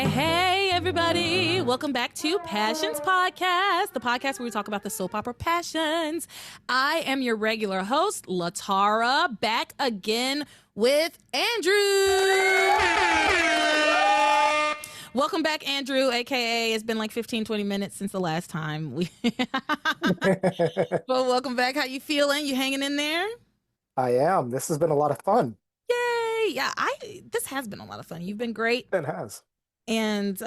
Hey, everybody. Welcome back to Passions Podcast, the podcast where we talk about the soap opera passions. I am your regular host, LeTara, back again with Andrew. Welcome back, Andrew, a.k.a. it's been like 15, 20 minutes since the last time. But welcome back. How you feeling? You hanging in there? I am. This has been a lot of fun. Yay. Yeah, this has been a lot of fun. You've been great. It has. And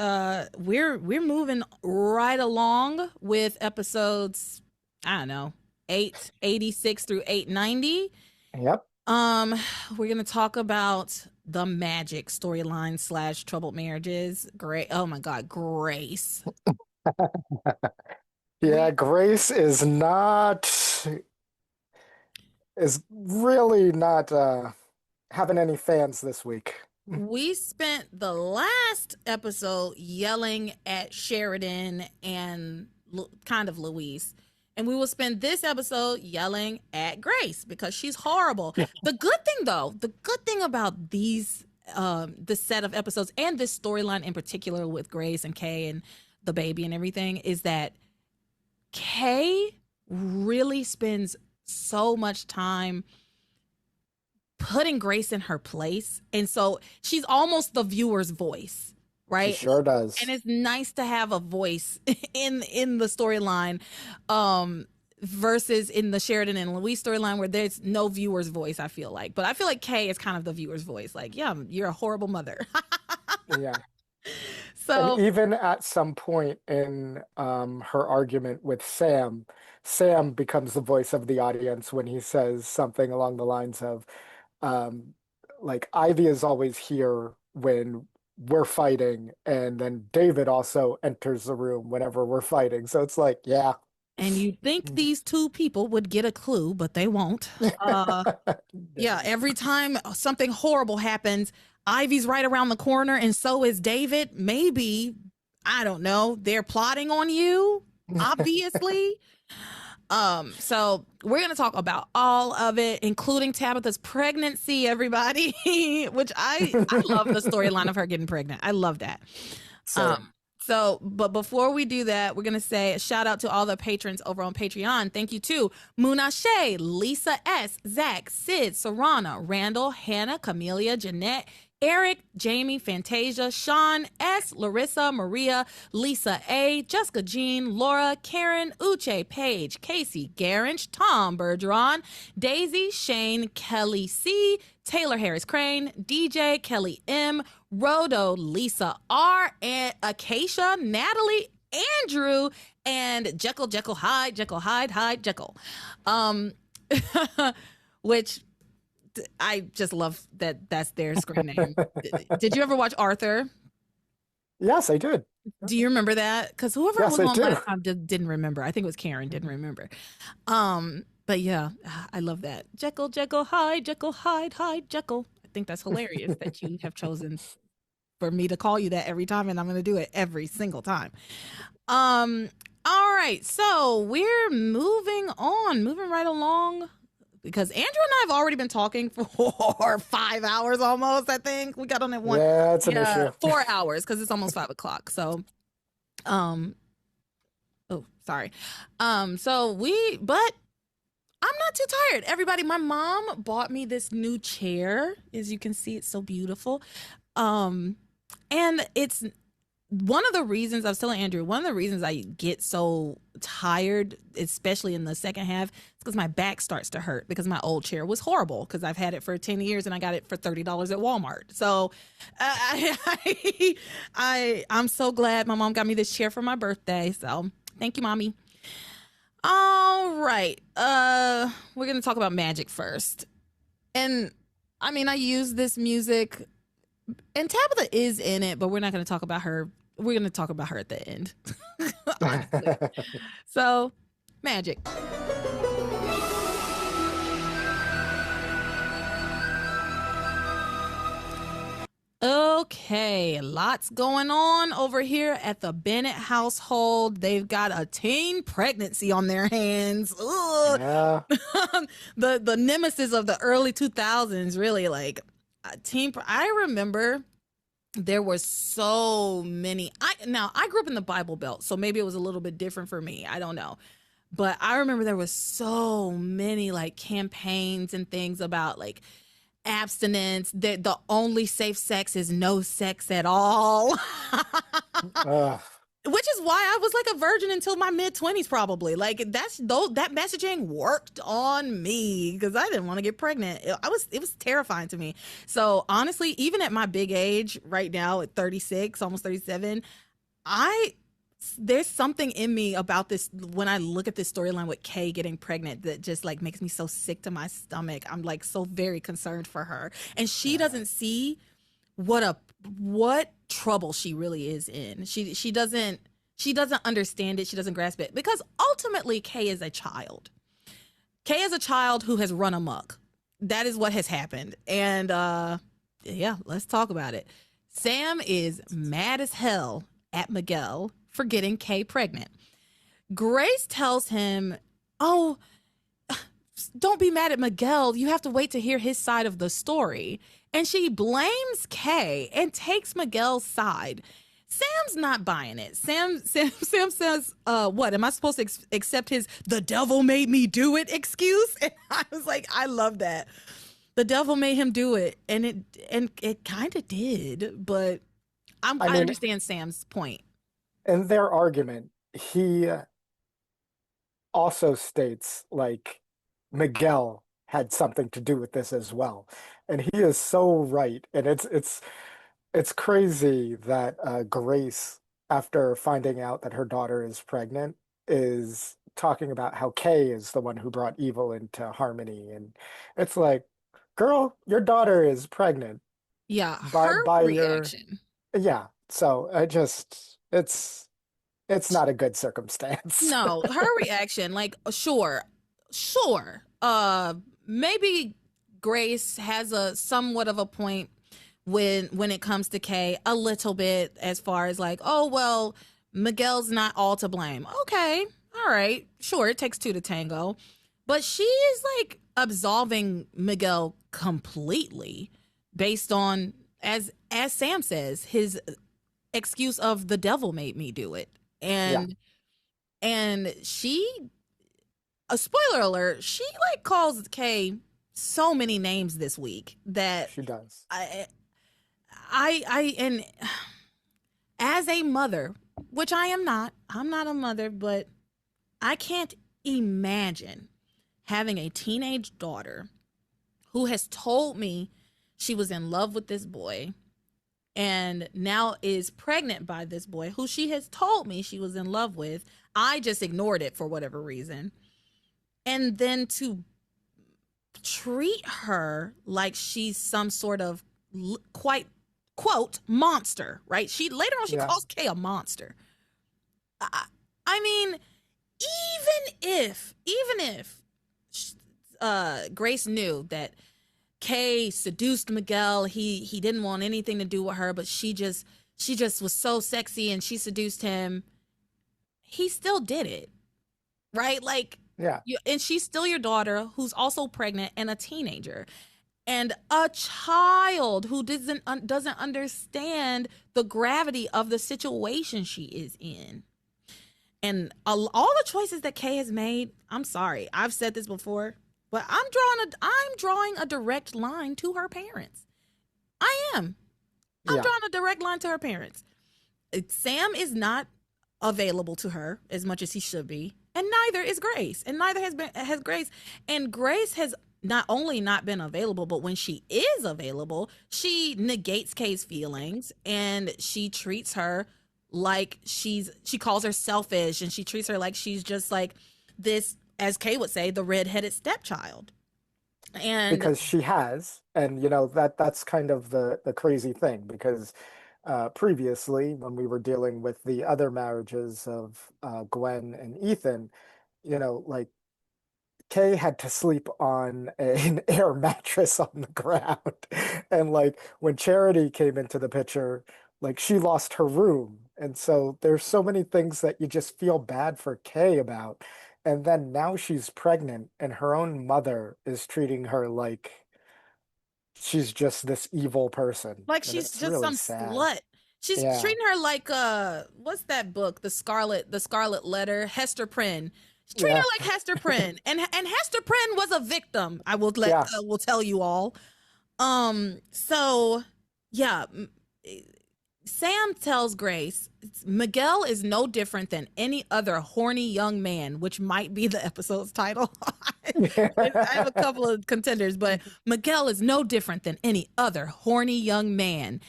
we're moving right along with episodes, I don't know, 886 through 890. Yep. We're gonna talk about the magic storyline / troubled marriages. Great. Oh my God, Grace. Yeah, Grace is really not having any fans this week. We spent the last episode yelling at Sheridan and kind of Louise. And we will spend this episode yelling at Grace because she's horrible. The good thing about these, the set of episodes and this storyline in particular with Grace and Kay and the baby and everything is that Kay really spends so much time putting Grace in her place. And so she's almost the viewer's voice, right? She sure does. And it's nice to have a voice in the storyline versus in the Sheridan and Louise storyline where there's no viewer's voice, I feel like. But I feel like Kay is kind of the viewer's voice. Like, yeah, you're a horrible mother. Yeah. So and even at some point in her argument with Sam becomes the voice of the audience when he says something along the lines of, like, Ivy is always here when we're fighting, and then David also enters the room whenever we're fighting. So it's like, yeah. And you'd think these two people would get a clue, but they won't. Yeah, every time something horrible happens, Ivy's right around the corner, and so is David. Maybe, I don't know, they're plotting on you, obviously. So we're going to talk about all of it, including Tabitha's pregnancy, everybody, which I love the storyline of her getting pregnant. I love that. But before we do that, we're going to say a shout out to all the patrons over on Patreon. Thank you to Muna Shea, Lisa S, Zach, Sid, Sarana, Randall, Hannah, Camelia, Jeanette, Eric, Jamie, Fantasia, Sean S, Larissa, Maria, Lisa A, Jessica Jean, Laura, Karen, Uche, Paige, Casey, Garanch, Tom Bergeron, Daisy, Shane, Kelly C, Taylor Harris Crane, DJ, Kelly M, Rodo, Lisa R, and Acacia, Natalie, Andrew, and Jekyll, Hyde, Jekyll. Which I just love that's their screen name. Did you ever watch Arthur? Yes, I did. Do you remember that? Because whoever Yes, was I on do. last time didn't remember. I think it was Karen didn't remember. But yeah, I love that. Jekyll, Hyde, Jekyll. I think that's hilarious that you have chosen for me to call you that every time, and I'm going to do it every single time. All right, so we're moving right along. Because Andrew and I have already been talking for 5 hours almost, I think. We got on at one. Yeah, it's an issue. 4 hours because it's almost 5 o'clock. So, sorry. but I'm not too tired. Everybody, my mom bought me this new chair. As you can see, it's so beautiful. And it's one of the reasons I was telling Andrew, one of the reasons I get so tired, especially in the second half, is because my back starts to hurt because my old chair was horrible because I've had it for 10 years and I got it for $30 at Walmart. So I'm so glad my mom got me this chair for my birthday. So thank you, Mommy. All right. We're going to talk about magic first. And I mean, I use this music and Tabitha is in it, but we're not going to talk about her. We're going to talk about her at the end. So, magic. Okay, lots going on over here at the Bennett household. They've got a teen pregnancy on their hands. Yeah. The nemesis of the early 2000s, really, like I remember there were so many. I grew up in the Bible Belt, so maybe it was a little bit different for me. I don't know. But I remember there was so many like campaigns and things about like abstinence, that the only safe sex is no sex at all. Ugh. Which is why I was like a virgin until my mid 20s probably. Like that's though that messaging worked on me because I didn't want to get pregnant. It was terrifying to me. So honestly, even at my big age right now at 36, almost 37, I there's something in me about this when I look at this storyline with Kay getting pregnant that just like makes me so sick to my stomach. I'm like so very concerned for her. And she Yeah. doesn't see what a what trouble she really is in. She doesn't understand it. She doesn't grasp it because ultimately Kay is a child. Kay is a child who has run amok. That is what has happened. And yeah, let's talk about it. Sam is mad as hell at Miguel for getting Kay pregnant. Grace tells him, "Oh, don't be mad at Miguel. You have to wait to hear his side of the story." And she blames Kay and takes Miguel's side. Sam's not buying it. Sam says, what? Am I supposed to accept his "the devil made me do it" excuse? And I was like, I love that. The devil made him do it. And it kind of did, but I I mean, understand Sam's point. in their argument, he also states like Miguel had something to do with this as well. And he is so right. And it's crazy that Grace, after finding out that her daughter is pregnant, is talking about how Kay is the one who brought evil into Harmony. And it's like, girl, your daughter is pregnant Yeah, by her by your reaction. yeah. So I just it's not a good circumstance. No, her reaction, like, sure, sure. Maybe Grace has a somewhat of a point when it comes to Kay, a little bit as far as like, oh well, Miguel's not all to blame. Okay, all right, sure, it takes two to tango. But she is like absolving Miguel completely based on as Sam says, his excuse of "the devil made me do it." Yeah, And she, a spoiler alert, she like calls Kay so many names this week that she does. I and as a mother, which I am not, I'm not a mother, but I can't imagine having a teenage daughter who has told me she was in love with this boy and now is pregnant by this boy who she has told me she was in love with. I just ignored it for whatever reason. And then to treat her like she's some sort of quite quote monster, right? She later on she Yeah. calls Kay a monster. I, I mean, even if Grace knew that Kay seduced Miguel, he didn't want anything to do with her, but she just was so sexy and she seduced him. He still did it, right? Like Yeah. and she's still your daughter who's also pregnant and a teenager and a child who doesn't understand the gravity of the situation she is in. And all the choices that Kay has made, I'm sorry, I've said this before, but I'm drawing a direct line to her parents. I am. I'm Yeah. drawing a direct line to her parents. Sam is not available to her as much as he should be, and neither is Grace, and neither has Grace. And Grace has not only not been available, but when she is available, she negates Kay's feelings and she treats her like she calls her selfish, and she treats her like she's just like this, as Kay would say, the redheaded stepchild. And Because she has, and you know that's kind of the crazy thing because previously when we were dealing with the other marriages of Gwen and Ethan, you know, like Kay had to sleep on an air mattress on the ground. And like when Charity came into the picture, like she lost her room. And so there's so many things that you just feel bad for Kay about. And then now she's pregnant and her own mother is treating her like she's just this evil person, Like and she's it's just really some sad. slut. She's Yeah, treating her like what's that book? The Scarlet Letter, Hester Prynne. She's treating yeah, her like Hester Prynne. And Hester Prynne was a victim. I yeah. will tell you all. So yeah, Sam tells Grace Miguel is no different than any other horny young man, which might be the episode's title. I have a couple of contenders, but Miguel is no different than any other horny young man.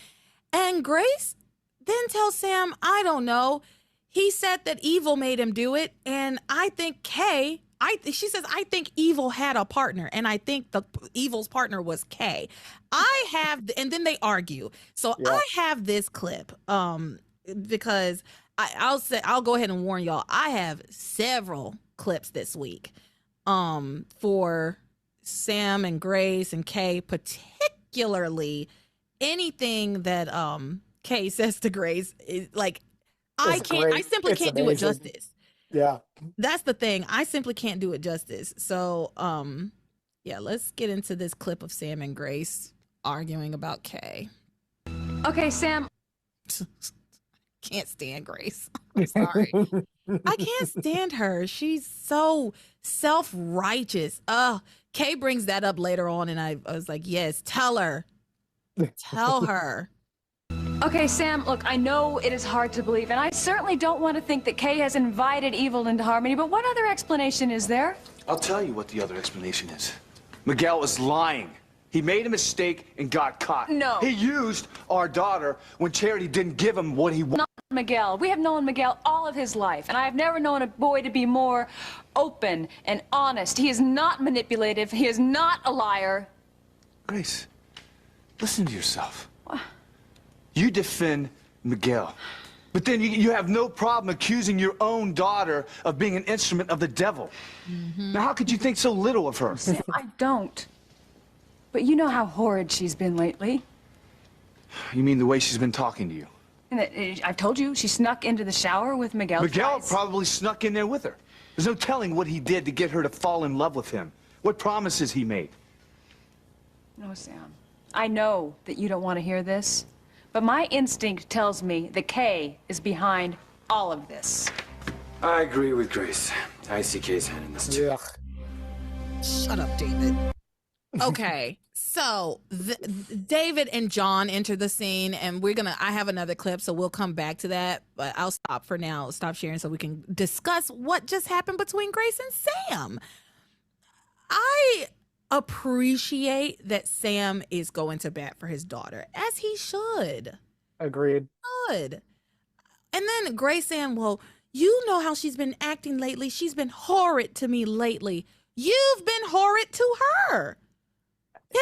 And Grace then tells Sam, I don't know. He said that evil made him do it. And I think she says, I think evil had a partner. And I think the evil's partner was Kay. And then they argue. So Yeah. I have this clip because I'll go ahead and warn y'all. I have several clips this week for Sam and Grace and Kay, particularly anything that Kay says to Grace is like It's I great. simply It's can't do it amazing. justice. Yeah. That's the thing. I simply can't do it justice. So yeah, let's get into this clip of Sam and Grace arguing about Kay. Okay, Sam. Can't stand Grace. I'm sorry. I can't stand her. She's so self-righteous. Kay brings that up later on, and I was like, yes, tell her. Tell her. Okay, Sam, look, I know it is hard to believe, and I certainly don't want to think that Kay has invited evil into Harmony, but what other explanation is there? I'll tell you what the other explanation is. Miguel is lying. He made a mistake and got caught. No. He used our daughter when Charity didn't give him what he wanted. Not Miguel. We have known Miguel all of his life, and I have never known a boy to be more open and honest. He is not manipulative. He is not a liar. Grace, listen to yourself. You defend Miguel, but then you have no problem accusing your own daughter of being an instrument of the devil. Mm-hmm. Now, how could you think so little of her? Sam, I don't. But you know how horrid she's been lately. You mean the way she's been talking to you? And I've told you, she snuck into the shower with Miguel. Miguel twice. probably snuck in there with her. There's no telling what he did to get her to fall in love with him. What promises he made. No, Sam. I know that you don't want to hear this, but my instinct tells me that Kay is behind all of this. I agree with Grace. I see Kay's hand in this too. Yeah. Shut up, David. Okay, so David and John enter the scene, and I have another clip, so we'll come back to that, but I'll stop for now, stop sharing so we can discuss what just happened between Grace and Sam. I appreciate that Sam is going to bat for his daughter, as he should. Agreed. Good. And then Grace saying, well, you know how she's been acting lately. She's been horrid to me lately. You've been horrid to her.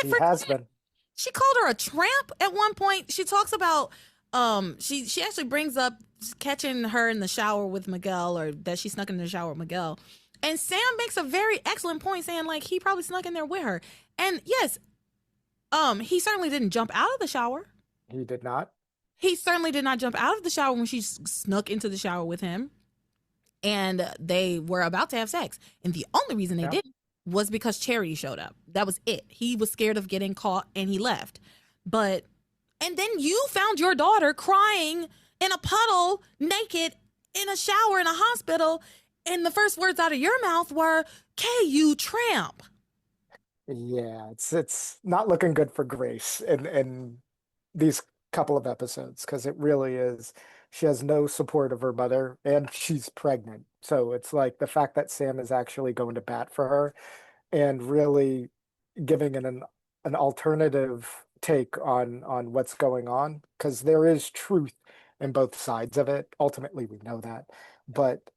He has been. She called her a tramp at one point. She talks about she actually brings up catching her in the shower with Miguel, or that she snuck in the shower with Miguel. And Sam makes a very excellent point saying like he probably snuck in there with her. And yes, he certainly didn't jump out of the shower. He did not. He certainly did not jump out of the shower when she snuck into the shower with him. And they were about to have sex. And the only reason they didn't was because Charity showed up. That was it. He was scared of getting caught and he left. And then you found your daughter crying in a puddle, naked, in a shower in a hospital. And the first words out of your mouth were, "Kay, you tramp." Yeah, it's not looking good for Grace in these couple of episodes, because it really is. She has no support of her mother, and she's pregnant. So it's like the fact that Sam is actually going to bat for her and really giving an alternative take on what's going on, because there is truth in both sides of it. Ultimately, we know that. But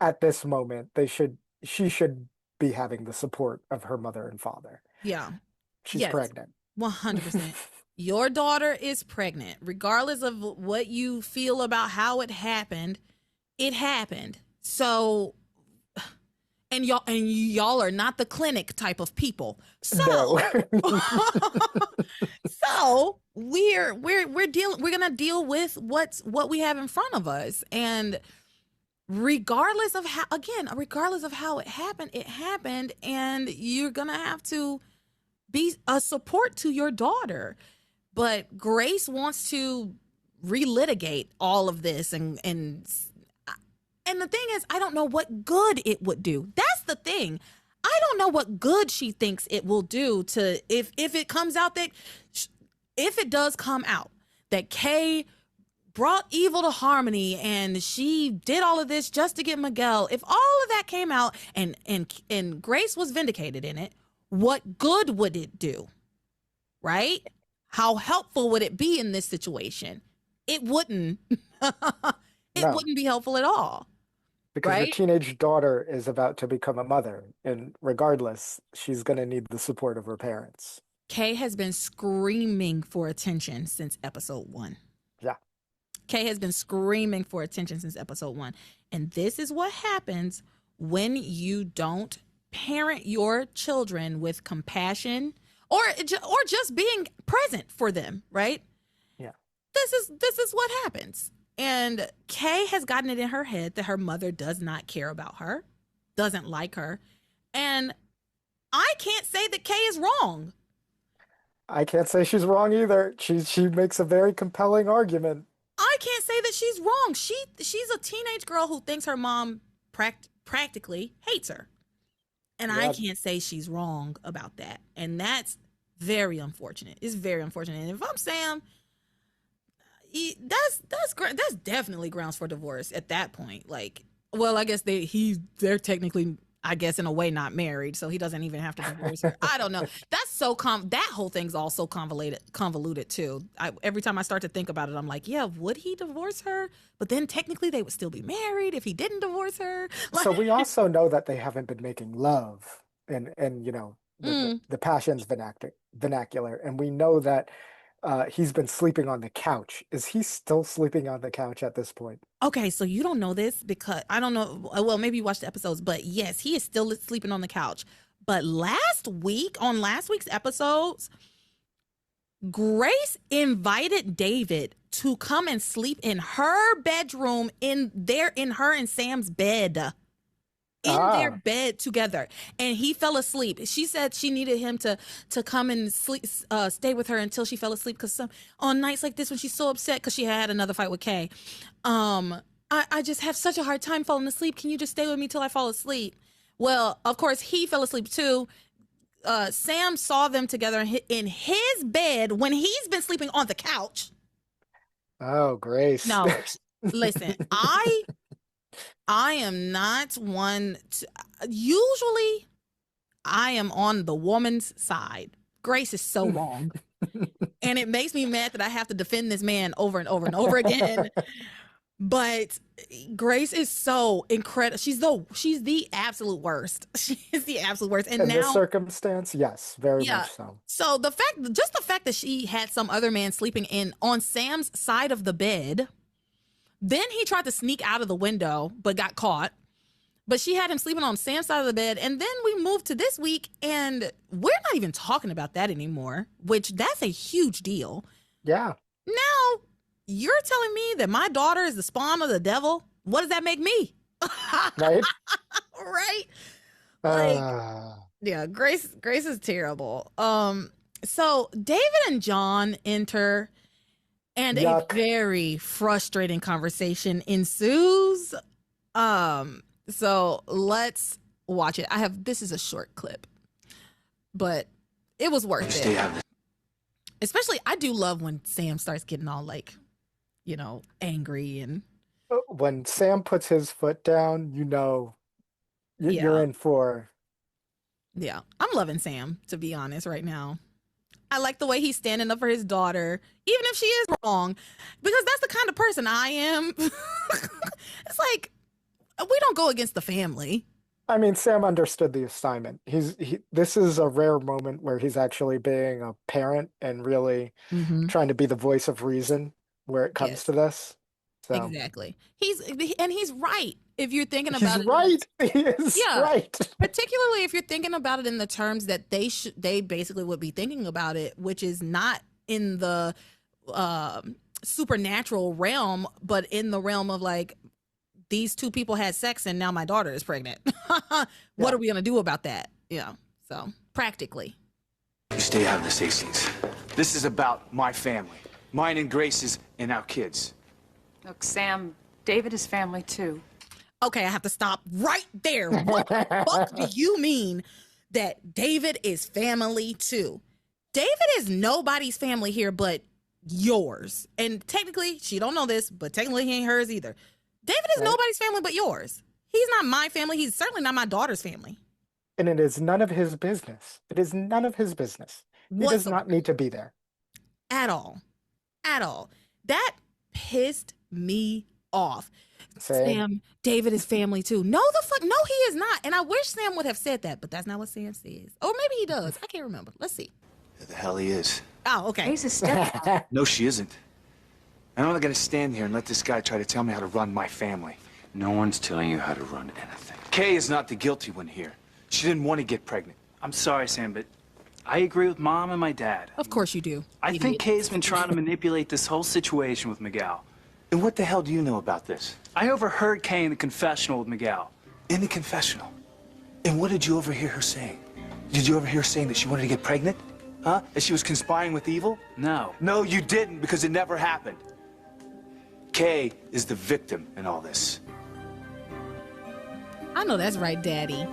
at this moment, she should be having the support of her mother and father. Yeah. She's pregnant. 100%. Your daughter is pregnant. Regardless of what you feel about how it happened, it happened. So, and y'all are not the clinic type of people. So, No. so we're gonna deal with what we have in front of us, and regardless of how it happened, and you're gonna have to be a support to your daughter. But Grace wants to relitigate all of this, and the thing is, I don't know what good it would do. That's the thing. I don't know what good she thinks it will do to if it comes out that if it does come out that Kay brought evil to Harmony and she did all of this just to get Miguel. If all of that came out and Grace was vindicated in it, what good would it do? Right? How helpful would it be in this situation? It wouldn't. Wouldn't be helpful at all. Because your teenage daughter is about to become a mother, and regardless, she's going to need the support of her parents. Kay has been screaming for attention since episode 1. Yeah. Kay has been screaming for attention since episode 1. And this is what happens when you don't parent your children with compassion or just being present for them, right? Yeah. This is what happens. And Kay has gotten it in her head that her mother does not care about her, doesn't like her. And I can't say that Kay is wrong. I can't say she's wrong either. She makes a very compelling argument. I can't say that she's wrong. She's a teenage girl who thinks her mom practically hates her. And I can't say she's wrong about that. And that's very unfortunate. It's very unfortunate. And if I'm Sam, that's definitely grounds for divorce at that point. Like, well, I guess they're technically, I guess, in a way not married, so he doesn't even have to divorce her. I don't know. That's so that whole thing's also convoluted too. Every time I start to think about it, I'm like, yeah, would he divorce her? But then technically they would still be married if he didn't divorce her. So we also know that they haven't been making love and you know the passions vernacular, and we know that he's been sleeping on the couch. Is he still sleeping on the couch at this point? Okay, so you don't know this because I don't know. Well, maybe you watched the episodes, but yes, he is still sleeping on the couch. But last week's episodes, Grace invited David to come and sleep in her bedroom in her and Sam's bed. In their bed together, and he fell asleep. She said she needed him to come and sleep, stay with her until she fell asleep. Because on nights like this, when she's so upset because she had another fight with Kay, I just have such a hard time falling asleep. Can you just stay with me till I fall asleep? Well, of course he fell asleep too. Sam saw them together in his bed when he's been sleeping on the couch. Oh, Grace. No, listen, I am not one to, usually I am on the woman's side. Grace is so wrong. And it makes me mad that I have to defend this man over and over and over again. But Grace is so incredible. She's the absolute worst. She is the absolute worst. And in now, this circumstance, yes, very much so. So the fact that she had some other man sleeping on Sam's side of the bed. Then he tried to sneak out of the window, but got caught. But she had him sleeping on Sam's side of the bed. And then we moved to this week, and we're not even talking about that anymore, which that's a huge deal. Yeah. Now, you're telling me that my daughter is the spawn of the devil? What does that make me? Right? Right? Yeah, Grace is terrible. So David and John enter, and Yuck. a very frustrating conversation ensues. So let's watch it. This is a short clip, but it was worth it. Especially, I do love when Sam starts getting all angry and. When Sam puts his foot down, you're in for. Yeah, I'm loving Sam, to be honest, right now. I like the way he's standing up for his daughter, even if she is wrong, because that's the kind of person I am. It's like, we don't go against the family. I mean, Sam understood the assignment. This is a rare moment where he's actually being a parent and really trying to be the voice of reason where it comes to this. So. Exactly. He's right. If you're thinking about He's right. He is right. Particularly if you're thinking about it in the terms that they basically would be thinking about it, which is not in the supernatural realm, but in the realm of like, these two people had sex and now my daughter is pregnant. What are we going to do about that? Yeah. So practically. stay out of this, Hastings. This is about my family. Mine and Grace's and our kids. Look, Sam, David is family too. Okay, I have to stop right there. What the fuck do you mean that David is family too? David is nobody's family here but yours. And technically, she don't know this, but technically he ain't hers either. David is nobody's family but yours. He's not my family. He's certainly not my daughter's family. And it is none of his business. It is none of his business. He does not need to be there. At all. At all. That pissed me off. Sam, David is family too. No, the fuck, no, he is not. And I wish Sam would have said that, but that's not what Sam says. Or maybe he does. I can't remember. Let's see. Who the hell he is? Oh, okay. He's a stepfather. No, she isn't. I'm not gonna stand here and let this guy try to tell me how to run my family. No one's telling you how to run anything. Kay is not the guilty one here. She didn't want to get pregnant. I'm sorry, Sam, but I agree with Mom and my dad. Of course you do. I think Kay's been trying to manipulate this whole situation with Miguel. And what the hell do you know about this? I overheard Kay in the confessional with Miguel. In the confessional? And what did you overhear her saying? Did you overhear her saying that she wanted to get pregnant? Huh? That she was conspiring with evil? No. No, you didn't, because it never happened. Kay is the victim in all this. I know that's right, Daddy.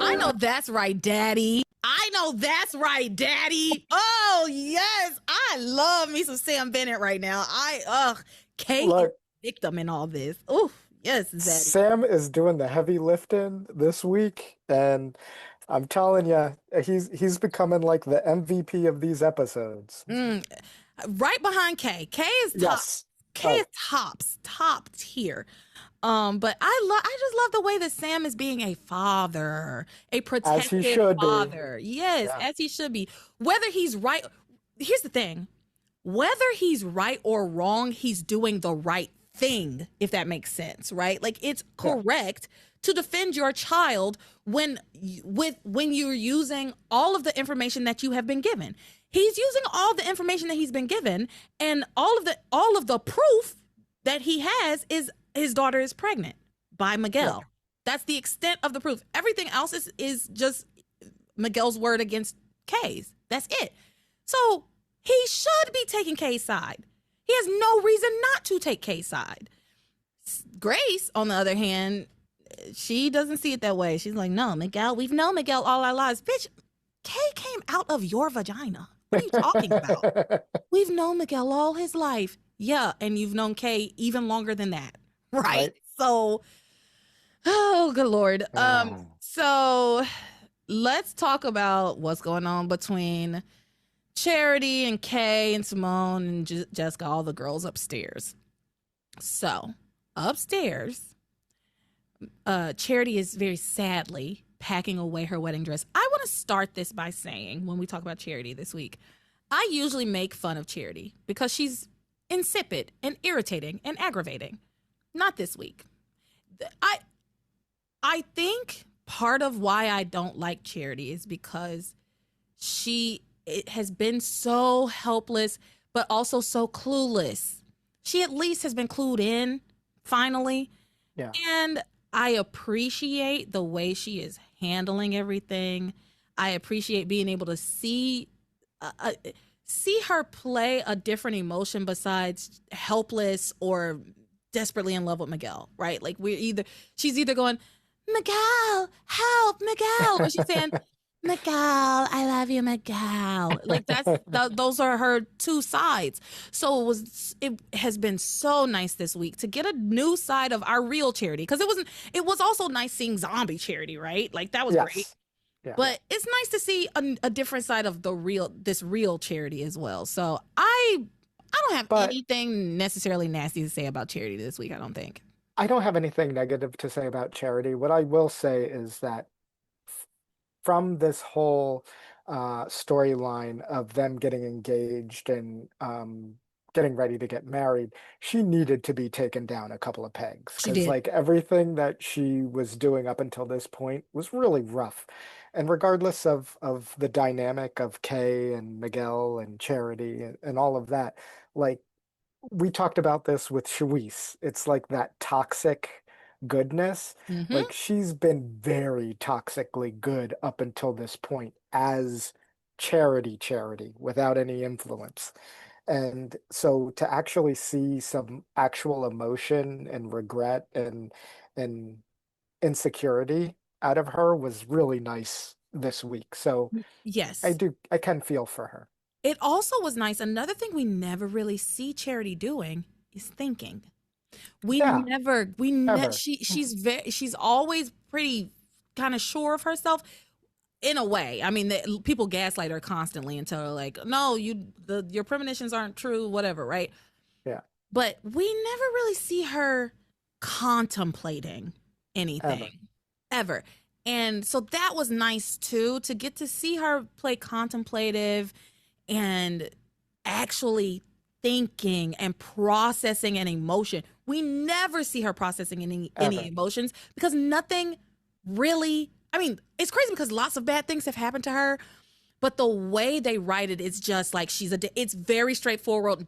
I know that's right, Daddy. I know that's right, Daddy. Oh, yes. I love me some Sam Bennett right now. Kay is the victim in all this. Oh, yes, Daddy. Sam is doing the heavy lifting this week, and I'm telling you, he's becoming like the MVP of these episodes. Right behind Kay. Kay is top. Yes. Kay is top tier. But I just love the way that Sam is being a father, a protective father. Yes, as he should be. Whether he's right, here's the thing. Whether he's right or wrong, he's doing the right thing, if that makes sense, right? Like, it's correct to defend your child when you're using all of the information that you have been given. He's using all the information that he's been given, and all of the proof that he has is his daughter is pregnant by Miguel. Yeah. That's the extent of the proof. Everything else is just Miguel's word against Kay's. That's it. So he should be taking Kay's side. He has no reason not to take Kay's side. Grace, on the other hand, she doesn't see it that way. She's like, no, Miguel, we've known Miguel all our lives. Bitch, Kay came out of your vagina. What are you talking about? We've known Miguel all his life. Yeah, and you've known Kay even longer than that. Right. So, oh, good Lord. So let's talk about what's going on between Charity and Kay and Simone and Jessica, all the girls upstairs. So upstairs, Charity is very sadly packing away her wedding dress. I want to start this by saying, when we talk about Charity this week, I usually make fun of Charity because she's insipid and irritating and aggravating. Not this week. I think part of why I don't like Charity is because it has been so helpless, but also so clueless. She at least has been clued in, finally. Yeah. And I appreciate the way she is handling everything. I appreciate being able to see her play a different emotion besides helpless or desperately in love with Miguel, right? Like, she's either going, Miguel, help, Miguel, or she's saying, Miguel, I love you, Miguel. Like, those are her two sides. So it has been so nice this week to get a new side of our real Charity, because it was also nice seeing zombie Charity, right? Like, that was great. Yeah. But it's nice to see a different side of this real Charity as well. So I don't have anything necessarily nasty to say about Charity this week, I don't think. I don't have anything negative to say about Charity. What I will say is that from this whole storyline of them getting engaged and getting ready to get married, she needed to be taken down a couple of pegs. Because like everything that she was doing up until this point was really rough. And regardless of the dynamic of Kay and Miguel and Charity and all of that, like we talked about this with Shawise, it's like that toxic goodness. Mm-hmm. Like she's been very toxically good up until this point as charity without any influence. And so to actually see some actual emotion and regret and insecurity out of her was really nice this week. So Yes. I can feel for her. It also was nice. Another thing we never really see Charity doing is thinking. Yeah, ever. She's always pretty kind of sure of herself in a way. I mean, people gaslight her constantly until they're like, no, your premonitions aren't true, whatever, right? Yeah, But we never really see her contemplating ever. anything ever. And so that was nice too, to get to see her play contemplative and actually thinking and processing an emotion. We never see her processing any Ever. emotions because nothing really, I mean, it's crazy because lots of bad things have happened to her, but the way they write it, it's just like it's very straightforward,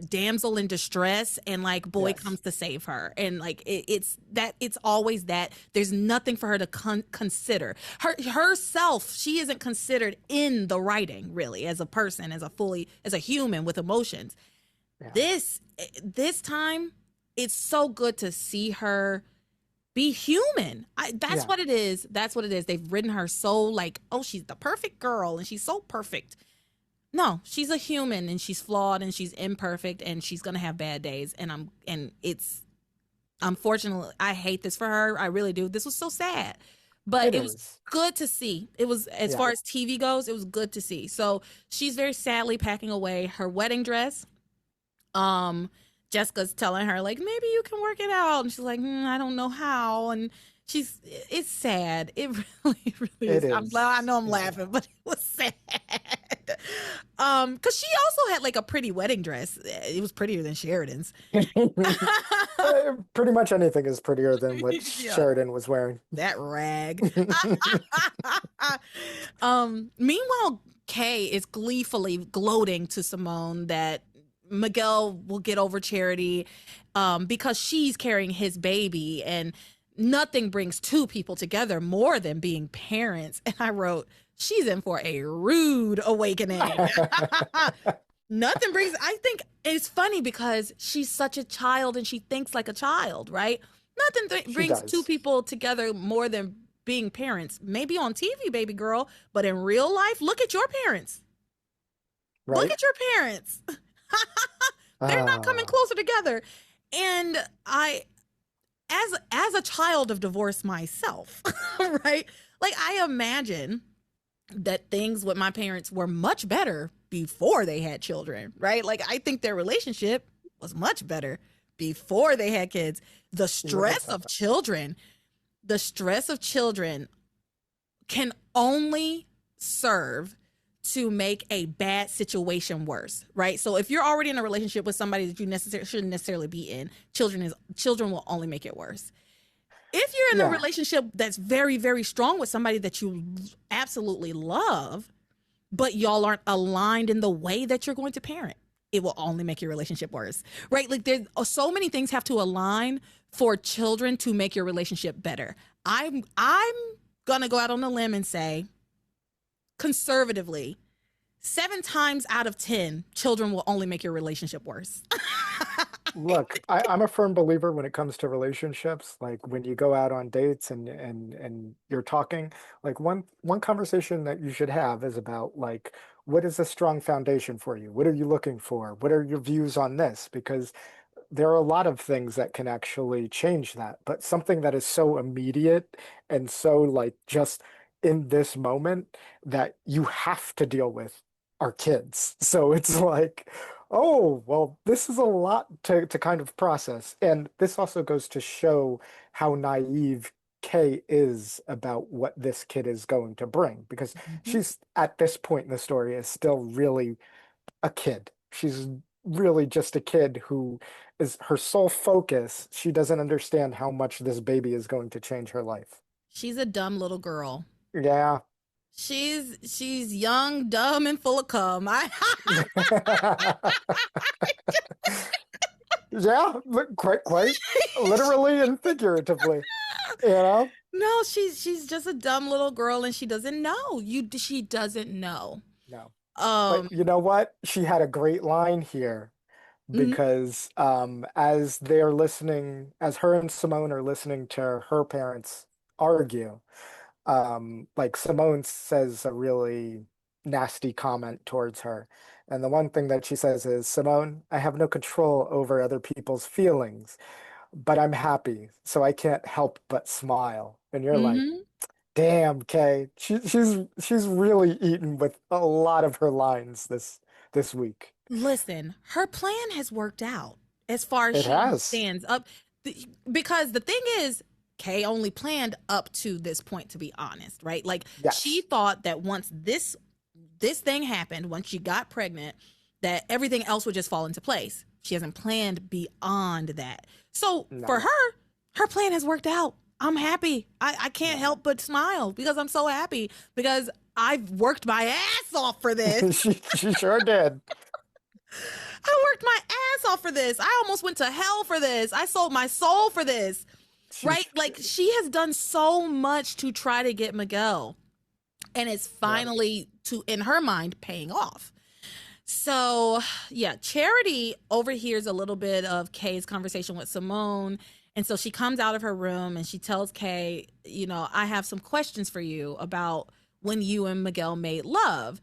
damsel in distress, and like boy Yes. comes to save her, and like it's always that. There's nothing for her to consider herself. She isn't considered in the writing really as a person, as a human with emotions. Yeah. This time, it's so good to see her be human. That's Yeah. what it is. That's what it is. They've written her so like, oh, she's the perfect girl and she's so perfect. No, she's a human and she's flawed and she's imperfect and she's gonna have bad days. And it's unfortunately, I hate this for her. I really do. This was so sad, but it was is. good to see. It was, as Yeah. far as TV goes, it was good to see. So she's very sadly packing away her wedding dress. Jessica's telling her like, maybe you can work it out, and she's like, I don't know how. And it's sad. It really, really is. It I'm is. I know I'm Yeah. laughing, but it was sad. Because she also had like a pretty wedding dress. It was prettier than Sheridan's. Pretty much anything is prettier than what Yeah. Sheridan was wearing. That rag. Meanwhile, Kay is gleefully gloating to Simone that Miguel will get over Charity because she's carrying his baby, and nothing brings two people together more than being parents. And I wrote, she's in for a rude awakening. Nothing brings, I think it's funny because she's such a child and she thinks like a child, right? Nothing She brings does. two people together more than being parents. Maybe on TV, baby girl, but in real life, look at your parents. Right? Look at your parents. They're not coming closer together. And as a child of divorce myself, right? Like I imagine that things with my parents were much better before they had children, right? Like I think their relationship was much better before they had kids. The stress of children can only serve to make a bad situation worse, right? So if you're already in a relationship with somebody that you shouldn't necessarily be in, children will only make it worse. If you're in a relationship that's very, very strong with somebody that you absolutely love, but y'all aren't aligned in the way that you're going to parent, it will only make your relationship worse, right? Like there's so many things have to align for children to make your relationship better. I'm gonna go out on a limb and say, conservatively, 7 times out of 10, children will only make your relationship worse. Look, I'm a firm believer when it comes to relationships. Like when you go out on dates and you're talking, like one conversation that you should have is about like, what is a strong foundation for you? What are you looking for? What are your views on this? Because there are a lot of things that can actually change that, but something that is so immediate and so like just in this moment that you have to deal with are kids. So it's like, oh, well, this is a lot to kind of process. And this also goes to show how naive Kay is about what this kid is going to bring, because she's at this point in the story is still really a kid. She's really just a kid who is her sole focus. She doesn't understand how much this baby is going to change her life. She's a dumb little girl. Yeah. She's young, dumb, and full of cum. Yeah, quite literally and figuratively, you know? No, she's just a dumb little girl and she doesn't know. She doesn't know. No. But Um you know what? She had a great line here mhm, because as they're listening, as her and Simone are listening to her parents argue, like Simone says a really nasty comment towards her. And the one thing that she says is, Simone, I have no control over other people's feelings, but I'm happy, so I can't help but smile. And you're like, mhm. damn, Kay, she's really eaten with a lot of her lines this week. Listen, her plan has worked out as far as It she has. understands because the thing is Kay only planned up to this point, to be honest, right? Like she Yes. thought that once this thing happened, once she got pregnant, that everything else would just fall into place. She hasn't planned beyond that. So for No, her, her plan has worked out. I'm happy. I can't no. help but smile because I'm so happy because I've worked my ass off for this. She sure did. I worked my ass off for this. I almost went to hell for this. I sold my soul for this. She Right? Like she has done so much to try to get Miguel. And it's yeah. finally to in her mind paying off. So yeah, Charity overhears a little bit of Kay's conversation with Simone. And so she comes out of her room and she tells Kay, I have some questions for you about when you and Miguel made love.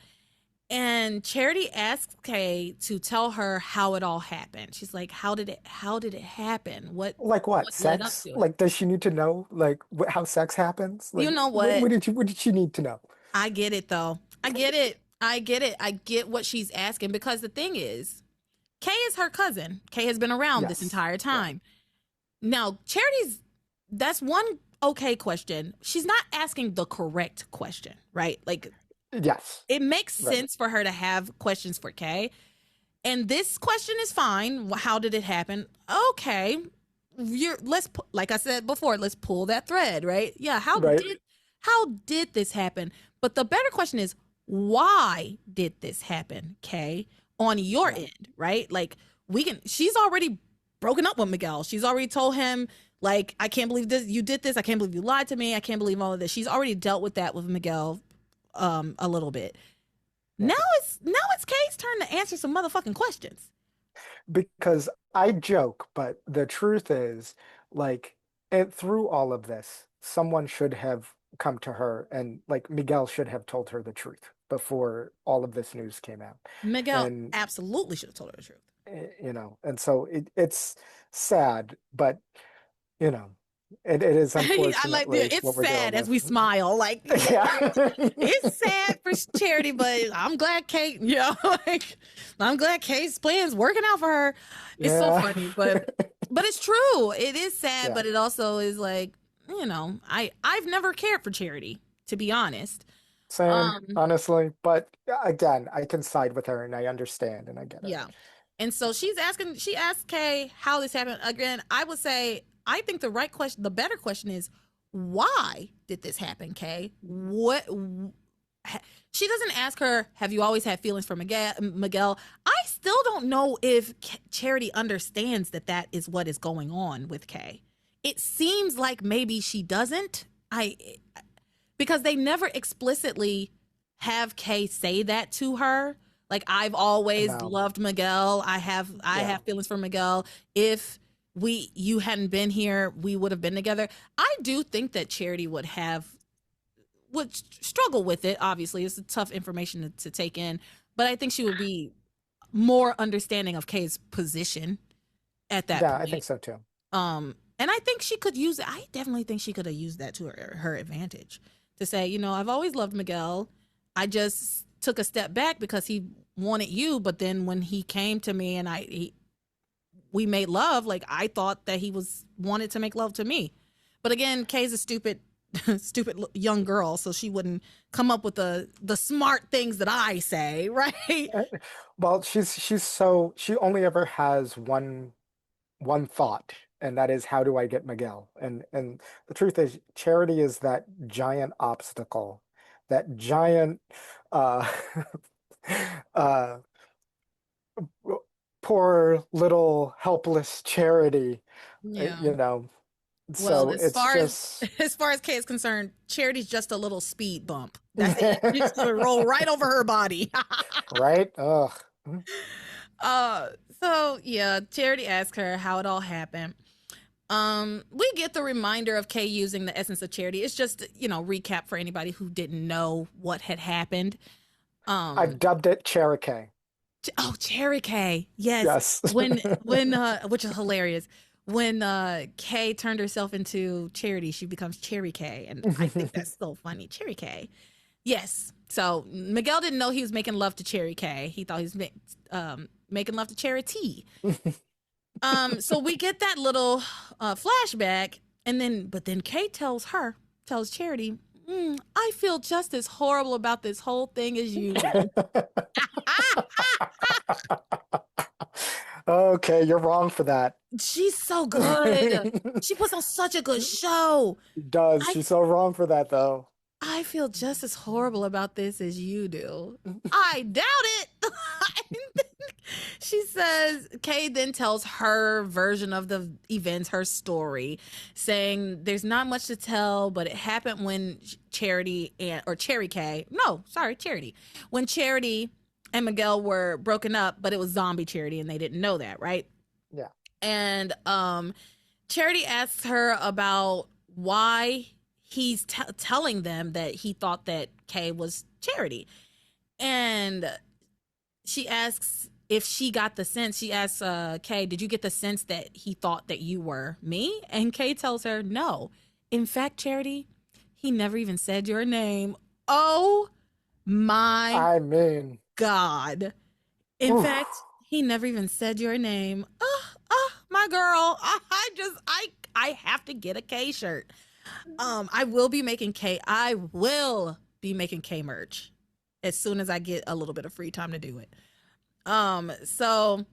And Charity asks Kay to tell her how it all happened. She's like, how did it happen? Like what? What led up Sex? to it? Like, does she need to know like how sex happens? Like, You know what? what did she need to know? I get it though. I get it. I get it. I get what she's asking because the thing is, Kay is her cousin. Kay has been around this Yes. entire Yeah. time. Now, that's one okay question. She's not asking the correct question, right? Like Yes. it makes Right. sense for her to have questions for Kay. And this question is fine. How did it happen? Okay. Like I said before, let's pull that thread, right? Yeah, Right. how did this happen? But the better question is why did this happen, Kay? On your Yeah. end, right? Like she's already broken up with Miguel. She's already told him like I can't believe this you did this. I can't believe you lied to me. I can't believe all of this. She's already dealt with that with Miguel a little bit. Yeah. Now it's Kay's turn to answer some motherfucking questions. Because I joke, but the truth is, like, and through all of this, someone should have come to her and like Miguel should have told her the truth before all of this news came out. Miguel And absolutely should have told her the truth. and so it's sad, but you know, it is I like unfortunately it's what we're dealing sad as we with. smile. Like Yeah. it's sad for Charity, but I'm glad Kate, like I'm glad Kate's plan's working out for her. It's so Yeah. funny, but it's true. It is sad, Yeah. but it also is like, I've never cared for Charity, to be honest. Same, Um, honestly. But again, I can side with her and I understand and I get it. Yeah. And so she asked Kay how this happened. Again, I would say, I think the better question is, why did this happen, Kay? She doesn't ask her, have you always had feelings for Miguel? I still don't know if Charity understands that is what is going on with Kay. It seems like maybe she doesn't. Because they never explicitly have Kay say that to her. Like I've always No. loved Miguel. I Yeah. have feelings for Miguel. If you hadn't been here, we would have been together. I do think that Charity would struggle with it. Obviously, it's a tough information to take in, but I think she would be more understanding of Kay's position at that Yeah, I point. think so too. And I think she could use it. I definitely think she could have used that to her advantage to say, I've always loved Miguel. I just took a step back because he wanted you, but then when he came to me and we made love, like I thought that he wanted to make love to me. But again, Kay's a stupid stupid young girl, so she wouldn't come up with the smart things that I say, right? Well, she only ever has one thought, and that is how do I get Miguel? And the truth is, Charity is that giant obstacle, that giant uh uh poor little helpless Charity, Yeah. you know. Well, So it's just as far as Kay is concerned, Charity's just a little speed bump. That's it. She's gonna roll right over her body. right. Ugh. uh, so yeah, Charity asks her how it all happened. We get the reminder of Kay using the essence of charity. It's just, recap for anybody who didn't know what had happened. I've dubbed it Cherokee. Cherry Kay. Yes. Yes. When which is hilarious. When Kay turned herself into Charity, she becomes Cherry Kay. And I think that's so funny. Cherry Kay. Yes. So Miguel didn't know he was making love to Cherry Kay. He thought he was making love to Charity. So we get that little flashback, but then Kay tells Charity, I feel just as horrible about this whole thing as you do. Okay, you're wrong for that. She's so good. She puts on such a good show. She does. She's so wrong for that, though. I feel just as horrible about this as you do. I doubt it. She says, Kay then tells her version of the events, her story, saying there's not much to tell, but it happened when Charity, when Charity and Miguel were broken up, but it was zombie Charity and they didn't know that, right? Yeah. And Charity asks her about why he's telling them that he thought that Kay was Charity. And she asks if she got the sense. She asks Kay, did you get the sense that he thought that you were me? And Kay tells her, no. In fact, Charity, he never even said your name. Oh my God. In fact, he never even said your name. My girl. I have to get a Kay shirt. I will be making Kay merch as soon as I get a little bit of free time to do it. So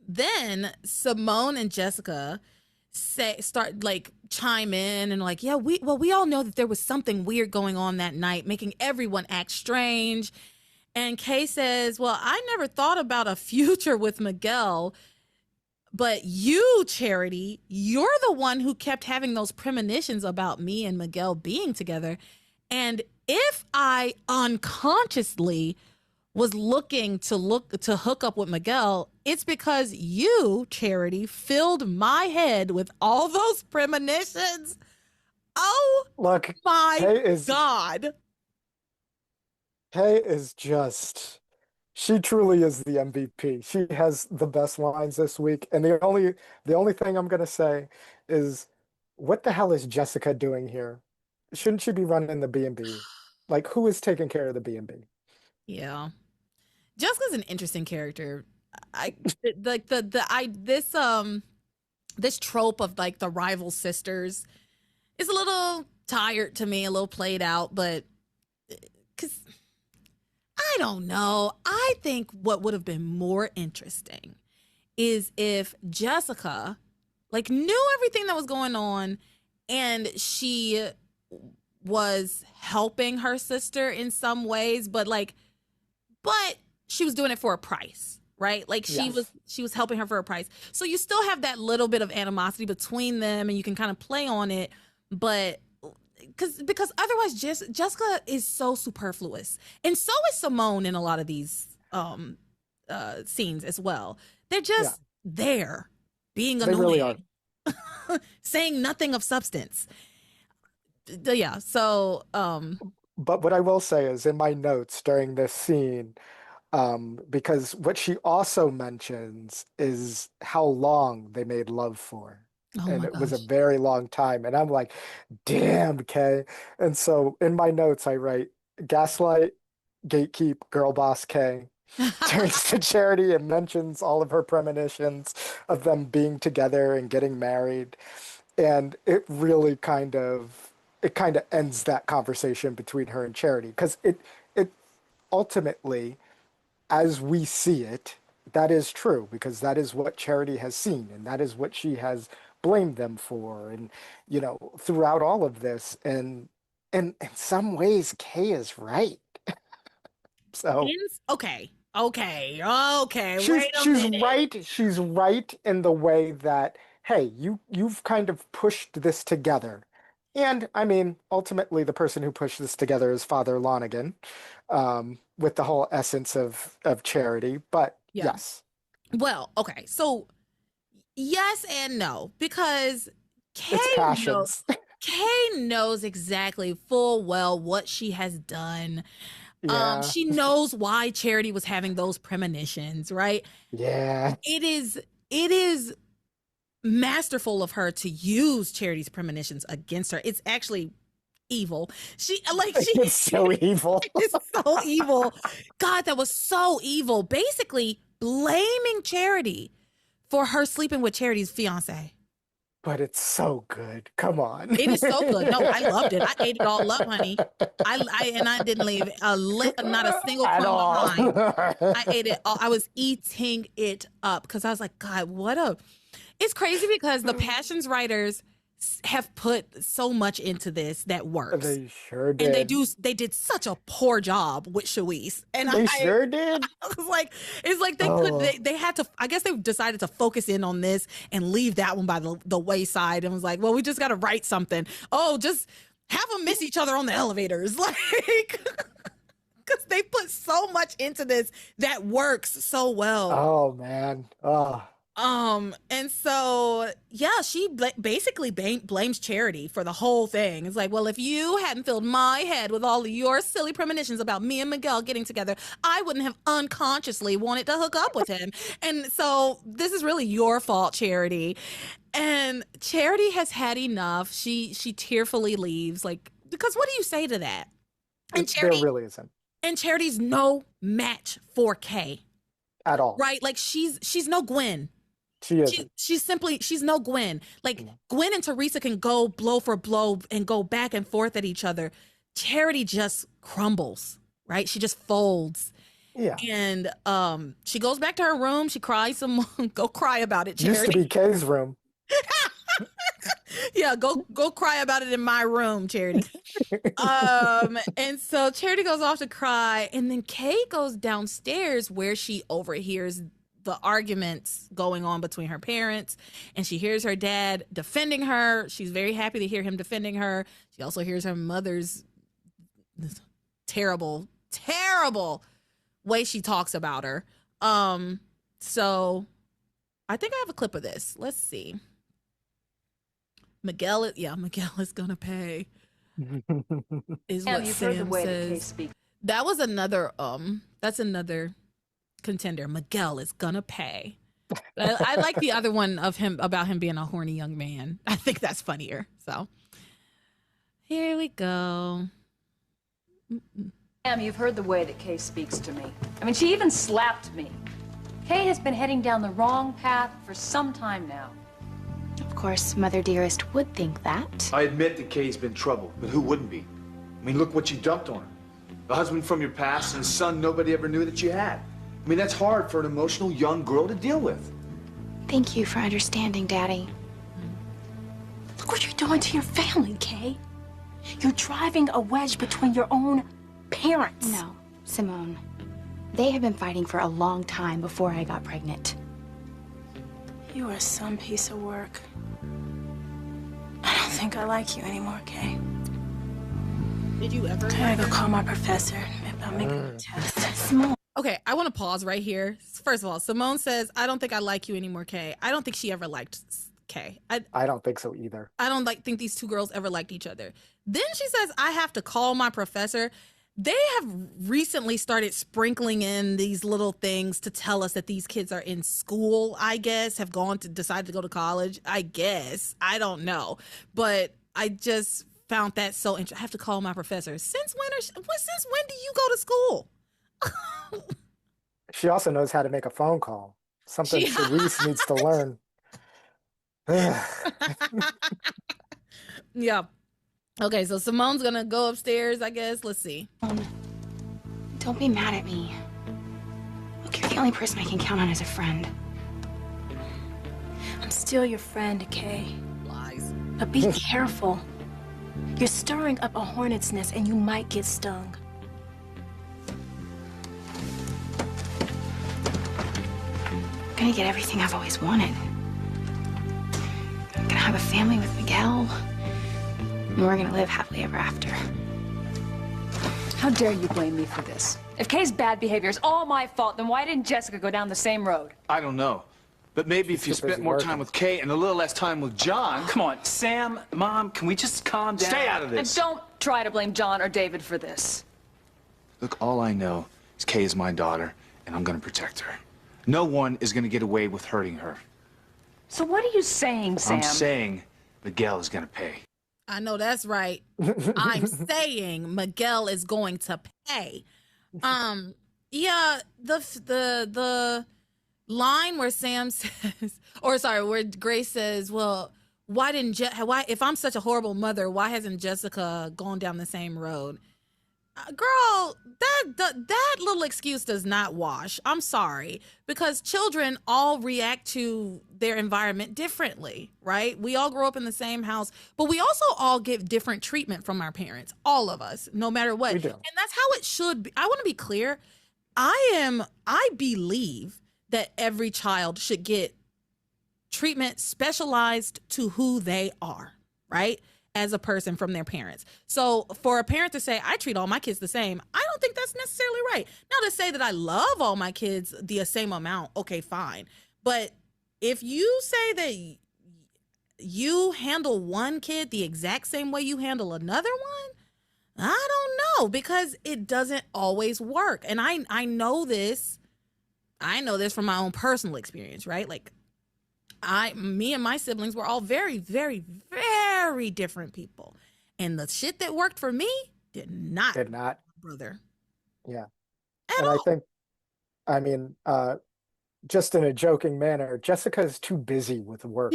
then Simone and Jessica start chime in and yeah, we all know that there was something weird going on that night, making everyone act strange. And Kay says, well, I never thought about a future with Miguel, but you, Charity, you're the one who kept having those premonitions about me and Miguel being together. And if I unconsciously was looking to hook up with Miguel, it's because you, Charity, filled my head with all those premonitions. Oh, look, my God. Kay is just, she truly is the MVP. She has the best lines this week. And the only thing I'm going to say is, what the hell is Jessica doing here? Shouldn't she be running the B&B? Who is taking care of the B&B? Yeah. Jessica's an interesting character. This trope of the rival sisters is a little tired to me, a little played out, but because I don't know. I think what would have been more interesting is if Jessica knew everything that was going on and she was helping her sister in some ways, but she was doing it for a price, right? She was helping her for a price. So you still have that little bit of animosity between them and you can kind of play on it, but because otherwise Jessica is so superfluous. And so is Simone in a lot of these scenes as well. They're just there being annoying. They really are. Saying nothing of substance. Yeah, so but what I will say is, in my notes during this scene, because what she also mentions is how long they made love for. And it was a very long time. And I'm like, damn, Kay. And so in my notes, I write, gaslight, gatekeep, girl boss Kay. Turns to Charity and mentions all of her premonitions of them being together and getting married. And it really kind of ends that conversation between her and Charity. Because it ultimately, as we see it, that is true, because that is what Charity has seen, and that is what she has blamed them for, and throughout all of this, and in some ways, Kay is right. So okay. She's right in the way that hey, you've kind of pushed this together. And I mean, ultimately, the person who pushed this together is Father Lonigan, with the whole essence of charity. But Yeah. yes, Well, okay. So yes and no, because Kay it's knows passions. Kay knows exactly full well what she has done. Yeah, She knows why Charity was having those premonitions, right? yeah. It is masterful of her to use Charity's premonitions against her. It's actually evil. She It's so evil. is so evil. God, that was so evil. Basically blaming Charity for her sleeping with Charity's fiance. But it's so good. Come on. It is so good. No, I loved it. I ate it all up, honey. I didn't leave not a single At crumb all. behind. I ate it all. I was eating it up because I was like, God, it's crazy because the Passions writers have put so much into this that works. They sure did. And they did such a poor job with Shawise. And They sure did. I was like, it's like they had to, I guess they decided to focus in on this and leave that one by the wayside, and was like, well, we just got to write something. Oh, just have them miss each other on the elevators. Like, because they put so much into this that works so well. Oh man. Oh. And so, yeah, she basically blames Charity for the whole thing. It's like, well, if you hadn't filled my head with all of your silly premonitions about me and Miguel getting together, I wouldn't have unconsciously wanted to hook up with him. And so this is really your fault, Charity. And Charity has had enough. She tearfully leaves, like, because what do you say to that? And Charity There really isn't. And Charity's no match for Kay. At all. Right? Like she's no Gwen. She isn't. She's no Gwen. Like Gwen and Teresa can go blow for blow and go back and forth at each other. Charity just crumbles, right? She just folds. Yeah. And she goes back to her room. She cries some more. Go cry about it, Charity. Used to be Kay's room. Yeah, go cry about it in my room, Charity. And so Charity goes off to cry, and then Kay goes downstairs where she overhears the arguments going on between her parents, and she hears her dad defending her. She's very happy to hear him defending her. She also hears her mother's terrible way she talks about her. So I think I have a clip of this. Let's see. Miguel is gonna pay. Is what you've heard the Sam way that Kay says. speaks. That was another that's another contender. Miguel is gonna pay. I like the other one of him about him being a horny young man. I think that's funnier. So here we go. Sam, you've heard the way that Kay speaks to me. I mean, she even slapped me. Kay has been heading down the wrong path for some time now. Of course, Mother Dearest would think that. I admit that Kay's been trouble, but who wouldn't be? I mean, look what you dumped on her. The husband from your past and a son nobody ever knew that you had. I mean, that's hard for an emotional young girl to deal with. Thank you for understanding, Daddy. Look what you're doing to your family, Kay. You're driving a wedge between your own parents. No, Simone. They have been fighting for a long time before I got pregnant. You are some piece of work. I don't think I like you anymore, Kay. Did you ever? I gotta go call my professor about making a test. Simone. Okay, I want to pause right here. First of all, Simone says, I don't think I like you anymore, Kay. I don't think she ever liked Kay. I don't think so either. I don't think these two girls ever liked each other. Then she says, I have to call my professor. They have recently started sprinkling in these little things to tell us that these kids are in school, I guess, have decided to go to college, I guess. I don't know. But I just found that so interesting. I have to call my professor. Since when do you go to school? She also knows how to make a phone call. Something Sharice needs to learn. Yeah. Okay, so Simone's gonna go upstairs, I guess. Let's see. Don't be mad at me. Look, you're the only person I can count on as a friend. I'm still your friend, Kay. Lies. But be careful. You're stirring up a hornet's nest and you might get stung. I'm gonna get everything I've always wanted. have a family with Miguel. And we're gonna live happily ever after. How dare you blame me for this? If Kay's bad behavior is all my fault, then why didn't Jessica go down the same road? I don't know. But maybe if you spent more time with Kay and a little less time with John... Come on, Sam, Mom, can we just calm down? Stay out of And this. don't try to blame John or David for this. Look, all I know is Kay is my daughter, and I'm gonna protect her. No one is gonna get away with hurting her. So what are you saying, Sam? I'm saying Miguel is gonna pay. I know that's right. I'm saying Miguel is going to pay. Yeah, the line where Sam says, or sorry, where Grace says, well, why if I'm such a horrible mother, why hasn't Jessica gone down the same road? Girl, that little excuse does not wash. I'm sorry, because children all react to their environment differently, right? We all grow up in the same house, but we also all get different treatment from our parents, all of us, no matter what. We do. And that's how it should be. I want to be clear. I believe that every child should get treatment specialized to who they are, right? As a person from their parents. So for a parent to say, I treat all my kids the same, I don't think that's necessarily right. Now to say that I love all my kids the same amount, okay, fine. But if you say that you handle one kid the exact same way you handle another one, I don't know, because it doesn't always work. And I know this from my own personal experience, right? Like me and my siblings were all very, very, very different people. And the shit that worked for me did not. Brother. Yeah. At all. I mean, just in a joking manner, Jessica is too busy with work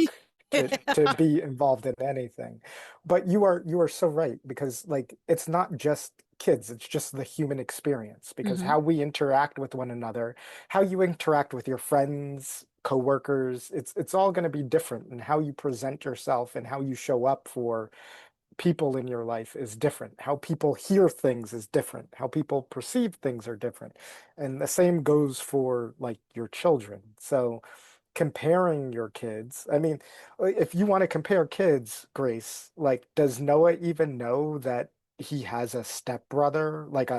to be involved in anything. But you are so right, because like it's not just kids, it's just the human experience, because how we interact with one another, how you interact with your friends, coworkers, it's all going to be different, and how you present yourself and how you show up for people in your life is different. How people hear things is different. How people perceive things are different. And the same goes for like your children. So comparing your kids, I mean, if you want to compare kids, Grace, like does Noah even know that he has a stepbrother? Like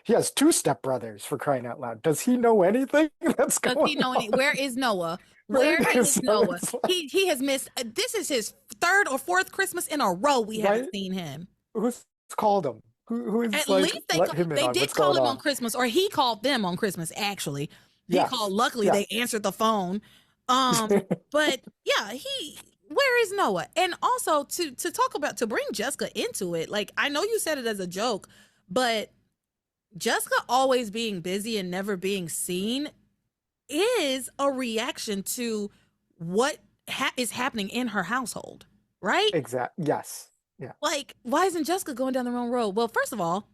he has two stepbrothers, for crying out loud. Does he know anything that's going Does he know where is Noah? Where is Noah? He has missed. This is his third or fourth Christmas in a row we haven't seen him. Who's called him? Who is At like, least they did call him on Christmas, or he called them on Christmas. Actually, he called. Luckily, they answered the phone. But yeah, where is Noah? And also to bring Jessica into it. Like I know you said it as a joke, but Jessica always being busy and never being seen is a reaction to what is happening in her household, right? Exactly. Yes. Yeah. Like, why isn't Jessica going down the wrong road? Well, first of all,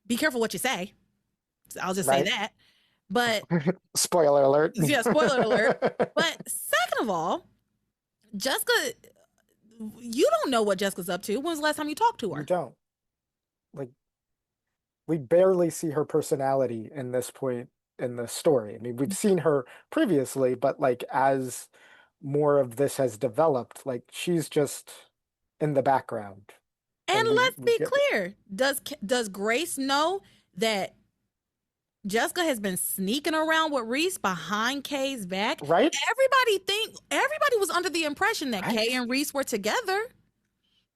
be careful what you say. I'll just say that. But spoiler alert. Yeah, spoiler alert. But second of all, Jessica, you don't know what Jessica's up to. When was the last time you talked to her? You don't. Like, we barely see her personality in this point in the story. I mean, we've seen her previously, but like as more of this has developed, like she's just in the background. And let's be clear. Does Grace know that Jessica has been sneaking around with Reese behind Kay's back? Right. Everybody was under the impression that Kay and Reese were together.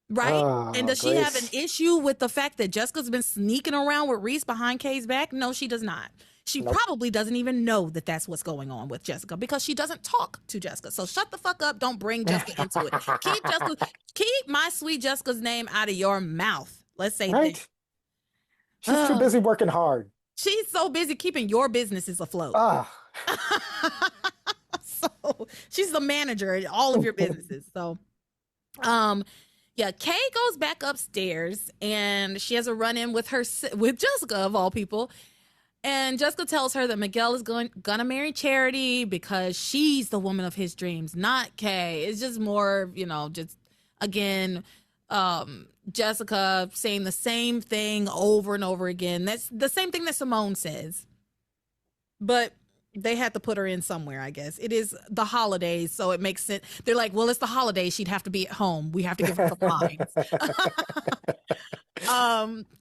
Right? And does she have an issue with the fact that Jessica's been sneaking around with Reese behind Kay's back? No, she does not. She probably doesn't even know that that's what's going on with Jessica, because she doesn't talk to Jessica. So shut the fuck up. Don't bring Jessica into it. Keep my sweet Jessica's name out of your mouth. Let's say that. She's too busy working hard. She's so busy keeping your businesses afloat. So she's the manager of all of your businesses. So, yeah, Kay goes back upstairs and she has a run-in with Jessica, of all people. And Jessica tells her that Miguel is gonna marry Charity because she's the woman of his dreams, not Kay. It's just more, just again, Jessica saying the same thing over and over again. That's the same thing that Simone says. But They had to put her in somewhere, I guess. It is the holidays, so it makes sense. They're like, well, it's the holidays. She'd have to be at home. We have to give her some lines.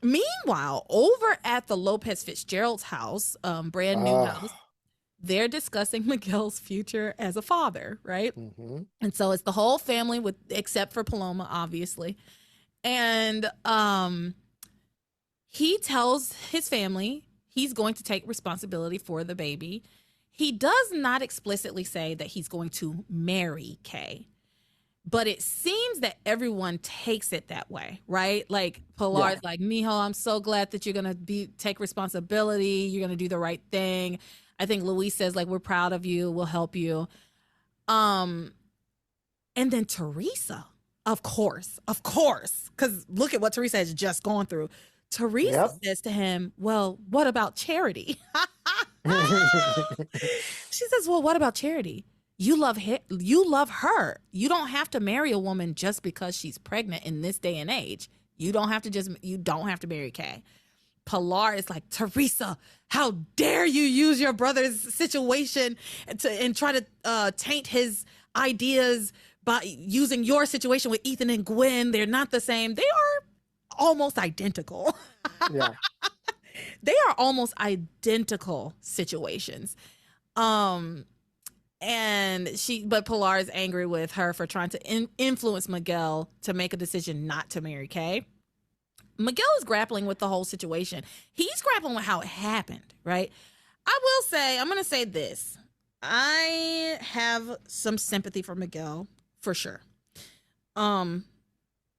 Meanwhile, over at the Lopez Fitzgerald's house, brand new house, they're discussing Miguel's future as a father, right? And so it's the whole family with except for Paloma, obviously. And he tells his family he's going to take responsibility for the baby. He does not explicitly say that he's going to marry Kay, but it seems that everyone takes it that way, right? Like Pilar's like, Mijo, I'm so glad that you're gonna take responsibility. You're gonna do the right thing. I think Luis says like, we're proud of you. We'll help you. And then Teresa, of course, because look at what Teresa has just gone through. Teresa says to him, well, what about Charity? She says, well, what about Charity? You love her. You don't have to marry a woman just because she's pregnant in this day and age. You don't have to marry Kay. Pilar is like, Teresa, how dare you use your brother's situation and try to taint his ideas by using your situation with Ethan and Gwen. They're not the same. They are almost identical. Yeah. They are almost identical situations. But Pilar is angry with her for trying to influence Miguel to make a decision not to marry Kay. Miguel is grappling with the whole situation. He's grappling with how it happened, right? I will say, I'm going to say this. I have some sympathy for Miguel, for sure.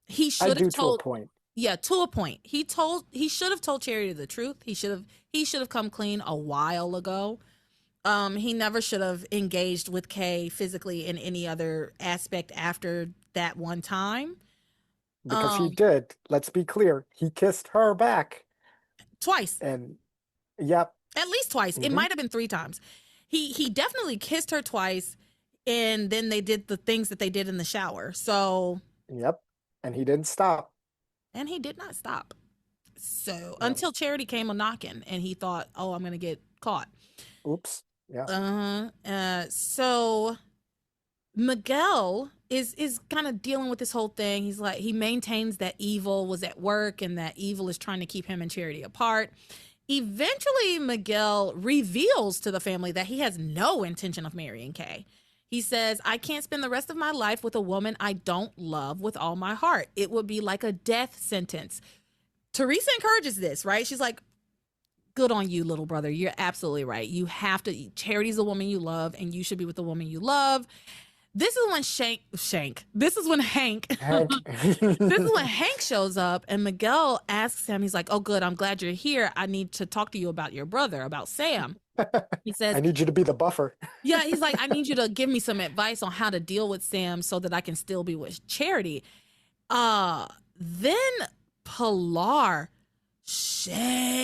He should have told, to a point. Yeah, to a point. He should have told Charity the truth. He should have come clean a while ago. He never should have engaged with Kay physically in any other aspect after that one time. Because he did. Let's be clear. He kissed her back. Twice. And yep. At least twice. It might have been 3 times. He definitely kissed her twice, and then they did the things that they did in the shower. So yep. And he didn't stop. And he did not stop. So until Charity came a knocking and he thought, oh, I'm gonna get caught. Oops. Yeah. So Miguel is kind of dealing with this whole thing. He's like, he maintains that evil was at work and that evil is trying to keep him and Charity apart. Eventually, Miguel reveals to the family that he has no intention of marrying Kay. He says, I can't spend the rest of my life with a woman I don't love with all my heart. It would be like a death sentence. Teresa encourages this, right? She's like, good on you, little brother. You're absolutely right. You have to, Charity's a woman you love, and you should be with the woman you love. This is when This is when Hank shows up, and Miguel asks him, he's like, oh, good, I'm glad you're here. I need to talk to you about your brother, about Sam. He says, I need you to be the buffer. Yeah, he's like, I need you to give me some advice on how to deal with Sam so that I can still be with Charity. Then Pilar shames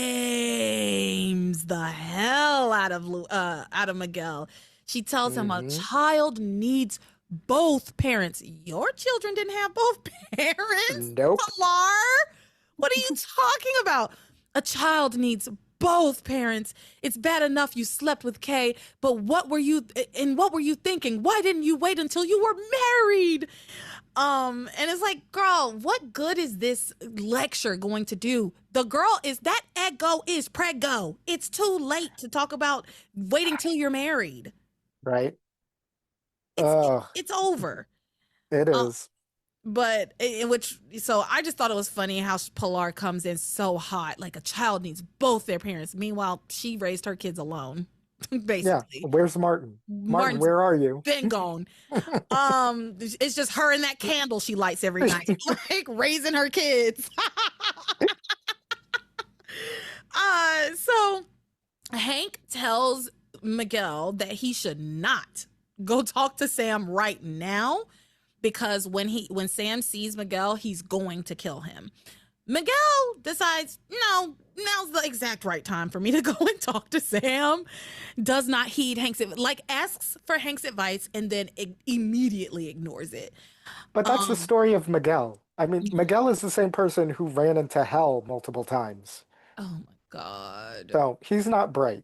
the hell out of Miguel. She tells him a child needs both parents. Your children didn't have both parents. Nope. Pilar, what are you talking about? A child needs both parents. It's bad enough you slept with Kay, but what were you thinking? Why didn't you wait until you were married? And it's like, girl, what good is this lecture going to do? The girl is that ego is prego. It's too late to talk about waiting till you're married. Right. It's over. It is. But so I just thought it was funny how Pilar comes in so hot, like a child needs both their parents. Meanwhile, she raised her kids alone, basically. Yeah. Where's Martin? Martin's where are you? Been gone. It's just her and that candle she lights every night, like raising her kids. So Hank tells Miguel that he should not go talk to Sam right now, because when Sam sees Miguel, he's going to kill him. Miguel decides, no, now's the exact right time for me to go and talk to Sam. Does not heed Hank's advice, like asks for Hank's advice and then immediately ignores it. But that's the story of Miguel. I mean, Miguel is the same person who ran into hell multiple times. Oh my God. So he's not bright.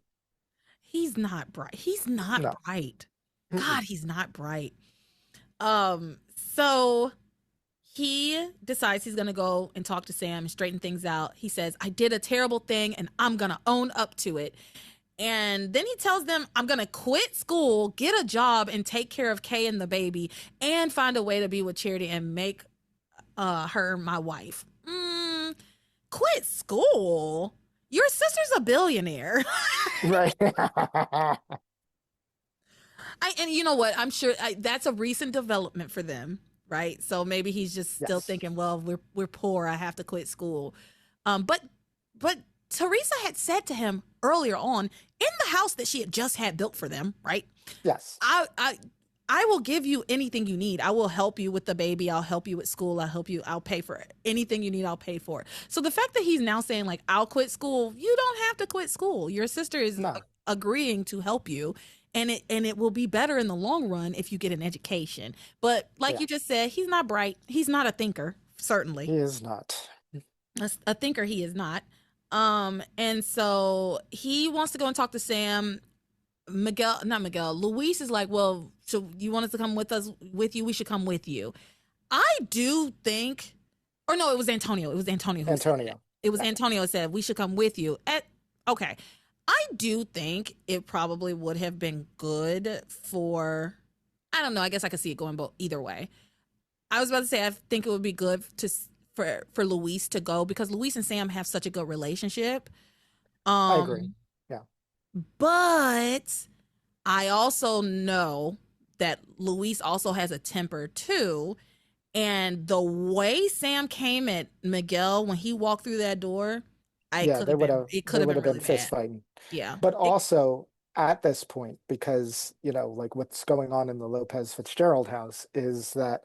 He's not bright. He's not No. bright. Mm-mm. God, he's not bright. So he decides he's gonna go and talk to Sam and straighten things out. He says, I did a terrible thing and I'm gonna own up to it. And then he tells them, I'm gonna quit school, get a job, and take care of Kay and the baby, and find a way to be with Charity and make her my wife. Quit school? Your sister's a billionaire. Right. And you know what? I'm sure that's a recent development for them, right? So maybe he's just still Yes. thinking, well, we're poor. I have to quit school. But Teresa had said to him earlier on in the house that she had just had built for them, right? Yes. I will give you anything you need. I will help you with the baby. I'll help you with school. I'll pay for it. Anything you need, I'll pay for it. So the fact that he's now saying like, I'll quit school, you don't have to quit school. Your sister is No. agreeing to help you. And it will be better in the long run if you get an education. But like Yeah. you just said, he's not bright. He's not a thinker, certainly. He is not. A thinker he is not. And so he wants to go and talk to Sam. Luis is like, well, so you want us to come with you? We should come with you. I do think, or no, it was Antonio. It was Antonio. Who said Antonio. that. It was Antonio who said we should come with you. Okay. I do think it probably would have been good for, I don't know. I guess I could see it going either way. I was about to say, I think it would be good for Luis to go because Luis and Sam have such a good relationship. I agree. Yeah. But I also know that Luis also has a temper too. And the way Sam came at Miguel when he walked through that door, it could have been really fist bad. fighting. Yeah. But also at this point, because, like what's going on in the Lopez Fitzgerald house is that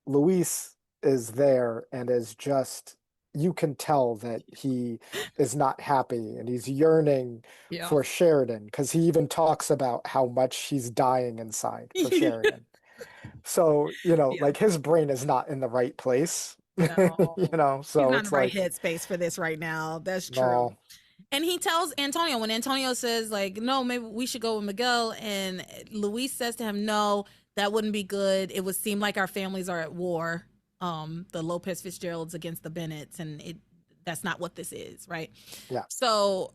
Luis is there and is just, you can tell that he is not happy and he's yearning Yeah. for Sheridan because he even talks about how much he's dying inside for Sheridan. So, like his brain is not in the right place. No. So He's not in it's the right like, headspace for this right now. That's true. no. And he tells Antonio, when Antonio says like, no, maybe we should go with Miguel, and Luis says to him, no, that wouldn't be good. It would seem like our families are at war. The Lopez Fitzgeralds against the Bennetts, and that's not what this is, right? Yeah. So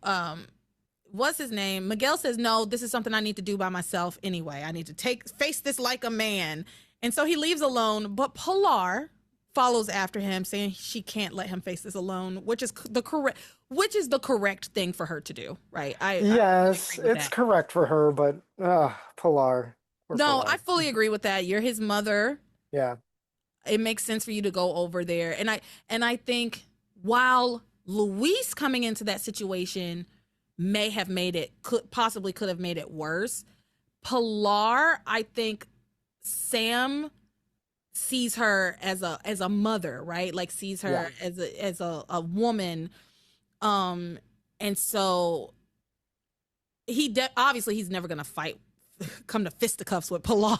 what's his name? Miguel says, no, this is something I need to do by myself anyway. I need to face this like a man. And so he leaves alone, but Pilar follows after him saying she can't let him face this alone, which is the correct thing for her to do, right? Yes, it's correct for her, but Pilar. No, I fully agree with that. You're his mother. Yeah. It makes sense for you to go over there. And I think while Luis coming into that situation may have could have made it worse, Pilar, I think Sam sees her as a mother, right? Like sees her as a woman. And so obviously he's never going to come to fisticuffs with Pilar,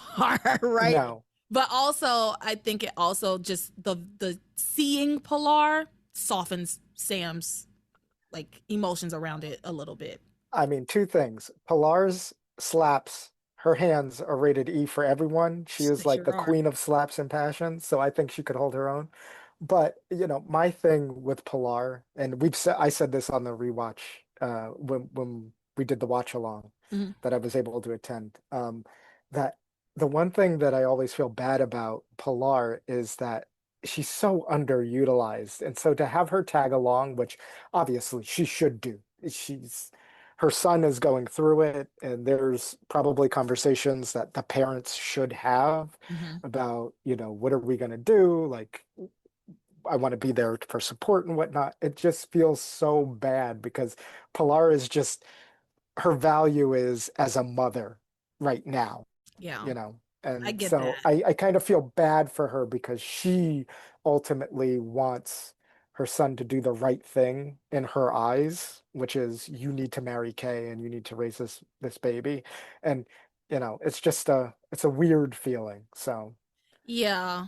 right? No. But also, I think it also just the seeing Pilar softens Sam's like emotions around it a little bit. I mean, two things. Pilar's slaps, her hands are rated E for everyone. She is like the queen of slaps and passion, so I think she could hold her own. But, my thing with Pilar, and I said this on the rewatch when we did the watch along that I was able to attend, that the one thing that I always feel bad about Pilar is that she's so underutilized. And so to have her tag along, which obviously she should do, her son is going through it, and there's probably conversations that the parents should have about, what are we going to do? Like, I want to be there for support and whatnot. It just feels so bad because Pilar is just, her value is as a mother right now. Yeah. And I get so that. I kind of feel bad for her because she ultimately wants her son to do the right thing in her eyes, which is you need to marry Kay and you need to raise this baby. And, it's just it's a weird feeling. So yeah.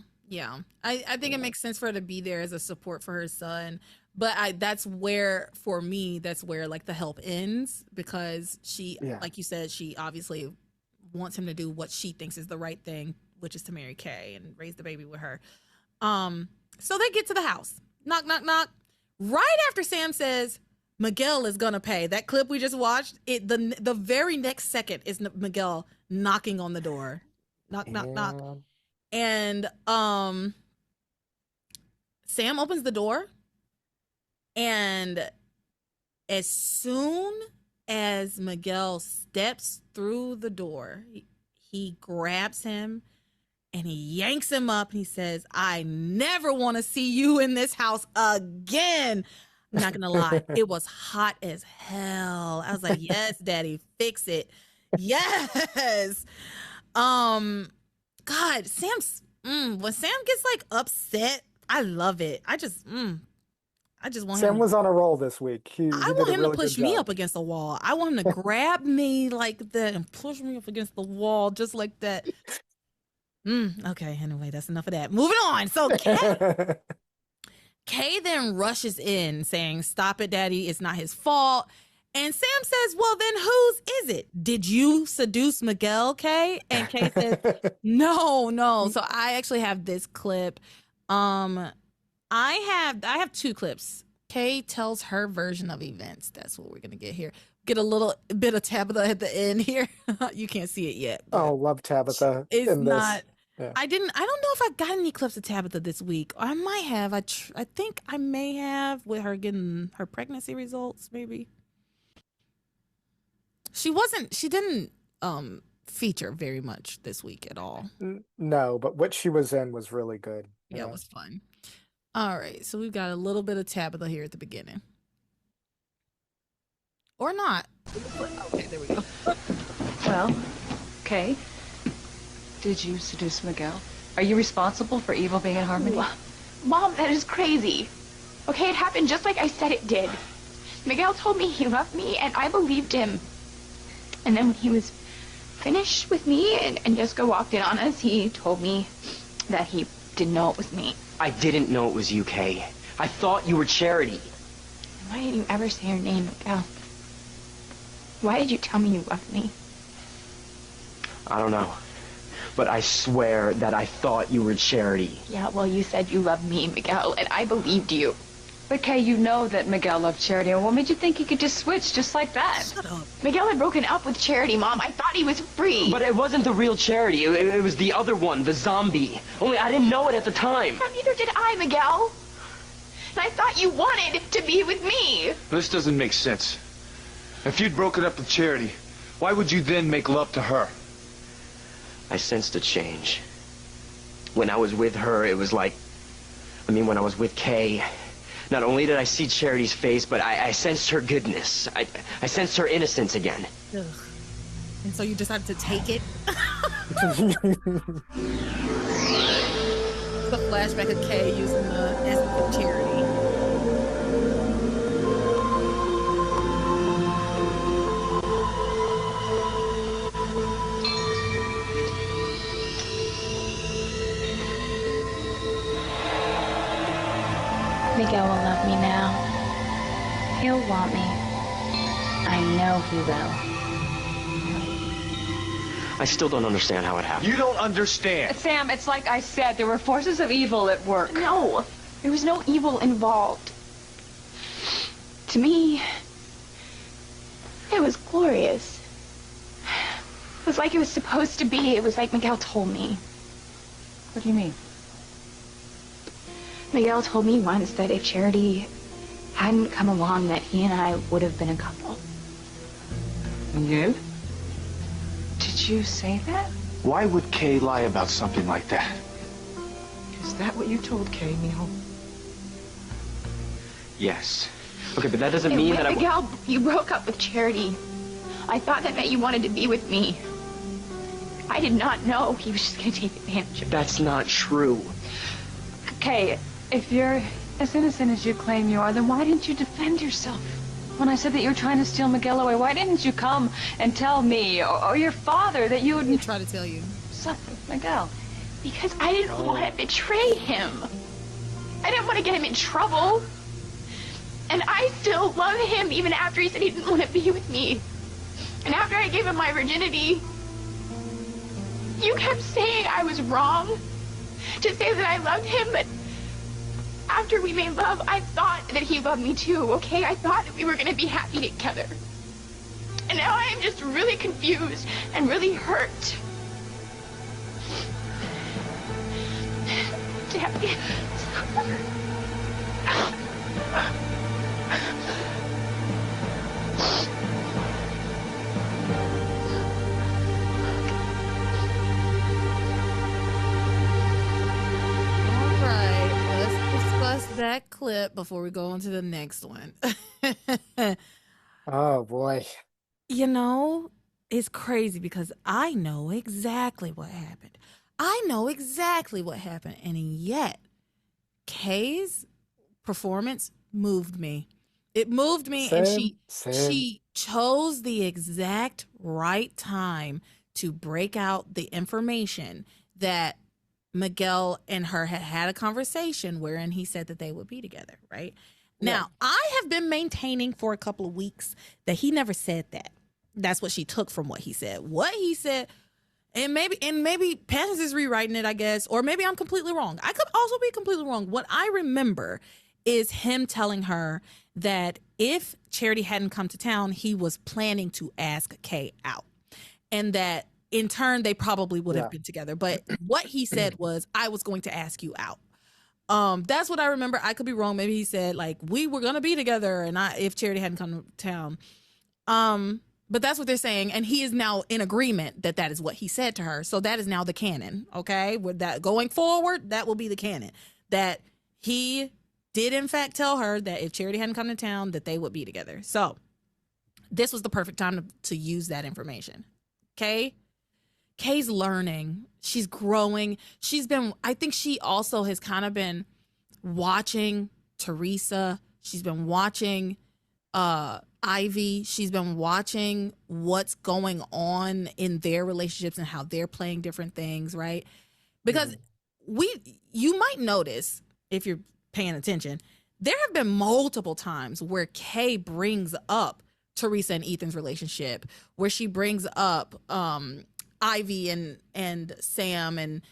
I think it makes sense for her to be there as a support for her son. But that's where, for me, that's where like the help ends, because she, like you said, she obviously wants him to do what she thinks is the right thing, which is to marry Kay and raise the baby with her. So they get to the house. Knock, knock, knock. Right after Sam says Miguel is gonna pay, that clip we just watched, the very next second is Miguel knocking on the door. Knock, knock, knock. And Sam opens the door, and as soon as Miguel steps through the door, he grabs him and he yanks him up and he says, I never want to see you in this house again. I'm not gonna lie, it was hot as hell. I was like, yes, daddy, fix it. Yes. God, Sam's when Sam gets like upset, I love it. I just want Sam him. Was on a roll this week. I want him to push me up against the wall. I want him to grab me like that and push me up against the wall just like that. Okay, anyway, that's enough of that. Moving on. So Kay then rushes in saying, stop it, daddy. It's not his fault. And Sam says, well, then whose is it? Did you seduce Miguel, Kay? And Kay says, no. So I actually have this clip. I have two clips. Kay tells her version of events. That's what we're going to get here. Get a little bit of Tabitha at the end here. You can't see it yet. Oh, love Tabitha. It's not. Yeah. I don't know if I got any clips of Tabitha this week. I might have. I think I may have, with her getting her pregnancy results, maybe. She didn't feature very much this week at all. No, but what she was in was really good. Yeah, it was fun. All right, so we've got a little bit of Tabitha here at the beginning. Or not. Okay, there we go. Well, Kay, did you seduce Miguel? Are you responsible for evil being in harmony? Mom, that is crazy. Okay, it happened just like I said it did. Miguel told me he loved me, and I believed him. And then when he was finished with me and Jessica walked in on us, he told me that he didn't know it was me. I didn't know it was you, Kay. I thought you were Charity. Why didn't you ever say your name, Miguel? Why did you tell me you loved me? I don't know. But I swear that I thought you were Charity. Yeah, well, you said you loved me, Miguel, and I believed you. But Kay, you know that Miguel loved Charity, and what made you think he could just switch just like that? Shut up. Miguel had broken up with Charity, Mom. I thought he was free. But it wasn't the real Charity. It was the other one, the zombie. Only I didn't know it at the time. Well, neither did I, Miguel. And I thought you wanted to be with me. This doesn't make sense. If you'd broken up with Charity, why would you then make love to her? I sensed a change. When I was with her, it was like... when I was with Kay, not only did I see Charity's face, but I sensed her goodness. I sensed her innocence again. Ugh. And so you decided to take it? The flashback of Kay using the essence of Charity. Miguel will love me now. He'll want me. I know he will. I still don't understand how it happened. You don't understand. Sam, it's like I said, there were forces of evil at work. No, there was no evil involved. To me, it was glorious. It was like it was supposed to be. It was like Miguel told me. What do you mean? Miguel told me once that if Charity hadn't come along, that he and I would have been a couple. Miguel? Did you say that? Why would Kay lie about something like that? Is that what you told Kay, Miguel? Yes. Okay, but that doesn't mean that I... Miguel, you broke up with Charity. I thought that meant you wanted to be with me. I did not know he was just going to take advantage of me. That's not true. Kay, if you're as innocent as you claim you are, then why didn't you defend yourself? When I said that you were trying to steal Miguel away, why didn't you come and tell me or your father that you would... He tried to tell you. Slept with Miguel. Because I didn't want to betray him. I didn't want to get him in trouble. And I still love him even after he said he didn't want to be with me. And after I gave him my virginity, you kept saying I was wrong to say that I loved him, but after we made love, I thought that he loved me too, okay? I thought that we were going to be happy together. And now I am just really confused and really hurt. Daddy. That clip before we go on to the next one. Oh boy. You know, it's crazy because I know exactly what happened. And yet Kay's performance moved me. It moved me. Same, And same. she chose the exact right time to break out the information that Miguel and her had a conversation wherein he said that they would be together, right? Now, I have been maintaining for a couple of weeks that he never said that. That's what she took from what he said. What he said, and maybe Patience is rewriting it, I guess, or maybe I'm completely wrong. I could also be completely wrong. What I remember is him telling her that if Charity hadn't come to town, he was planning to ask Kay out, and that in turn, they probably would have been together. But what he said was, I was going to ask you out. That's what I remember. I could be wrong. Maybe he said, like, we were going to be together and if Charity hadn't come to town. But that's what they're saying. And he is now in agreement that that is what he said to her. So that is now the canon. Okay. With that going forward, that will be the canon. That he did, in fact, tell her that if Charity hadn't come to town, that they would be together. So this was the perfect time to use that information. Okay. Kay's learning. She's growing. I think she also has kind of been watching Teresa. She's been watching Ivy. She's been watching what's going on in their relationships and how they're playing different things, right? Because you might notice, if you're paying attention, there have been multiple times where Kay brings up Teresa and Ethan's relationship, where she brings up Ivy and Sam and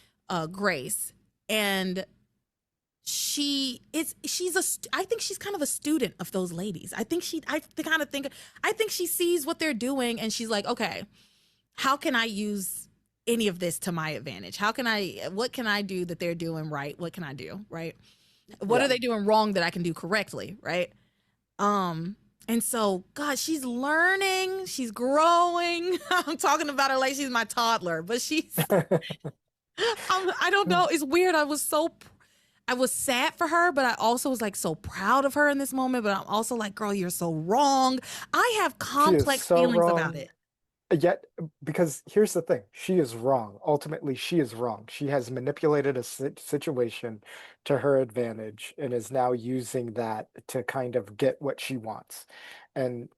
Grace, and I think she's kind of a student of those ladies. I think she sees what they're doing and she's like, okay, how can I use any of this to my advantage? What can I do that they're doing right? What can I do, right? What are they doing wrong that I can do correctly, right? And so, God, she's learning, she's growing. I'm talking about her like she's my toddler, but I don't know. It's weird. I was sad for her, but I also was like so proud of her in this moment. But I'm also like, girl, you're so wrong. I have complex feelings about it. Yet, because here's the thing, she is wrong. Ultimately, she is wrong. She has manipulated a situation to her advantage and is now using that to kind of get what she wants. And,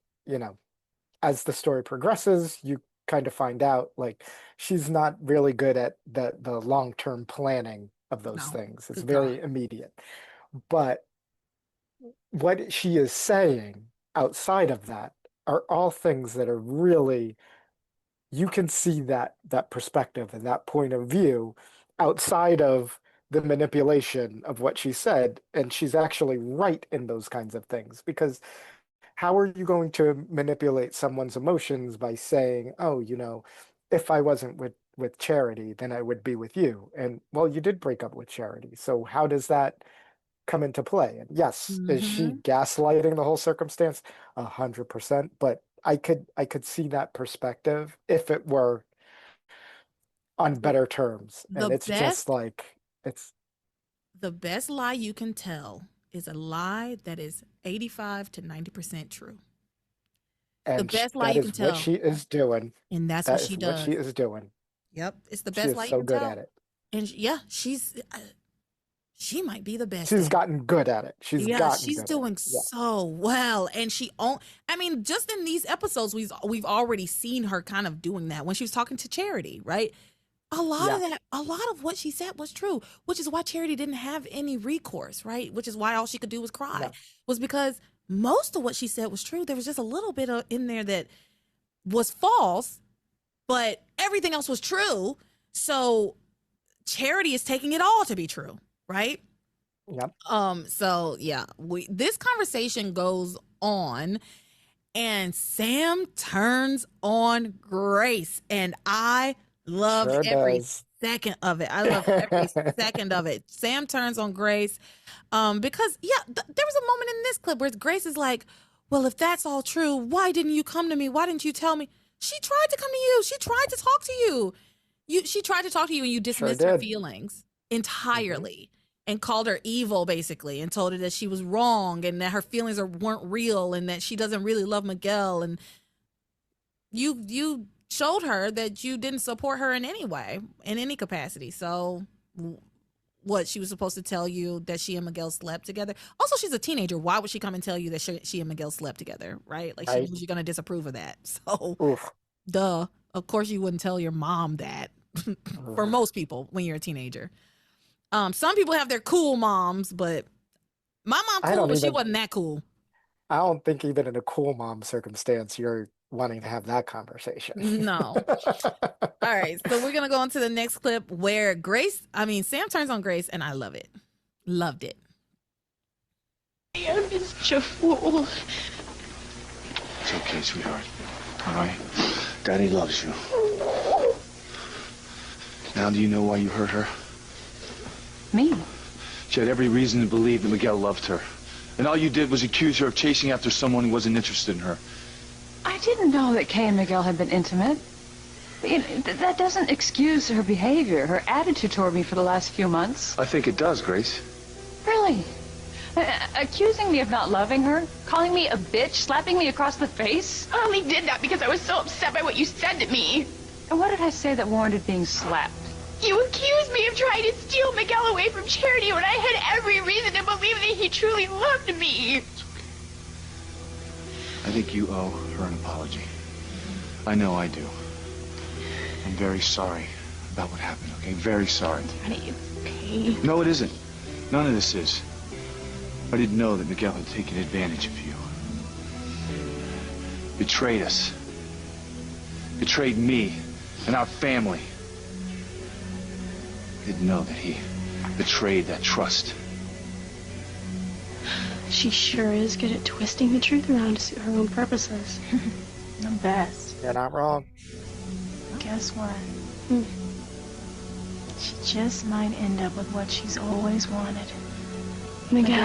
as the story progresses, you kind of find out, like, she's not really good at the long-term planning of those things. It's very immediate. But what she is saying outside of that are all things that are really, you can see that perspective and that point of view outside of the manipulation of what she said, and she's actually right in those kinds of things. Because how are you going to manipulate someone's emotions by saying, oh, if I wasn't with Charity, then I would be with you? And well, you did break up with Charity, so how does that come into play? And yes, is she gaslighting the whole circumstance? 100%. But I could see that perspective if it were on better terms. And it's just like, it's the best lie you can tell is a lie that is 85 to 90% true. And the best lie you can tell. What she is doing. And that's what she does. What she is doing. Yep. It's the best lie you so can good tell. at it. And she might be the best. She's gotten good at it. She's doing so well. And just in these episodes, we've already seen her kind of doing that when she was talking to Charity, right? A lot of what she said was true, which is why Charity didn't have any recourse, right? Which is why all she could do was cry, was because most of what she said was true. There was just a little bit in there that was false, but everything else was true. So Charity is taking it all to be true, right? Yep. So yeah, this conversation goes on, and Sam turns on Grace, and I loved every second of it. I loved every second of it. Sam turns on Grace, because there was a moment in this clip where Grace is like, well, if that's all true, why didn't you come to me? Why didn't you tell me? She tried to come to you. She tried to talk to you. She tried to talk to you, and you dismissed her feelings entirely and called her evil, basically, and told her that she was wrong and that her feelings weren't real and that she doesn't really love Miguel. And you showed her that you didn't support her in any way, in any capacity. So what, she was supposed to tell you that she and Miguel slept together? Also, she's a teenager. Why would she come and tell you that she and Miguel slept together, right? Like, she knows you're going to disapprove of that. So, duh. Of course you wouldn't tell your mom that. For most people when you're a teenager. Some people have their cool moms, but my mom cool, but she wasn't that cool. I don't think even in a cool mom circumstance you're wanting to have that conversation. No. All right, so we're gonna go on to the next clip where Sam turns on Grace, and I love it. Loved it. I'm just a fool. It's okay, sweetheart. All right? Daddy loves you. Now do you know why you hurt her? Me? She had every reason to believe that Miguel loved her. And all you did was accuse her of chasing after someone who wasn't interested in her. I didn't know that Kay and Miguel had been intimate. That doesn't excuse her behavior, her attitude toward me for the last few months. I think it does, Grace. Really? Accusing me of not loving her? Calling me a bitch? Slapping me across the face? I only did that because I was so upset by what you said to me. And what did I say that warranted being slapped? You accused me of trying to steal Miguel away from Charity when I had every reason to believe that he truly loved me. It's okay. I think you owe her an apology. I know I do. I'm very sorry about what happened, okay? Very sorry. Daddy, it's okay. No, it isn't. None of this is. I didn't know that Miguel had taken advantage of you. Betrayed us. Betrayed me and our family. Didn't know that he betrayed that trust. She sure is good at twisting the truth around to suit her own purposes. The best. You're not wrong. Guess what? She just might end up with what she's always wanted. Miguel.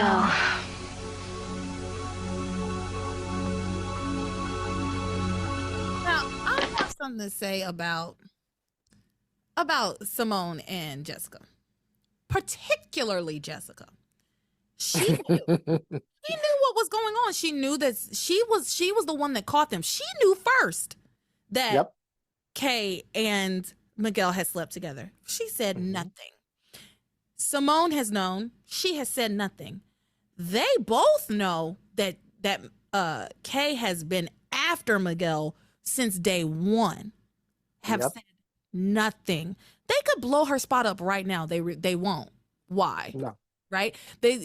Now, I have something to say about Simone and Jessica, particularly Jessica. She knew. She knew what was going on. She knew that she was the one that caught them. She knew first that Kay and Miguel had slept together. She said nothing. Simone has known. She has said nothing. They both know that Kay has been after Miguel since day one. Have said nothing. They could blow her spot up right now. They won't. Why? No. Right?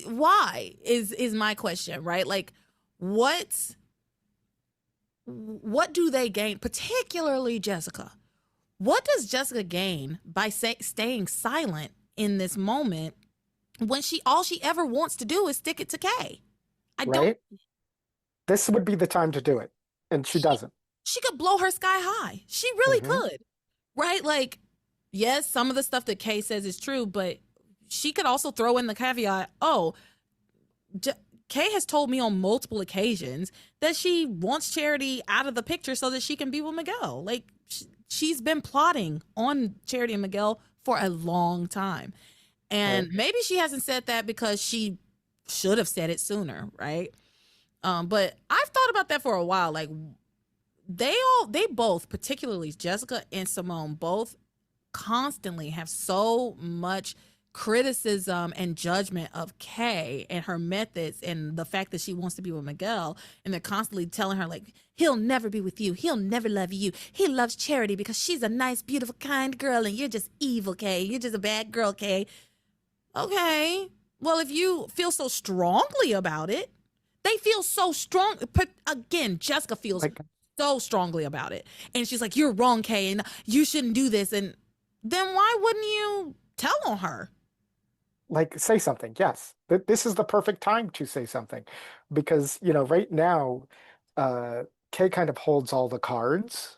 Why is my question, right? Like, what do they gain, particularly Jessica? What does Jessica gain by staying silent in this moment when all she ever wants to do is stick it to Kay? This would be the time to do it, and she doesn't. She could blow her sky high. She really could, right? Like, yes, some of the stuff that Kay says is true, but she could also throw in the caveat, Kay has told me on multiple occasions that she wants Charity out of the picture so that she can be with Miguel. Like, she's been plotting on Charity and Miguel for a long time. And maybe she hasn't said that because she should have said it sooner, right? But I've thought about that for a while. Like, they both, particularly Jessica and Simone, both constantly have so much criticism and judgment of Kay and her methods and the fact that she wants to be with Miguel, and they're constantly telling her, like, he'll never be with you, he'll never love you, he loves Charity because she's a nice, beautiful, kind girl, and you're just evil, Kay, you're just a bad girl, Kay. Okay, well, if you feel so strongly about it, They feel so strong. But again, Jessica feels Like, so strongly about it. And she's like, you're wrong, Kay, and you shouldn't do this. And then why wouldn't you tell on her? like say something. Yes. This is the perfect time to say something because, right now, uh, Kay kind of holds all the cards,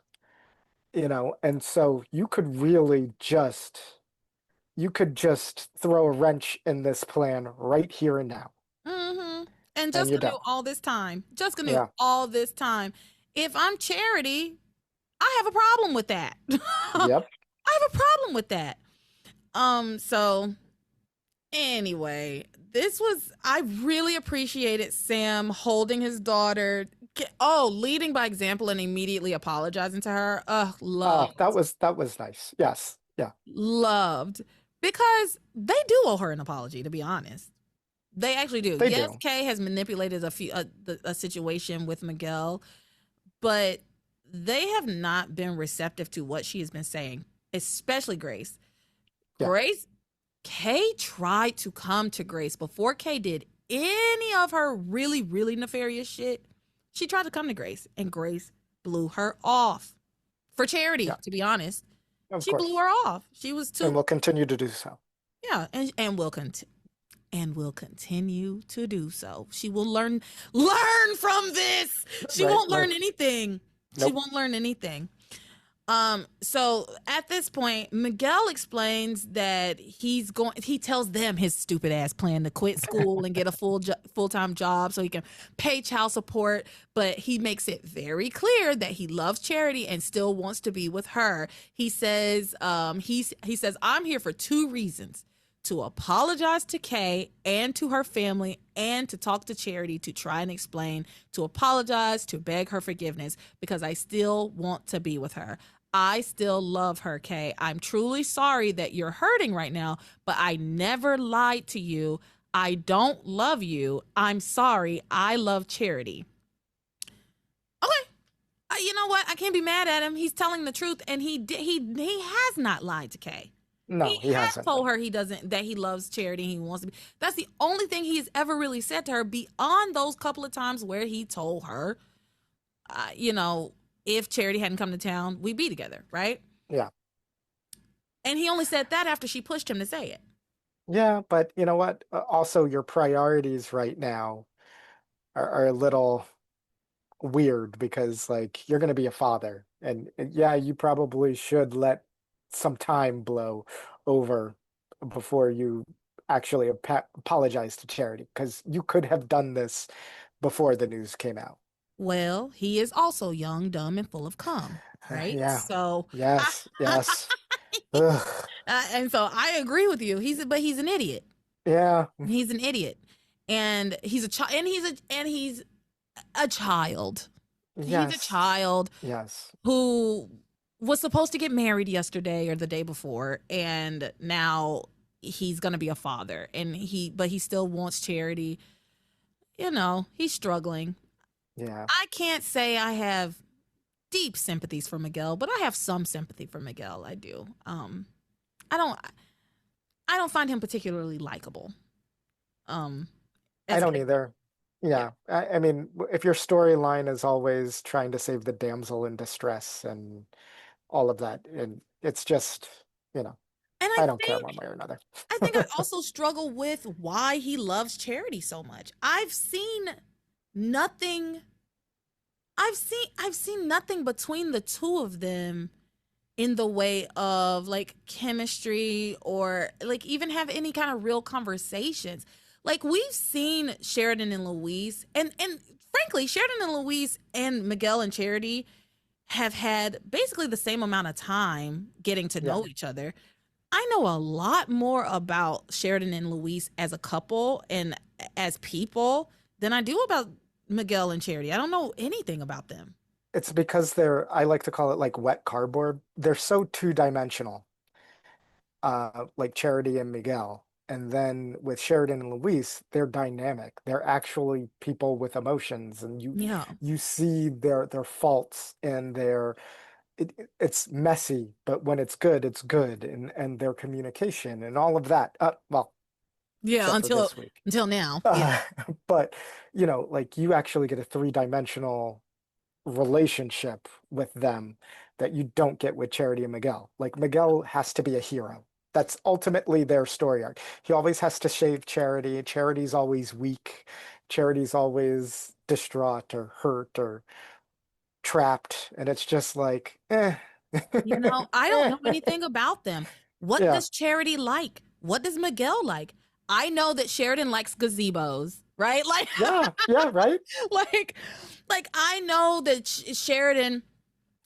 and so you could just throw a wrench in this plan right here and now, Mm-hmm. And and you Jessica knew don't. all this time. Jessica knew Yeah. all this time. If I'm Charity, I have a problem with that. I Yep. have a problem with that. So anyway, I really appreciated Sam holding his daughter. Leading by example and immediately apologizing to her. Oh, Loved, that was nice. Yes. Yeah. loved. Because they do owe her an apology, to be honest. They actually do. They Yes, do. Kay has manipulated a situation with Miguel, but they have not been receptive to what she has been saying, especially Grace. Yeah. Kay tried to come to Grace before Kay did any of her really, really nefarious shit. She tried to come to Grace, and Grace blew her off. For Charity, Yeah. to be honest. Of She course. blew her off. She was And too, will continue to do so. yeah, and will continue to do so. She will learn from this. She Right, won't learn right. anything. She Nope. won't learn anything. So at this point, Miguel explains that he tells them his stupid ass plan to quit school and get a full-time job so he can pay child support, but he makes it very clear that he loves Charity and still wants to be with her. He says he says I'm here for two reasons: to apologize to Kay and to her family, and to talk to Charity to try and explain, to apologize, to beg her forgiveness, because I still want to be with her. I still love her, Kay. I'm truly sorry that you're hurting right now, but I never lied to you. I don't love you. I'm sorry. I love Charity. Okay. You know what? I can't be mad at him. He's telling the truth, and he has not lied to Kay. No, he has hasn't. told her that he loves Charity and he wants to be. That's the only thing he's ever really said to her beyond those couple of times where he told her, if Charity hadn't come to town, we'd be together, right? Yeah. And he only said that after she pushed him to say it. Yeah, but you know what? Also, your priorities right now are a little weird because, like, you're going to be a father, and yeah, you probably should let some time blow over before you actually apologize to Charity because you could have done this before the news came out. Well, he is also young, dumb, and full of cum, right? Yeah. So, Yes. Yes. Ugh. and so I agree with you. But he's an idiot. Yeah. He's an idiot, and he's a child, and he's a child. He's a Yes. child Yes. who was supposed to get married yesterday or the day before, and now he's gonna be a father, but he still wants Charity. He's struggling. Yeah. I can't say I have deep sympathies for Miguel, but I have some sympathy for Miguel. I do. I don't find him particularly likable. I as don't a- either. Yeah. I mean, if your storyline is always trying to save the damsel in distress and all of that, and it's just, And I don't care one way or another. I think I also struggle with why he loves Charity so much. I've seen nothing between the two of them in the way of like chemistry or like even have any kind of real conversations. Like we've seen Sheridan and Louise and frankly Sheridan and Louise and Miguel and Charity have had basically the same amount of time getting to know each other. I know a lot more about Sheridan and Louise as a couple and as people than I do about Miguel and Charity. I don't know anything about them. It's because I like to call it like wet cardboard. They're so two-dimensional, like Charity and Miguel. And then with Sheridan and Luis, they're dynamic. They're actually people with emotions, and Yeah. you see their faults and it's messy, but when it's good, and their communication and all of that. Well, Yeah, except for this week. until now. Yeah. But, you know, like you actually get a three-dimensional relationship with them that you don't get with Charity and Miguel. Like Miguel has to be a hero. That's ultimately their story arc. He always has to save Charity. Charity's always weak. Charity's always distraught or hurt or trapped. And it's just like, eh. You know, I don't know anything about them. What Yeah. does Charity like? What does Miguel like? I know that Sheridan likes gazebos, right? Like, Yeah, right. like I know that Sheridan.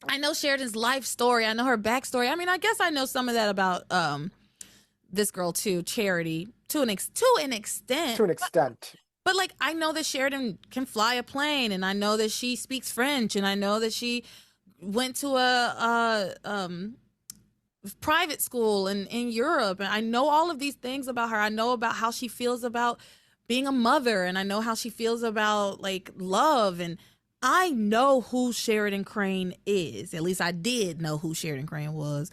I know Sheridan's life story. I know her backstory. I mean, I guess I know some of that about this girl too, Charity, to an extent. To an extent. But like, I know that Sheridan can fly a plane, and I know that she speaks French, and I know that she went to a private school in Europe, and I know all of these things about her. I know about how she feels about being a mother, and I know how she feels about like love, and I know who Sheridan Crane is. At least I did know who Sheridan Crane was.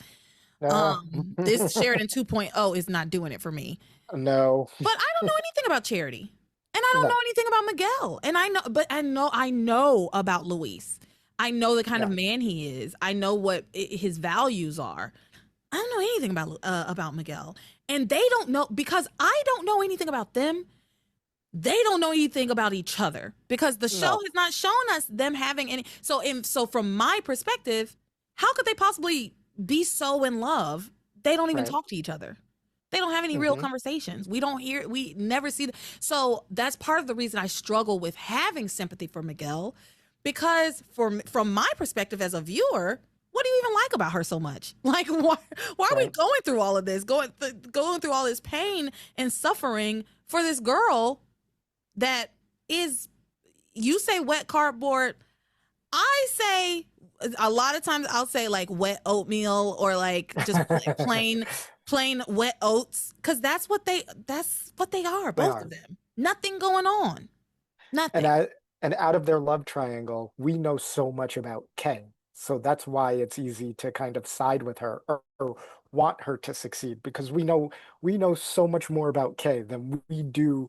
This Sheridan 2.0 is not doing it for me. No. But I don't know anything about Charity. And I don't know anything about Miguel. And I know about Luis. I know the kind of man he is. I know what his values are. I don't know anything about Miguel. And they don't know, because I don't know anything about them. They don't know anything about each other, because the show has not shown us them having any. So from my perspective, how could they possibly be so in love? They don't even talk to each other. They don't have any real conversations. We never see. So that's part of the reason I struggle with having sympathy for Miguel, because from my perspective as a viewer, what do you even like about her so much? Like, why are we going through all of this, going through all this pain and suffering for this girl that is, you say wet cardboard, I say a lot of times I'll say like wet oatmeal, or like just plain wet oats, because that's what they are, both of them. Nothing going on. Nothing. And out of their love triangle, we know so much about Kay. So that's why it's easy to kind of side with her or want her to succeed, because we know so much more about Kay than we do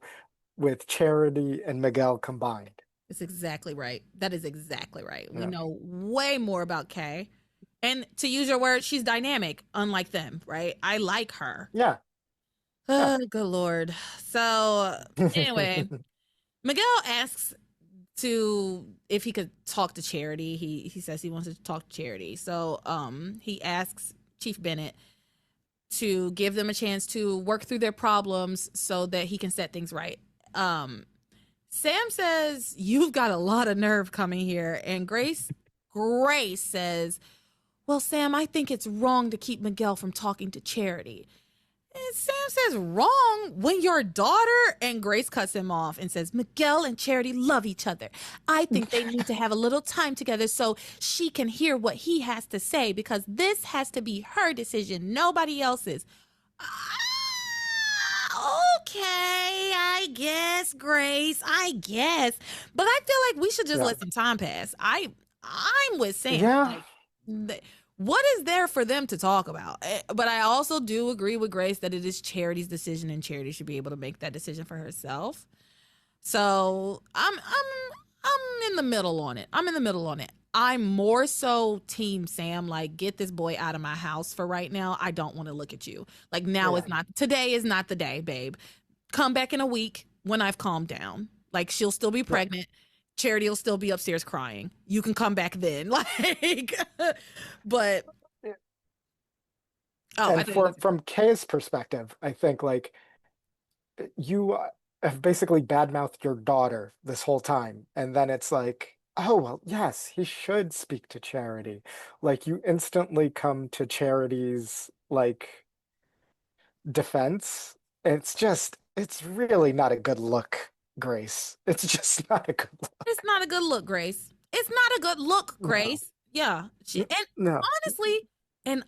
with Charity and Miguel combined. It's exactly right. That is exactly right. We know way more about Kay. And to use your word, she's dynamic, unlike them, right? I like her. Yeah. Oh, good Lord. So anyway, Miguel asks if he could talk to Charity. He says he wants to talk to Charity. So he asks Chief Bennett to give them a chance to work through their problems so that he can set things right. Sam says, "You've got a lot of nerve coming here." And Grace says, "Well, Sam, I think it's wrong to keep Miguel from talking to Charity." And Sam says, "Wrong? When your daughter..." And Grace cuts him off and says, "Miguel and Charity love each other. I think they need to have a little time together so she can hear what he has to say, because this has to be her decision, nobody else's." Okay, I guess, Grace, I guess. But I feel like we should just let some time pass. I'm with Sam. Yeah. Like, what is there for them to talk about? But I also do agree with Grace that it is Charity's decision, and Charity should be able to make that decision for herself. So I'm in the middle on it. I'm more so team Sam, like, get this boy out of my house for right now. I don't want to look at you. Like, now today is not the day, babe. Come back in a week when I've calmed down. Like, she'll still be pregnant. Charity will still be upstairs crying. You can come back then. Like, but from Kay's perspective, I think like you have basically badmouthed your daughter this whole time, and then it's like, oh, well, yes, he should speak to Charity. Like, you instantly come to Charity's, like, defense. It's really not a good look, Grace. It's just not a good look. It's not a good look, Grace. It's not a good look, Grace. No. Yeah.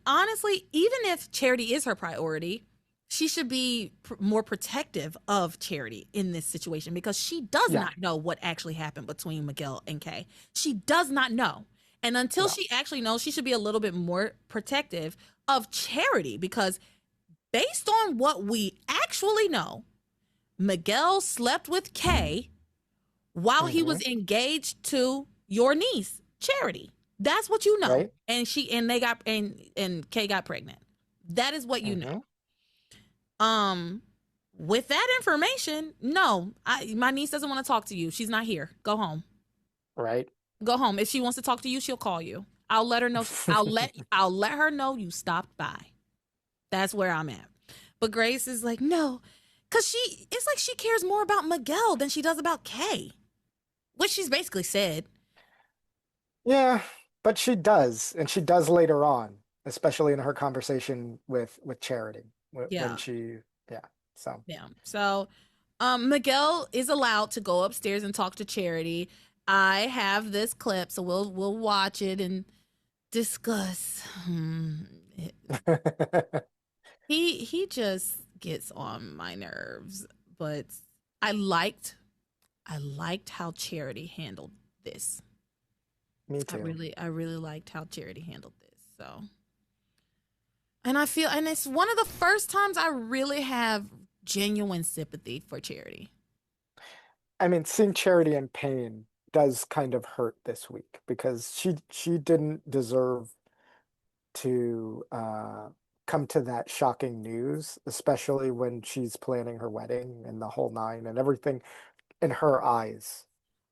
Honestly, even if Charity is her priority, she should be more protective of Charity in this situation, because she does not know what actually happened between Miguel and Kay. She does not know. And until she actually knows, she should be a little bit more protective of Charity, because based on what we actually know, Miguel slept with Kay while he was engaged to your niece, Charity. That's what you know. Right. And Kay got pregnant. That is what you know. With that information, no, my niece doesn't want to talk to you. She's not here. Go home. Right. Go home. If she wants to talk to you, she'll call you. I'll let her know. I'll let her know you stopped by. That's where I'm at. But Grace is like, no, because it's like she cares more about Miguel than she does about Kay, which she's basically said. Yeah, but she does, and she does later on, especially in her conversation with Charity. Yeah. When she, yeah. So. Yeah. So, Miguel is allowed to go upstairs and talk to Charity. I have this clip, so we'll watch it and discuss. He just gets on my nerves, but I liked how Charity handled this. Me too. I really liked how Charity handled this. So, and it's one of the first times I really have genuine sympathy for Charity. I mean, seeing Charity in pain does kind of hurt this week because she didn't deserve to come to that shocking news, especially when she's planning her wedding and the whole nine, and everything in her eyes.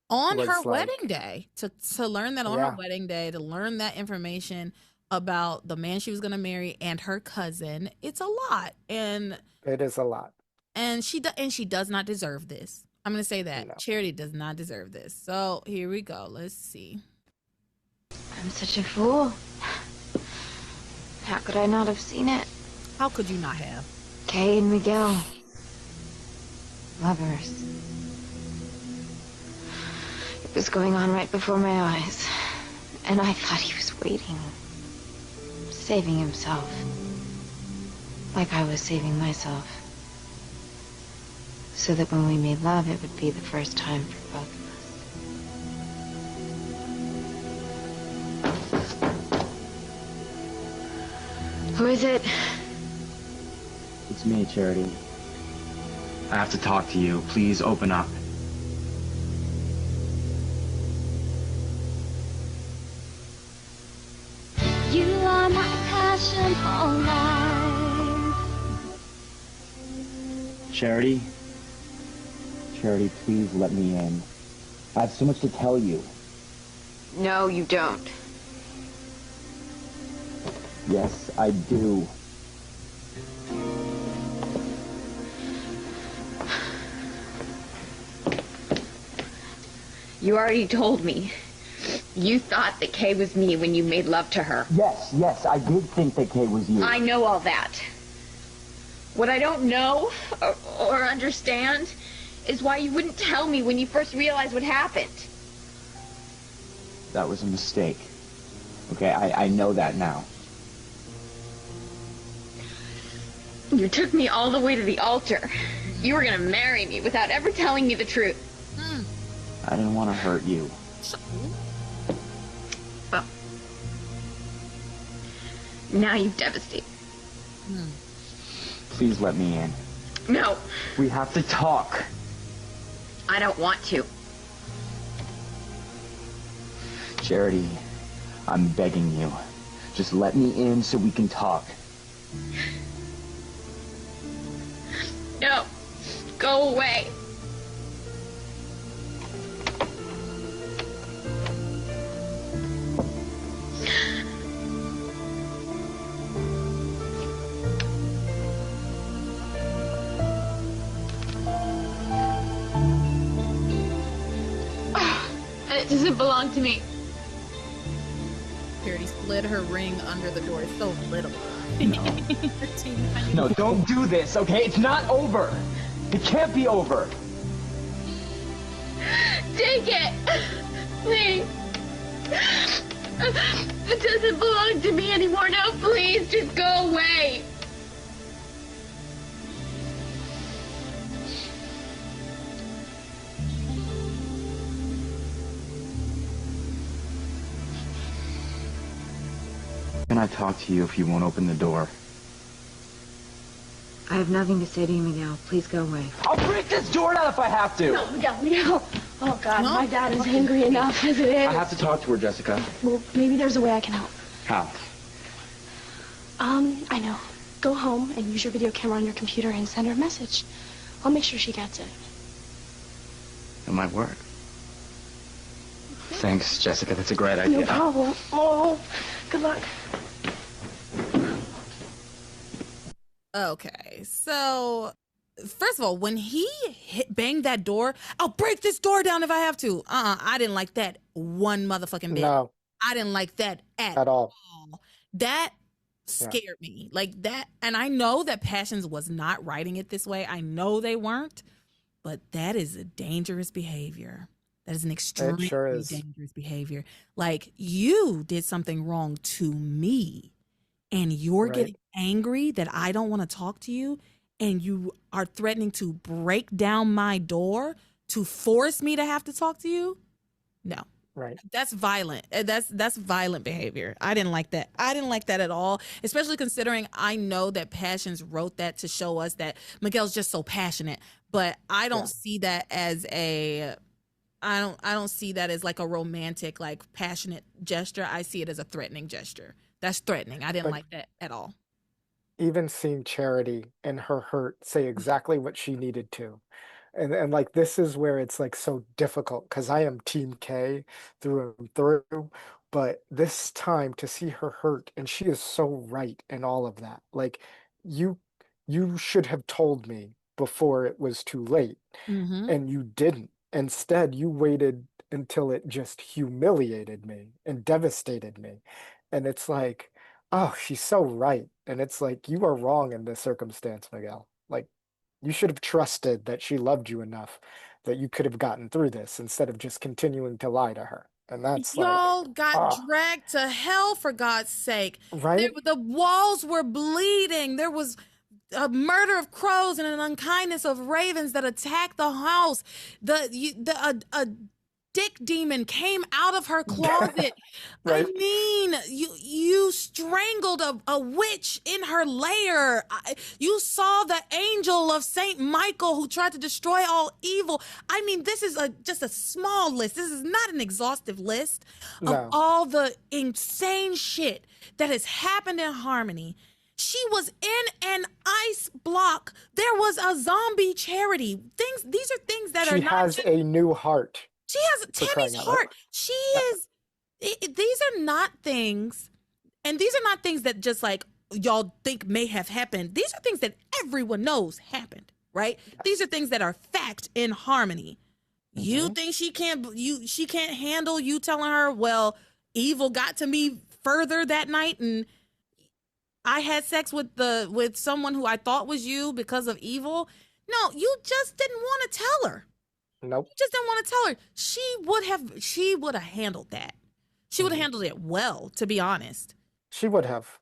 On her wedding day, to learn that on Yeah. her wedding day, to learn that information about the man she was going to marry and her cousin, it's a lot. And It is a lot. and she does not deserve this. I'm going to say that. No. Charity does not deserve this. So here we go. Let's see. I'm such a fool. How could I not have seen it? How could you not have? Kay and Miguel. Lovers. It was going on right before my eyes. And I thought he was waiting. Saving himself. Like I was saving myself. So that when we made love, it would be the first time for both of us. Who is it? It's me, Charity. I have to talk to you. Please open up. You are my passion for life. Charity? Charity, please let me in. I have so much to tell you. No, you don't. Yes, I do. You already told me. You thought that Kay was me when you made love to her. Yes, I did think that Kay was you. I know all that. What I don't know or understand is why you wouldn't tell me when you first realized what happened. That was a mistake. Okay, I know that now. You took me all the way to the altar. You were gonna marry me without ever telling me the truth. I didn't want to hurt you. Well, now you've devastated. Please let me in. No, We have to talk. I don't want to. Charity, I'm begging you. Just let me in so we can talk. No, go away. It doesn't belong to me. Charity slid her ring under the door. It's so little. No, don't do this, okay? It's not over. It can't be over. Take it! Please! It doesn't belong to me anymore. Now, please, just go away. Can I talk to you if you won't open the door? I have nothing to say to you, Miguel. Please go away. I'll break this door down if I have to. No, Miguel. Oh, God, my dad is angry enough as it is. I have to talk to her, Jessica. Well, maybe there's a way I can help. How? I know. Go home and use your video camera on your computer and send her a message. I'll make sure she gets it. It might work. Thanks, Jessica. That's a great idea. No problem. Oh, good luck. Okay, so first of all, when he banged that door, I'll break this door down if I have to. I didn't like that one motherfucking bit. No. I didn't like that At all. That scared me. Like that, and I know that Passions was not writing it this way. I know they weren't, but that is a dangerous behavior. That is an extremely dangerous behavior. Like, you did something wrong to me, and you're getting angry that I don't want to talk to you, and you are threatening to break down my door to force me to have to talk to you. No. Right. That's violent. That's violent behavior. I didn't like that. I didn't like that at all, especially considering I know that Passions wrote that to show us that Miguel's just so passionate, but I don't see that as I don't see that as like a romantic, like passionate gesture. I see it as a threatening gesture. That's threatening. I didn't like that at all. Even seeing Charity in her hurt say exactly what she needed to. And like, this is where it's like so difficult, because I am Team K through and through, but this time to see her hurt, and she is so right in all of that. Like, you should have told me before it was too late, and you didn't. Instead, you waited until it just humiliated me and devastated me. And it's like, oh, she's so right. And it's like, you are wrong in this circumstance, Miguel. Like, you should have trusted that she loved you enough that you could have gotten through this instead of just continuing to lie to her. And that's y'all got dragged to hell, for God's sake. Right? The walls were bleeding. There was a murder of crows and an unkindness of ravens that attacked the house. A dick demon came out of her closet. Right. I mean, you strangled a witch in her lair. You saw the angel of Saint Michael who tried to destroy all evil. I mean, this is just a small list. This is not an exhaustive list of all the insane shit that has happened in Harmony. She was in an ice block. There was a zombie Charity. These are things that she has a new heart. She has Tammy's heart. She is. These are not things, and these are not things that just like y'all think may have happened. These are things that everyone knows happened, right? These are things that are fact in Harmony. You think she can't handle you telling her, well, evil got to me further that night, and I had sex with someone who I thought was you because of evil. No, you just didn't want to tell her. Nope. You just didn't want to tell her. She would have handled that. She would have handled it well, to be honest. She would have.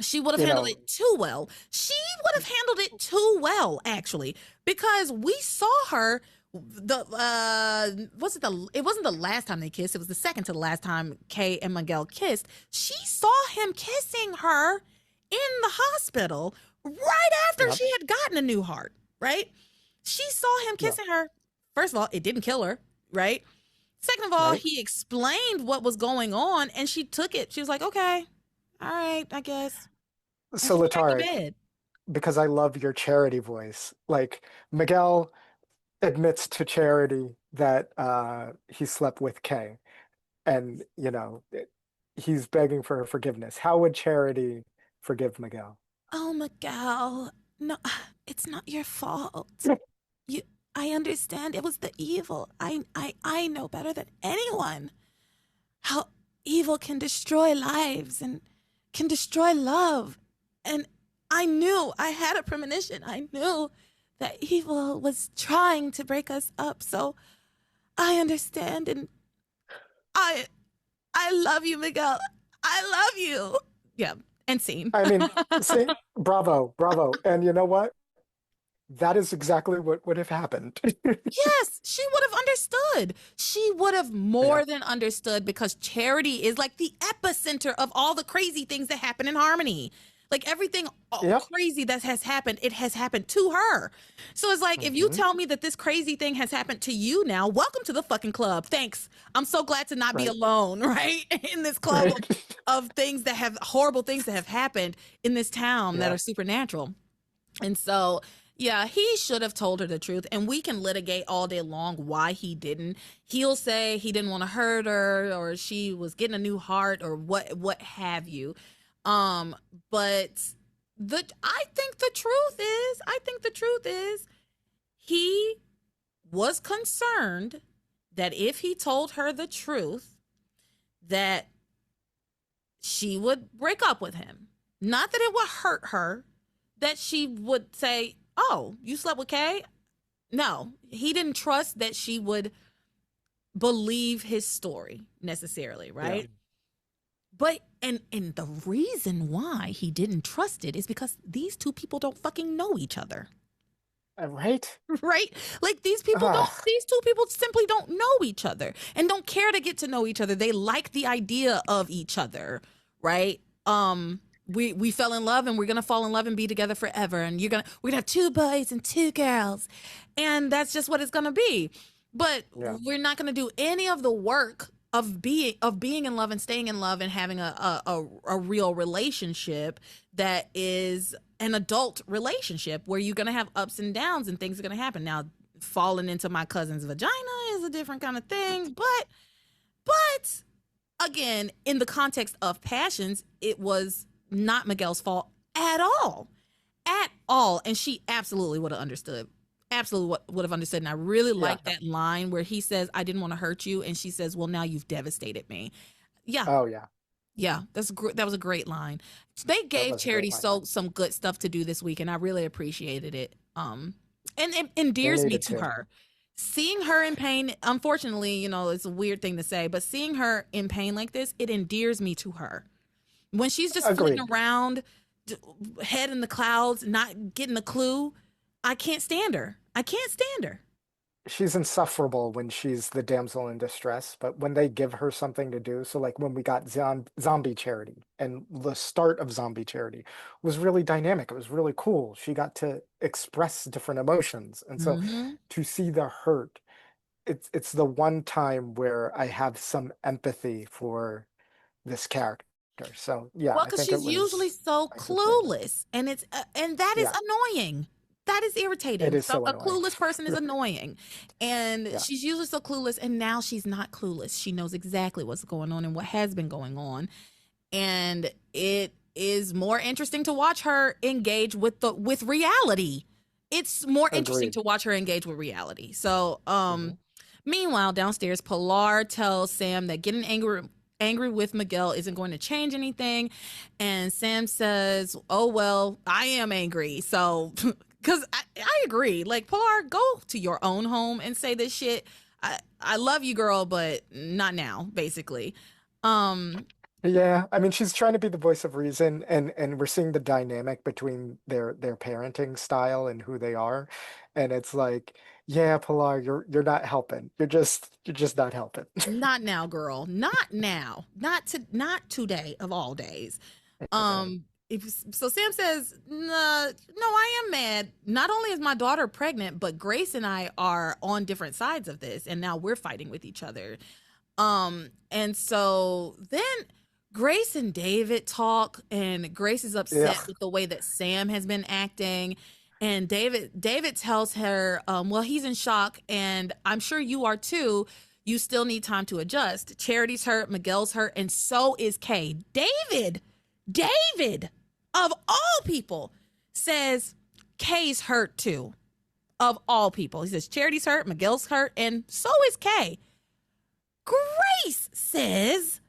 She would have handled it too well. She would have handled it too well, actually, because we saw her. It wasn't the last time they kissed. It was the second to the last time Kay and Miguel kissed. She saw him kissing her in the hospital right after she had gotten a new heart, right? She saw him kissing her. First of all, it didn't kill her, right? Second of all, he explained what was going on, and she took it. She was like, okay, all right, I guess. So, LeTara, because I love your Charity voice, like, Miguel admits to Charity that he slept with Kay, and, you know, he's begging for her forgiveness. How would Charity forgive Miguel? Oh, Miguel, no, it's not your fault. I understand it was the evil. I know better than anyone how evil can destroy lives and can destroy love. And I knew, I had a premonition. I knew that evil was trying to break us up. So I understand, and I love you, Miguel. I love you. Yeah, and scene. I mean, bravo. And you know what? That is exactly what would have happened. Yes, she would have understood. She would have more than understood, because Charity is like the epicenter of all the crazy things that happen in Harmony. Like everything Yep. crazy that has happened, it has happened to her. So it's like, if you tell me that this crazy thing has happened to you now, welcome to the fucking club. Thanks. I'm so glad to not be alone, right? In this club of things that have horrible things that have happened in this town that are supernatural. And so, yeah, he should have told her the truth, and we can litigate all day long why he didn't. He'll say he didn't want to hurt her, or she was getting a new heart, or what have you. But I think the truth is he was concerned that if he told her the truth, that she would break up with him. Not that it would hurt her, that she would say, "Oh, you slept with Kay?" No, he didn't trust that she would believe his story necessarily, right? Yeah. But and the reason why he didn't trust it is because these two people don't fucking know each other. Right? Right? Like these two people simply don't know each other and don't care to get to know each other. They like the idea of each other, right? We fell in love and we're gonna fall in love and be together forever, and we're gonna have 2 boys and 2 girls, and that's just what it's gonna be. But we're not gonna do any of the work of being in love and staying in love and having a real relationship that is an adult relationship where you're gonna have ups and downs and things are gonna happen. Now, falling into my cousin's vagina is a different kind of thing, but again, in the context of passions, it was not Miguel's fault at all, and she absolutely would have understood. Absolutely would have understood. And I really like that line where he says, "I didn't want to hurt you," and she says, "Well, now you've devastated me." Yeah. Oh yeah. Yeah, that was a great line. They gave Charity some good stuff to do this week, and I really appreciated it. And it endears me to her. Seeing her in pain, unfortunately, it's a weird thing to say, but seeing her in pain like this, it endears me to her. When she's just floating around, head in the clouds, not getting a clue, I can't stand her. She's insufferable when she's the damsel in distress, but when they give her something to do, so like when we got Zombie Charity, and the start of Zombie Charity was really dynamic. It was really cool. She got to express different emotions. And so to see the hurt, it's the one time where I have some empathy for this character. So yeah, well, because she's usually so clueless, and that is annoying. That is irritating. It is so a clueless person is annoying, and she's usually so clueless, and now she's not clueless. She knows exactly what's going on and what has been going on, and it is more interesting to watch her engage with reality. It's more interesting to watch her engage with reality. So, meanwhile, downstairs, Pilar tells Sam that getting angry with Miguel isn't going to change anything, and Sam says, "Oh well, I am angry." So, because I agree, like, Pilar, go to your own home and say this shit. I love you, girl, but not now, basically. Yeah, I mean, she's trying to be the voice of reason, and we're seeing the dynamic between their parenting style and who they are, and it's like, yeah, Pilar, you're not helping. You're just not helping. Not now, girl. Not now. Not today of all days. So Sam says, no, I am mad. Not only is my daughter pregnant, but Grace and I are on different sides of this, and now we're fighting with each other. And so then Grace and David talk, and Grace is upset with the way that Sam has been acting. And David tells her, well, he's in shock, and I'm sure you are too. You still need time to adjust. Charity's hurt, Miguel's hurt, and so is Kay. David, of all people, says Kay's hurt too. Of all people. He says Charity's hurt, Miguel's hurt, and so is Kay. Grace says,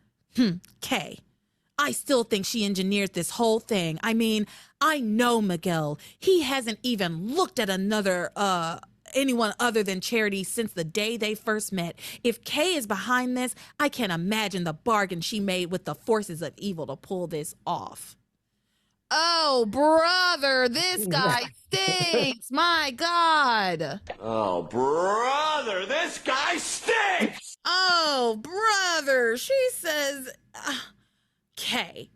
Kay, I still think she engineered this whole thing. I mean, I know Miguel. He hasn't even looked at anyone other than Charity since the day they first met. If Kay is behind this, I can't imagine the bargain she made with the forces of evil to pull this off. Oh, brother, this guy stinks. My God. Oh, brother, this guy stinks. Oh, brother, she says, Kay,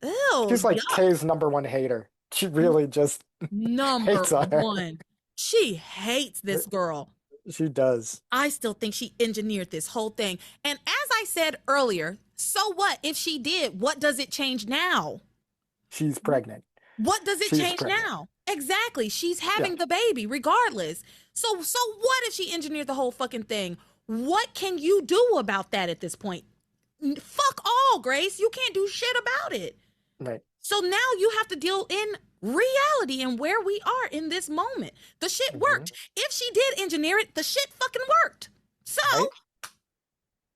Ew, She's like yuck. Kay's number one hater. She really just Number hates on her. one. She hates this girl. She does. I still think she engineered this whole thing. And as I said earlier, so what if she did? What does it change now? She's pregnant. What does it She's change pregnant. now? Exactly. She's having Yeah. the baby regardless. So what if she engineered the whole fucking thing? What can you do about that at this point? Fuck all, Grace. You can't do shit about it. Right. So now you have to deal in reality and where we are in this moment. The shit worked. If she did engineer it, the shit fucking worked. So Right.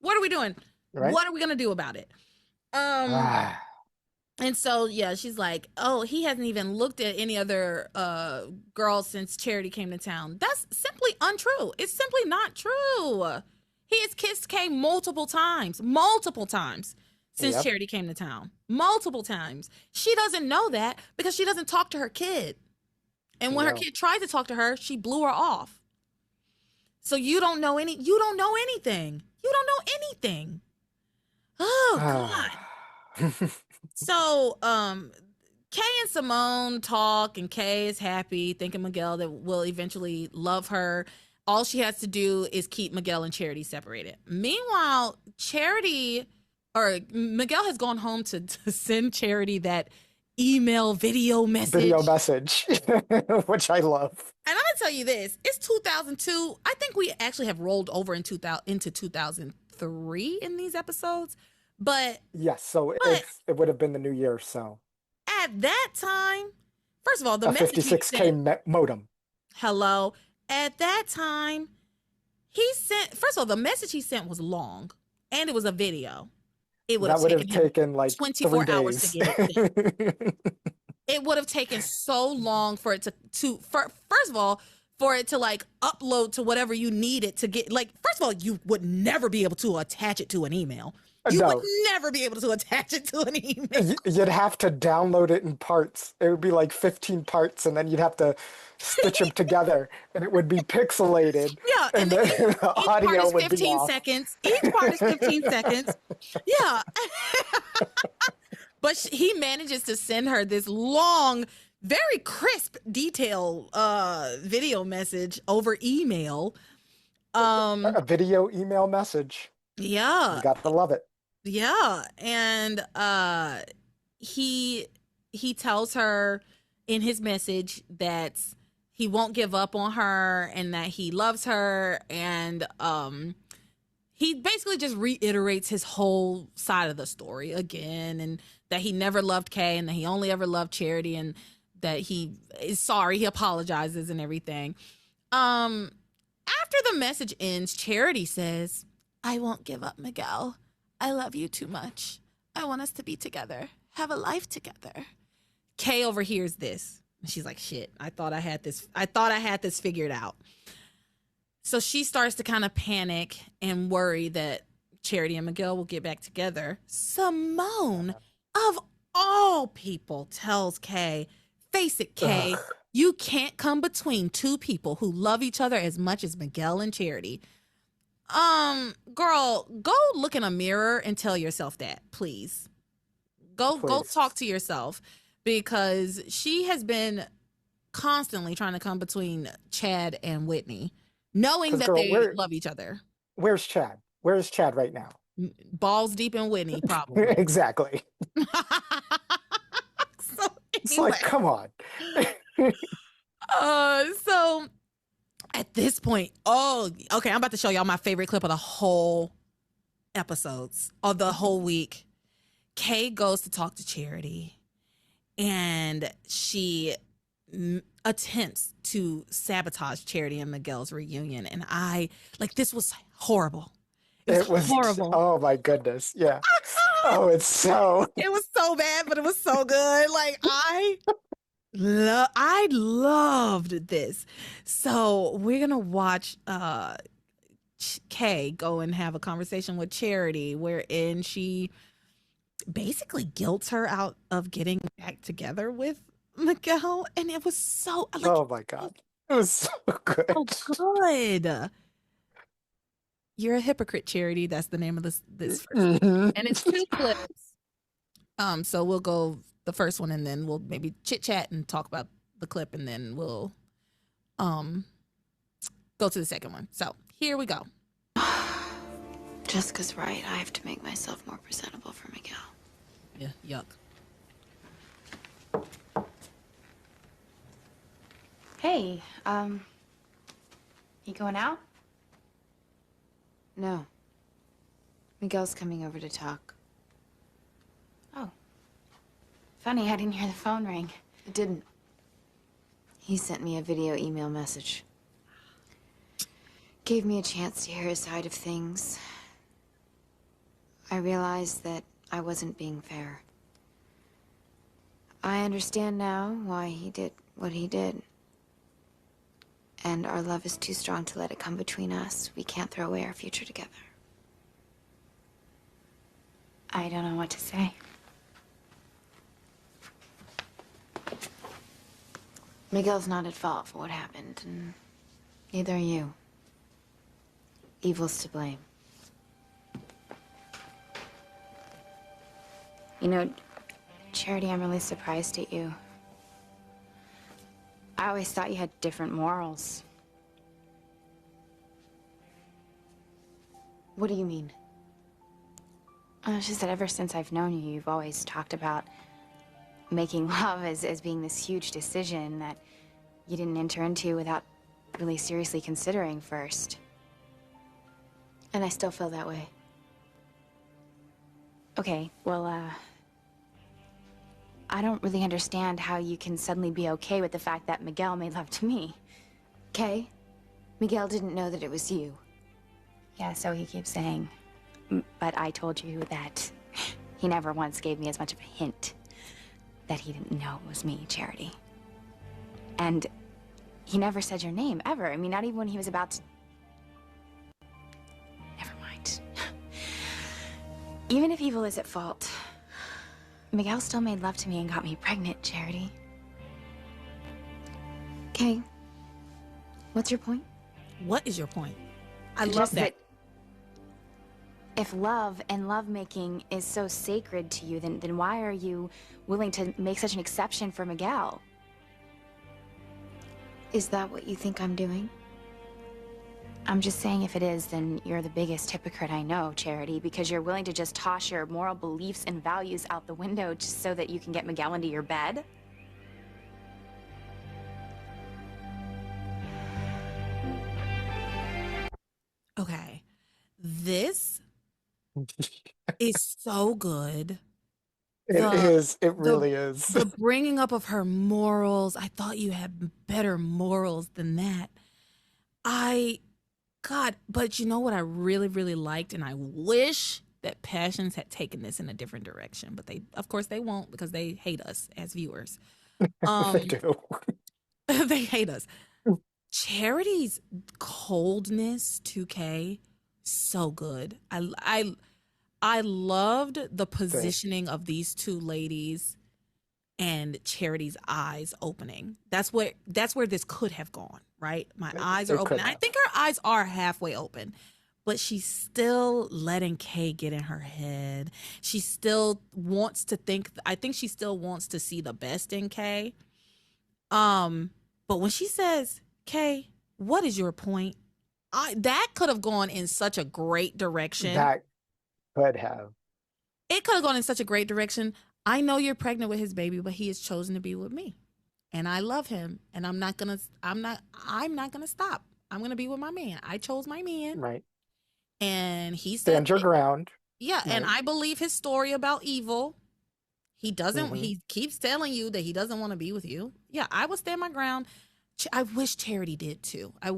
what are we doing? Right. What are we gonna do about it? And so yeah, she's like, oh, he hasn't even looked at any other girls since Charity came to town. That's simply untrue. It's simply not true. He has kissed Kay multiple times since Yep. Charity came to town. Multiple times. She doesn't know that because she doesn't talk to her kid. And when her No. kid tried to talk to her, she blew her off. So you don't know anything. You don't know anything. Oh God. So, Kay and Simone talk, and Kay is happy, thinking Miguel that will eventually love her. All she has to do is keep Miguel and Charity separated. Meanwhile, Miguel has gone home to send Charity that email video message. Which I love. And I'm gonna tell you this: it's 2002. I think we actually have rolled over into 2003 in these episodes. But Yes, so it would have been the new year, so at that time, first of all, the a message he 56K sent, modem. hello. At that time, he sent. First of all, the message he sent was long, and it was a video. It would That have would have taken him taken like 24 3 hours days. to get it. It would have taken so long for it first of all, for it to like upload to whatever you need it to get. Like, first of all, you would never be able to attach it to an email. You No. would never be able to attach it to an email. You'd have to download it in parts. It would be like 15 parts, and then you'd have to stitch them together, and it would be pixelated. Yeah, and then each the part audio is would be 15 off. seconds. Each part is 15 seconds. Yeah. But he manages to send her this long, very crisp, detailed video message over email. A video email message. Yeah. You got to love it. Yeah. And he tells her in his message that he won't give up on her and that he loves her, and he basically just reiterates his whole side of the story again, and that he never loved Kay and that he only ever loved Charity, and that he is sorry, he apologizes and everything. After the message ends, Charity says, I won't give up, Miguel. I love you too much. I want us to be together, have a life together. Kay overhears this. She's like, shit, I thought I had this figured out. So she starts to kind of panic and worry that Charity and Miguel will get back together. Simone, of all people, tells Kay, face it, Kay, you can't come between two people who love each other as much as Miguel and Charity. Girl, go look in a mirror and tell yourself that, please. Go talk to yourself, because she has been constantly trying to come between Chad and Whitney, knowing that they love each other. Where's Chad? Where is Chad right now? Balls deep in Whitney, probably. Exactly. So It's like, come on. So at this point, okay, I'm about to show y'all my favorite clip of the whole episodes of the whole week. Kay goes to talk to Charity, and she attempts to sabotage Charity and Miguel's reunion. And this was horrible. It was horrible. Oh my goodness. Yeah. Oh, it's so. It was so bad, but it was so good. Like, I loved this. So we're gonna watch Kay go and have a conversation with Charity, wherein she basically guilts her out of getting back together with Miguel, and it was so like, oh my god, it was so good. So good. You're a hypocrite, Charity. That's the name of this first. And it's 2 clips. So we'll go the first one, and then we'll maybe chit chat and talk about the clip, and then we'll go to the second one. So here we go. Jessica's right. I have to make myself more presentable for Miguel. Yeah, yuck. Hey, you going out? No. Miguel's coming over to talk. Oh. Funny, I didn't hear the phone ring. It didn't. He sent me a video email message. Gave me a chance to hear his side of things. I realized that I wasn't being fair. I understand now why he did what he did. And our love is too strong to let it come between us. We can't throw away our future together. I don't know what to say. Miguel's not at fault for what happened, and neither are you. Evil's to blame. You know, Charity, I'm really surprised at you. I always thought you had different morals. What do you mean? It's just that ever since I've known you, you've always talked about making love as being this huge decision that you didn't enter into without really seriously considering first. And I still feel that way. Okay, well, I don't really understand how you can suddenly be okay with the fact that Miguel made love to me. Okay? Miguel didn't know that it was you. Yeah, so he keeps saying. But I told you that he never once gave me as much of a hint that he didn't know it was me, Charity. And he never said your name, ever. I mean, not even when he was about to... Never mind. Even if Evil is at fault, Miguel still made love to me and got me pregnant, Charity. Okay. What's your point? What is your point? I love Just that. If love and lovemaking is so sacred to you, then why are you willing to make such an exception for Miguel? Is that what you think I'm doing? I'm just saying if it is, then you're the biggest hypocrite I know, Charity, because you're willing to just toss your moral beliefs and values out the window just so that you can get Miguel into your bed. Okay. This is so good. It is. It really is. The bringing up of her morals. I thought you had better morals than that. God, but you know what I really, really liked, and I wish that Passions had taken this in a different direction, but of course, they won't because they hate us as viewers. They do. They hate us. Charity's coldness, 2K, so good. I loved the positioning of these two ladies and Charity's eyes opening. That's where this could have gone, right? My eyes are open. I think her eyes are halfway open, but she's still letting Kay get in her head. She still wants to think. I think she still wants to see the best in Kay. But when she says, "Kay, what is your point?" That could have gone in such a great direction. That could have. It could have gone in such a great direction. I know you're pregnant with his baby, but he has chosen to be with me. And I love him. And I'm not gonna stop. I'm gonna be with my man. I chose my man. Right. And he said Stand your ground. Yeah, right. And I believe his story about Evil. He doesn't he keeps telling you that he doesn't want to be with you. Yeah, I will stand my ground. I wish Charity did too. I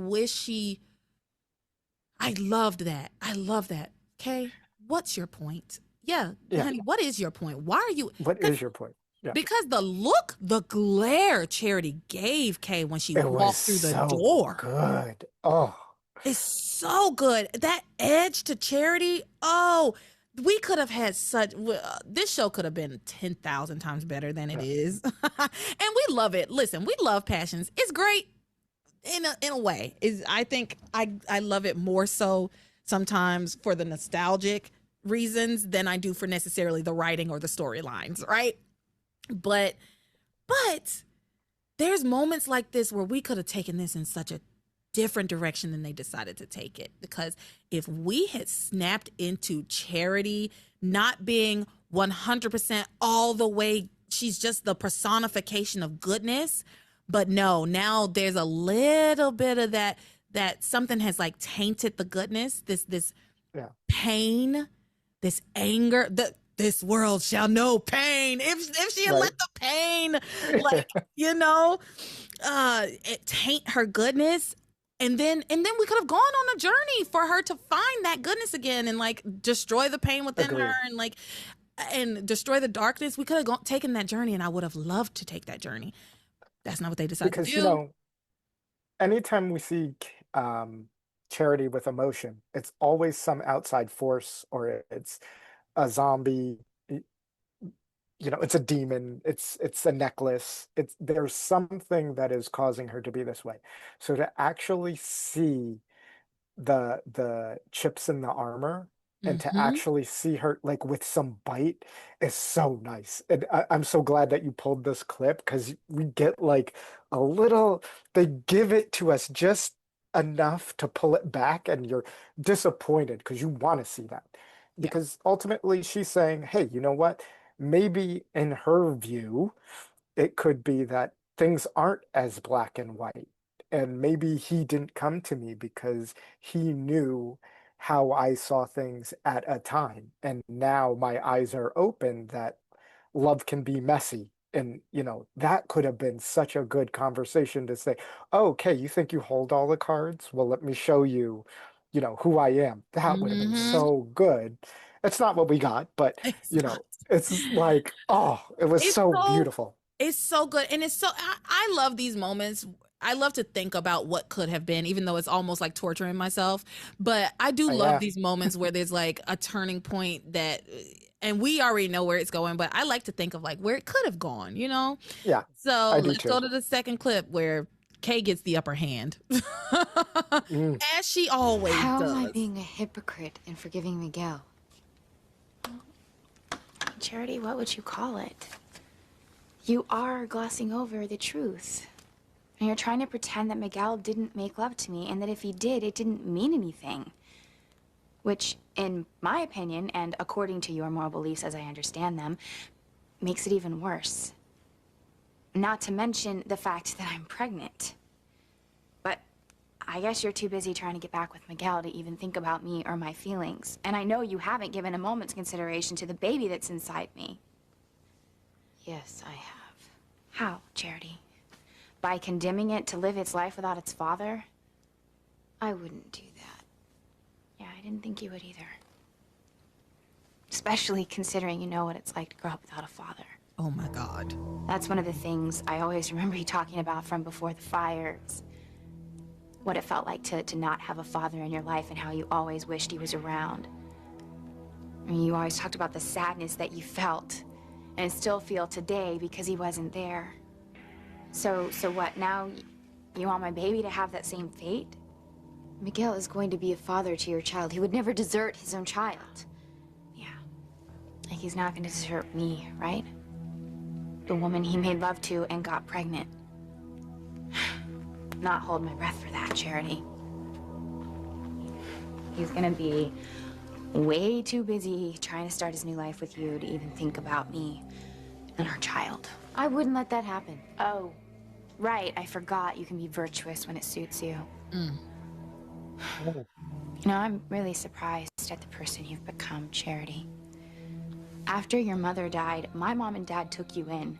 loved that. I love that. Okay, what's your point? Yeah, honey, what is your point? Why are you... What is your point? Yeah. Because the glare Charity gave Kay when she walked through the door. Good. Oh. It's so good. That edge to Charity. Oh, we could have had this show could have been 10,000 times better than it is. And we love it. Listen, we love Passions. It's great in a way. I think I love it more so sometimes for the nostalgic reasons than I do for necessarily the writing or the storylines, right? But there's moments like this where we could have taken this in such a different direction than they decided to take it. Because if we had snapped into Charity not being 100% all the way, she's just the personification of goodness. But no, now there's a little bit of that something has like tainted the goodness, this pain, this anger, this world shall know pain. If she had let the pain, like, it taint her goodness. And then we could have gone on a journey for her to find that goodness again and like destroy the pain within her and destroy the darkness. We could have taken that journey, and I would have loved to take that journey. That's not what they decided to do. Because, anytime we see Charity with emotion, it's always some outside force, or it's a zombie, it's a demon, it's a necklace. There's something that is causing her to be this way. So to actually see the chips in the armor and to actually see her like with some bite is so nice. And I'm so glad that you pulled this clip, because we get like a little, they give it to us just enough to pull it back, and you're disappointed because you want to see that. Because ultimately she's saying, hey, you know what? Maybe in her view, it could be that things aren't as black and white. And maybe he didn't come to me because he knew how I saw things at a time. And now my eyes are open that love can be messy. And, that could have been such a good conversation to say, oh, okay, you think you hold all the cards? Well, let me show you, who I am. That would have been so good. It's not what we got, but, it's like, it was so beautiful. It's so good. And I love these moments. I love to think about what could have been, even though it's almost like torturing myself. But I do love these moments where there's like a turning point and we already know where it's going, but I like to think of like where it could have gone, Yeah. So let's go to the second clip where Kay gets the upper hand. As she always does. How am I being a hypocrite in forgiving Miguel? Charity, what would you call it? You are glossing over the truth. And you're trying to pretend that Miguel didn't make love to me, and that if he did, it didn't mean anything. Which, in my opinion, and according to your moral beliefs as I understand them, makes it even worse. Not to mention the fact that I'm pregnant. But I guess you're too busy trying to get back with Miguel to even think about me or my feelings. And I know you haven't given a moment's consideration to the baby that's inside me. Yes, I have. How, Charity? By condemning it to live its life without its father? I wouldn't do that. Yeah, I didn't think you would either. Especially considering you know what it's like to grow up without a father. Oh my God. That's one of the things I always remember you talking about from before the fires. What it felt like to not have a father in your life, and how you always wished he was around. I mean, you always talked about the sadness that you felt and still feel today because he wasn't there. So what, now you want my baby to have that same fate? Miguel is going to be a father to your child. He would never desert his own child. Yeah. Like he's not going to desert me, right? The woman he made love to and got pregnant. Not hold my breath for that, Charity. He's going to be way too busy trying to start his new life with you to even think about me and our child. I wouldn't let that happen. Oh, right. I forgot you can be virtuous when it suits you. I'm really surprised at the person you've become, Charity. After your mother died, my mom and dad took you in.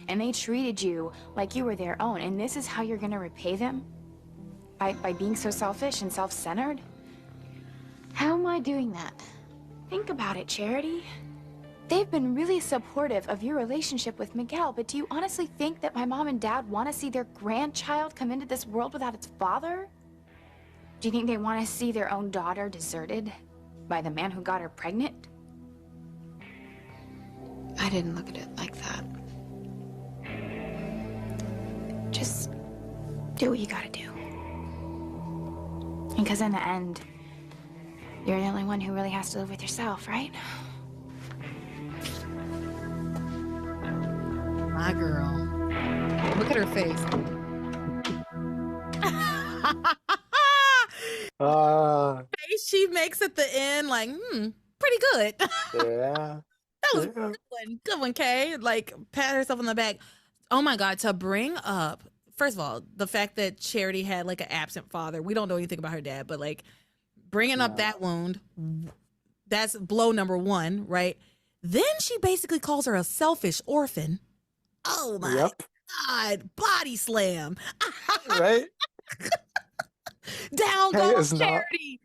And they treated you like you were their own. And this is how you're gonna repay them? By being so selfish and self-centered? How am I doing that? Think about it, Charity. They've been really supportive of your relationship with Miguel, but do you honestly think that my mom and dad want to see their grandchild come into this world without its father? Do you think they want to see their own daughter deserted by the man who got her pregnant? I didn't look at it like that. Just do what you gotta do. Because in the end, You're the only one who really has to live with yourself, right? My girl. Look at her face. She makes at the end like, pretty good. Yeah. That was a good one, Kay. Like, pat herself on the back. Oh my God, to bring up, first of all, the fact that Charity had like an absent father. We don't know anything about her dad, but like bringing up that wound, that's blow number one, right? Then she basically calls her a selfish orphan. Oh my God, body slam. Right? Down goes Charity.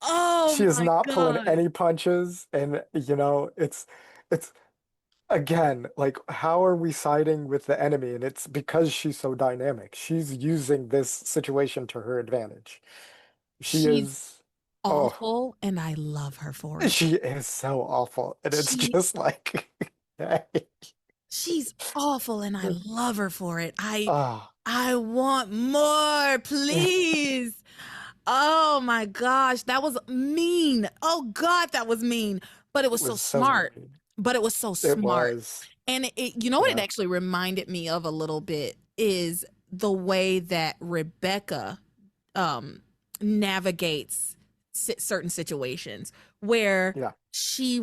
Oh, she is not God. pulling any punches, and you know, it's again, like, how are we siding with the enemy? And it's because she's so dynamic. She's using this situation to her advantage. She's is awful, and I love her for it. She is so awful, and it's just like, she's awful, and I love her for it. I want more, please. Oh my gosh, that was mean. Oh God, that was mean. But it was so smart. But it was so smart. And it, you know what it actually reminded me of a little bit is the way that Rebecca navigates certain situations where she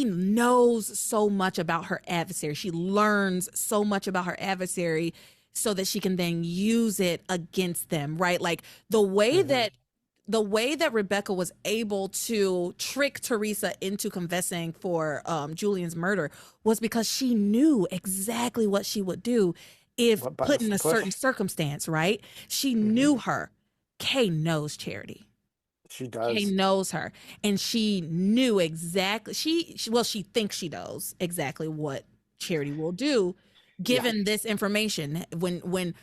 knows so much about her adversary. She learns so much about her adversary so that she can then use it against them, right? Like the way that Rebecca was able to trick Teresa into confessing for Julian's murder was because she knew exactly what she would do if put in a certain circumstance, right? She knew her. Kay knows Charity. She does. Kay knows her, and she knew exactly. She thinks she knows exactly what Charity will do, given this information. When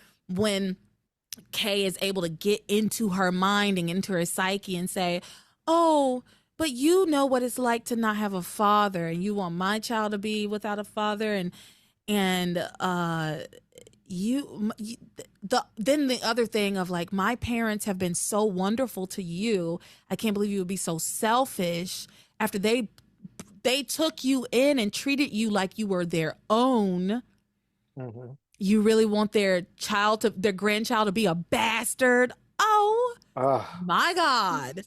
Kay is able to get into her mind and into her psyche and say, "Oh, but you know what it's like to not have a father, and you want my child to be without a father," then the other thing of like, my parents have been so wonderful to you. I can't believe you would be so selfish after they took you in and treated you like you were their own. Mm-hmm. You really want their grandchild to be a bastard? Oh my God.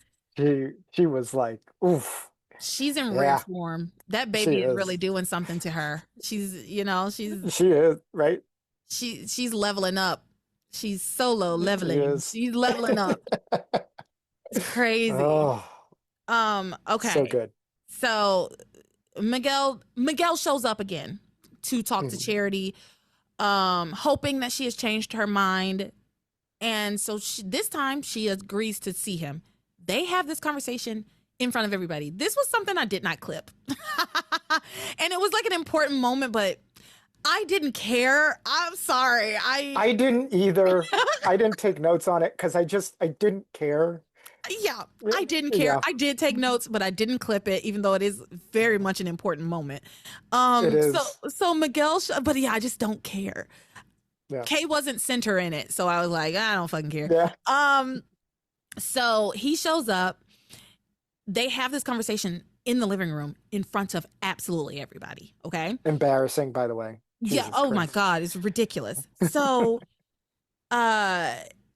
She was like, oof. She's in rare form. That baby is really doing something to her. She is, right? She's leveling up. She's solo leveling. She's leveling up. It's crazy. Okay. So good. So Miguel shows up again to talk to Charity, hoping that she has changed her mind. And so this time she agrees to see him. They have this conversation in front of everybody. This was something I did not clip. And it was like an important moment, but I didn't care. I'm sorry. I didn't either. I didn't take notes on it because I didn't care. Yeah, I didn't care. Yeah. I did take notes, but I didn't clip it, even though it is very much an important moment. It is. So Miguel, but yeah, I just don't care. Yeah. Kay wasn't center in it, so I was like, I don't fucking care. Yeah. So he shows up. They have this conversation in the living room in front of absolutely everybody. Okay. Embarrassing, by the way. Jesus Christ. My God, it's ridiculous. So,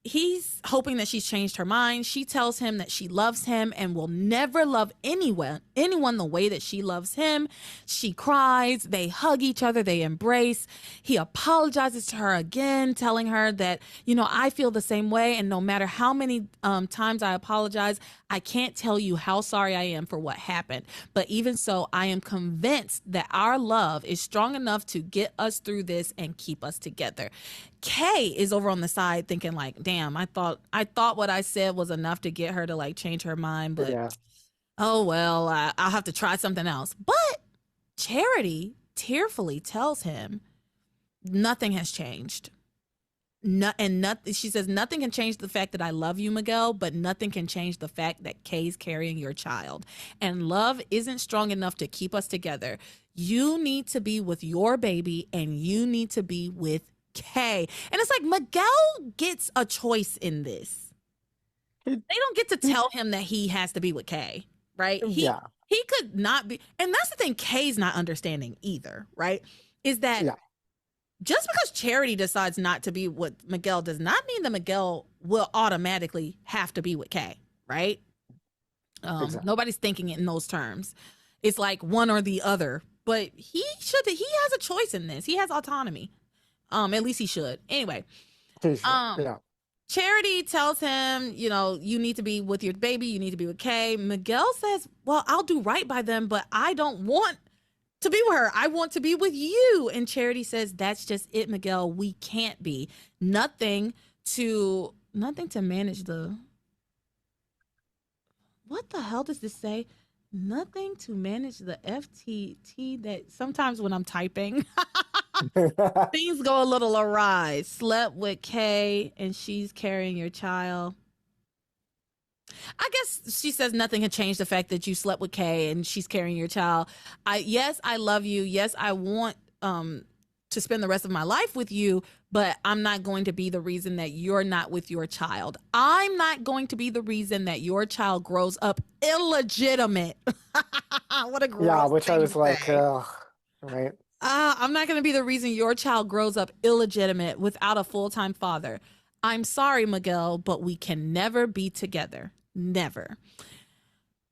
he's hoping that she's changed her mind. She tells him that she loves him and will never love anyone the way that she loves him. She cries. They hug each other. They embrace. He apologizes to her again, telling her that, I feel the same way. And no matter how many times I apologize, I can't tell you how sorry I am for what happened. But even so, I am convinced that our love is strong enough to get us through this and keep us together. Kay is over on the side thinking like, damn, I thought what I said was enough to get her to like change her mind, but oh well, I'll have to try something else. But Charity tearfully tells him nothing has changed. She says nothing can change the fact that I love you, Miguel, but nothing can change the fact that Kay's carrying your child. And love isn't strong enough to keep us together. You need to be with your baby and you need to be with Kay. And it's like Miguel gets a choice in this. they don't get to tell him that he has to be with Kay, right? Yeah. He could not be, and that's the thing Kay's not understanding either, right? Is that just because Charity decides not to be with Miguel does not mean that Miguel will automatically have to be with Kay, right? Exactly. Nobody's thinking it in those terms. It's like one or the other, but he has a choice in this. He has autonomy. At least he should. Anyway, Charity tells him, you need to be with your baby. You need to be with Kay. Miguel says, well, I'll do right by them, but I don't want to be with her. I want to be with you. And Charity says, that's just it, Miguel. We can't be. Nothing to manage the... What the hell does this say? Nothing to manage the FTT that sometimes when I'm typing, things go a little awry. Slept with Kay and she's carrying your child. I guess she says nothing had changed the fact that you slept with Kay and she's carrying your child. Yes, I love you. Yes, I want to spend the rest of my life with you, but I'm not going to be the reason that you're not with your child. I'm not going to be the reason that your child grows up illegitimate. What a gross which thing I was to like, say. right. I'm not going to be the reason your child grows up illegitimate without a full-time father. I'm sorry, Miguel, but we can never be together. Never.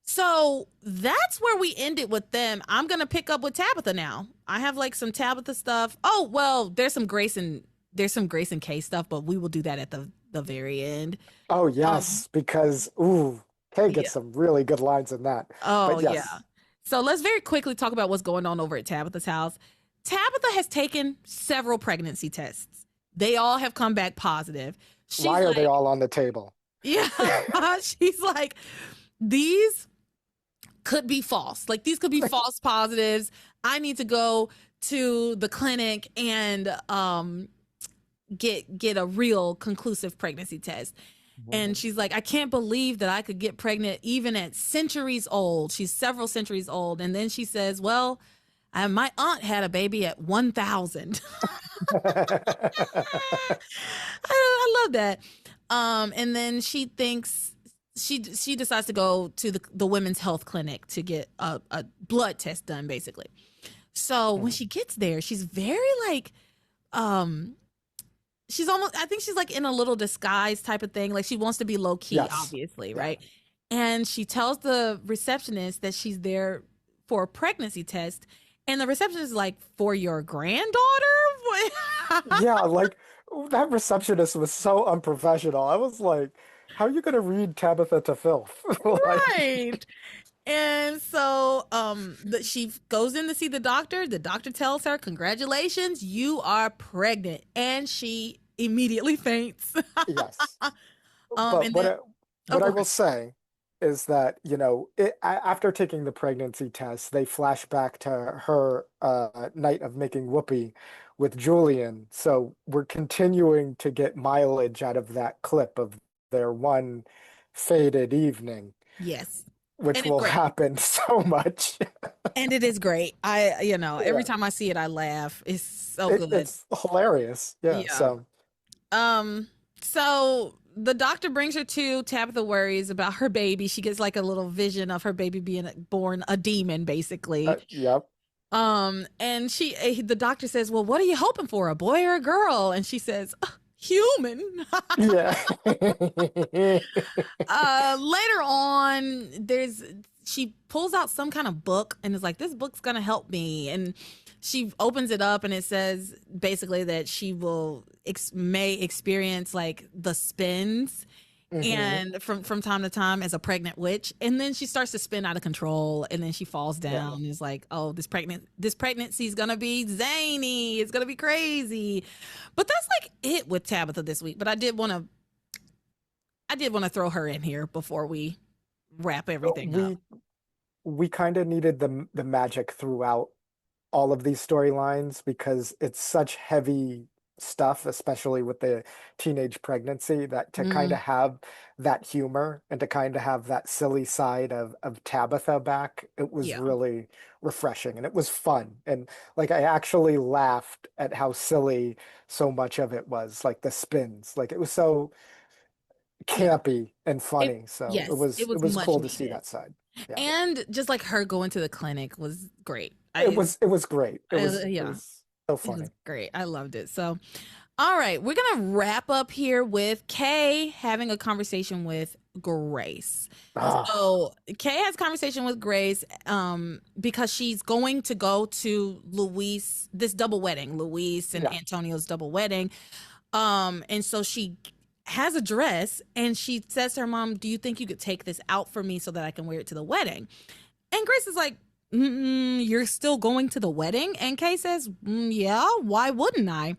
So that's where we ended with them. I'm going to pick up with Tabitha now. I have like some Tabitha stuff. Oh, well, there's some Grace and Kay stuff, but we will do that at the very end. Oh, yes, because, Kay gets some really good lines in that. Oh, yes. yeah. So let's very quickly talk about what's going on over at Tabitha's house. Tabitha has taken several pregnancy tests. They all have come back positive. Why are they all on the table? Yeah. She's like, these could be false. Like, these could be false positives. I need to go to the clinic and get a real conclusive pregnancy test. And she's like, I can't believe that I could get pregnant even at centuries old. She's several centuries old. And then she says, well, my aunt had a baby at 1,000. I love that. And then she thinks she decides to go to the women's health clinic to get a blood test done, basically. So when she gets there, she's very like, she's almost, I think she's like in a little disguise type of thing. Like she wants to be low key, obviously, right? And she tells the receptionist that she's there for a pregnancy test. And the receptionist is like, for your granddaughter? Yeah, like that receptionist was so unprofessional. I was like, how are you going to read Tabitha to filth? Right. And so she goes in to see the doctor. The doctor tells her, congratulations, you are pregnant. And she immediately faints. Yes. But what I will say is that, after taking the pregnancy test, they flash back to her night of making whoopee with Julian. So we're continuing to get mileage out of that clip of their one faded evening. Yes. Which will happen so much. And it is great. Every time I see it, I laugh. It's so good. It's hilarious. Yeah. So the doctor brings her to Tabitha worries about her baby. She gets like a little vision of her baby being born a demon, basically. Yep. And the doctor says, well, what are you hoping for? A boy or a girl? And she says, human. Yeah. Later on, she pulls out some kind of book and is like, this book's gonna help me. And she opens it up and it says basically that she may experience like the spins and from time to time as a pregnant witch. And then she starts to spin out of control and then she falls down and is like, oh, this pregnancy is gonna be zany, it's gonna be crazy. But that's like it with Tabitha this week. But I did want to throw her in here before we wrap everything up. We kind of needed the magic throughout all of these storylines because it's such heavy stuff, especially with the teenage pregnancy, that to kind of have that humor and to kind of have that silly side of Tabitha back, it was really refreshing and it was fun. And like, I actually laughed at how silly so much of it was, like the spins. Like it was so, campy and funny. So yes, it was much cool to needed. see that side. Yeah. And just like her going to the clinic was great. It was great. It was so funny. It was great. I loved it. So, all right, we're gonna wrap up here with Kay having a conversation with Grace. So Kay has a conversation with Grace because she's going to go to this double wedding, Luis and Antonio's double wedding. And so she has a dress and she says to her mom, do you think you could take this out for me so that I can wear it to the wedding? And Grace is like, you're still going to the wedding? And Kay says, yeah, why wouldn't I?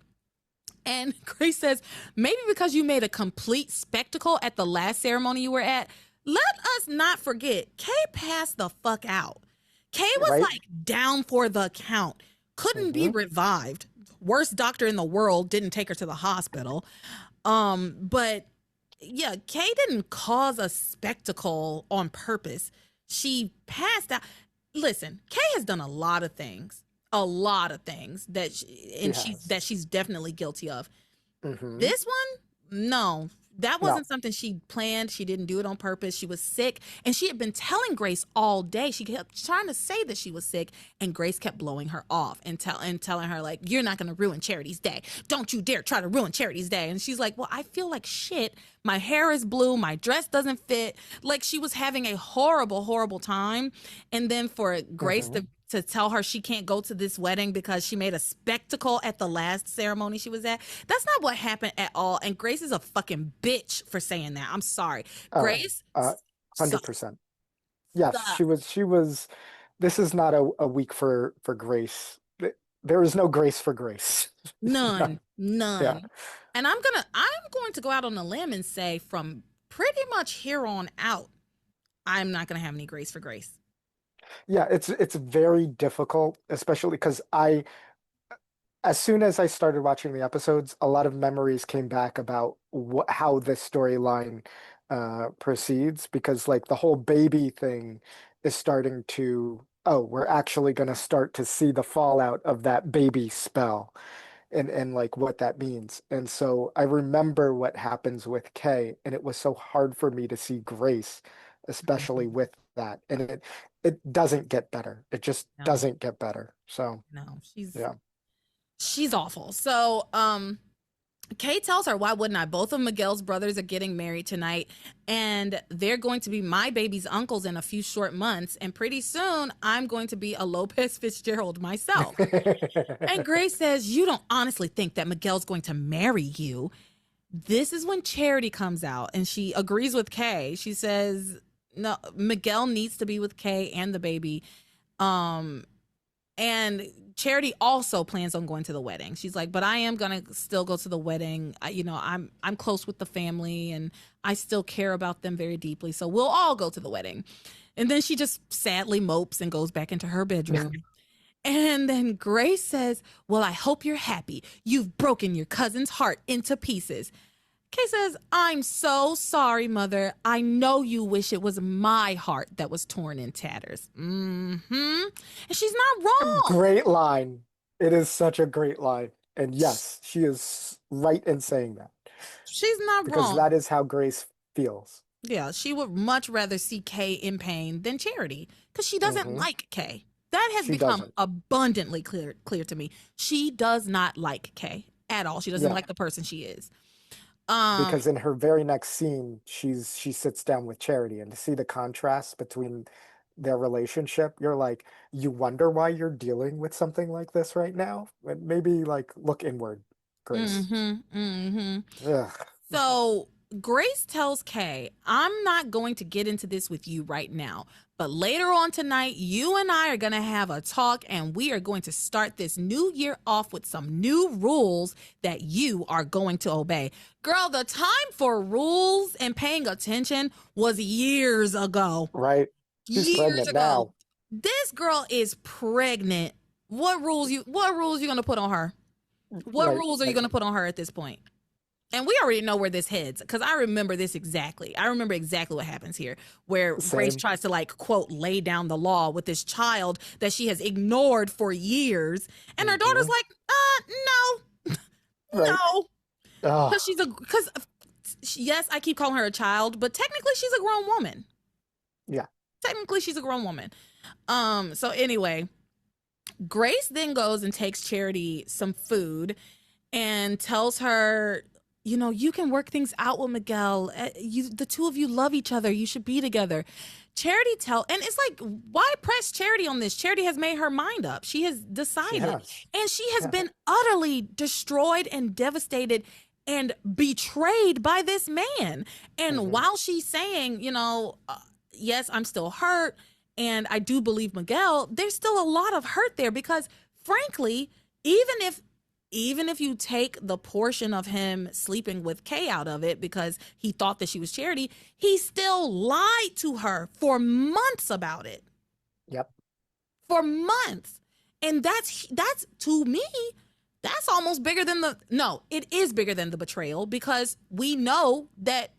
And Grace says, maybe because you made a complete spectacle at the last ceremony you were at. Let us not forget, Kay passed the fuck out. Kay was like down for the count, couldn't be revived. Worst doctor in the world didn't take her to the hospital. But yeah, Kay didn't cause a spectacle on purpose. She passed out. Listen, Kay has done a lot of things that she's definitely guilty of. This one, no, that wasn't something she planned. She didn't do it on purpose. She was sick, and she had been telling Grace all day. She kept trying to say that she was sick, and Grace kept blowing her off and telling her, like, you're not going to ruin Charity's day. Don't you dare try to ruin Charity's day. And she's like, well, I feel like shit. My hair is blue. My dress doesn't fit. Like, she was having a horrible, horrible time. And then for Grace to tell her she can't go to this wedding because she made a spectacle at the last ceremony she was at. That's not what happened at all. And Grace is a fucking bitch for saying that. I'm sorry. Grace? 100%. Yes, she was. This is not a week for Grace. There is no grace for Grace. None. Yeah. And I'm going to go out on a limb and say from pretty much here on out, I'm not going to have any grace for Grace. Yeah, it's very difficult, especially because as soon as I started watching the episodes, a lot of memories came back about how this storyline proceeds, because like the whole baby thing is starting to, we're actually going to start to see the fallout of that baby spell and like what that means. And so I remember what happens with Kay, and it was so hard for me to see Grace, especially with that. And it doesn't get better. It just doesn't get better. So no, she's awful. So Kay tells her, why wouldn't I? Both of Miguel's brothers are getting married tonight, and they're going to be my baby's uncles in a few short months. And pretty soon I'm going to be a Lopez Fitzgerald myself. And Grace says, you don't honestly think that Miguel's going to marry you? This is when Charity comes out and she agrees with Kay. She says, no, Miguel needs to be with Kay and the baby. And Charity also plans on going to the wedding. She's like, but I am going to still go to the wedding. I'm close with the family and I still care about them very deeply. So we'll all go to the wedding. And then she just sadly mopes and goes back into her bedroom. And then Grace says, well, I hope you're happy. You've broken your cousin's heart into pieces. Kay says, I'm so sorry, Mother. I know you wish it was my heart that was torn in tatters. And she's not wrong. Great line. It is such a great line. And yes, she is right in saying that. She's not wrong. Because that is how Grace feels. Yeah, she would much rather see Kay in pain than Charity because she doesn't like Kay. That has become abundantly clear to me. She does not like Kay at all. She doesn't like the person she is. Because in her very next scene, she sits down with Charity, and to see the contrast between their relationship, you're like, you wonder why you're dealing with something like this right now? Maybe like look inward, Grace. So Grace tells Kay, I'm not going to get into this with you right now, but later on tonight, you and I are going to have a talk, and we are going to start this new year off with some new rules that you are going to obey. Girl, the time for rules and paying attention was years ago. Right. She's pregnant now. This girl is pregnant. What rules you going to put on her? What rules are you going to put on her at this point? And we already know where this heads, because I remember this exactly. I remember exactly what happens here, where Grace tries to, like, quote, lay down the law with this child that she has ignored for years. And her daughter's like, no, no. Because yes, I keep calling her a child, but technically she's a grown woman. Yeah. Technically she's a grown woman. So anyway, Grace then goes and takes Charity some food and tells her, you know, you can work things out with Miguel. The two of you love each other. You should be together. Charity and it's like, why press Charity on this? Charity has made her mind up. She has decided. And she has been utterly destroyed and devastated and betrayed by this man. And while she's saying, you know, yes, I'm still hurt and I do believe Miguel, there's still a lot of hurt there because frankly, even if you take the portion of him sleeping with Kay out of it because he thought that she was Charity, he still lied to her for months about it. Yep. For months. And that's to me, that's almost bigger than it is bigger than the betrayal because we know that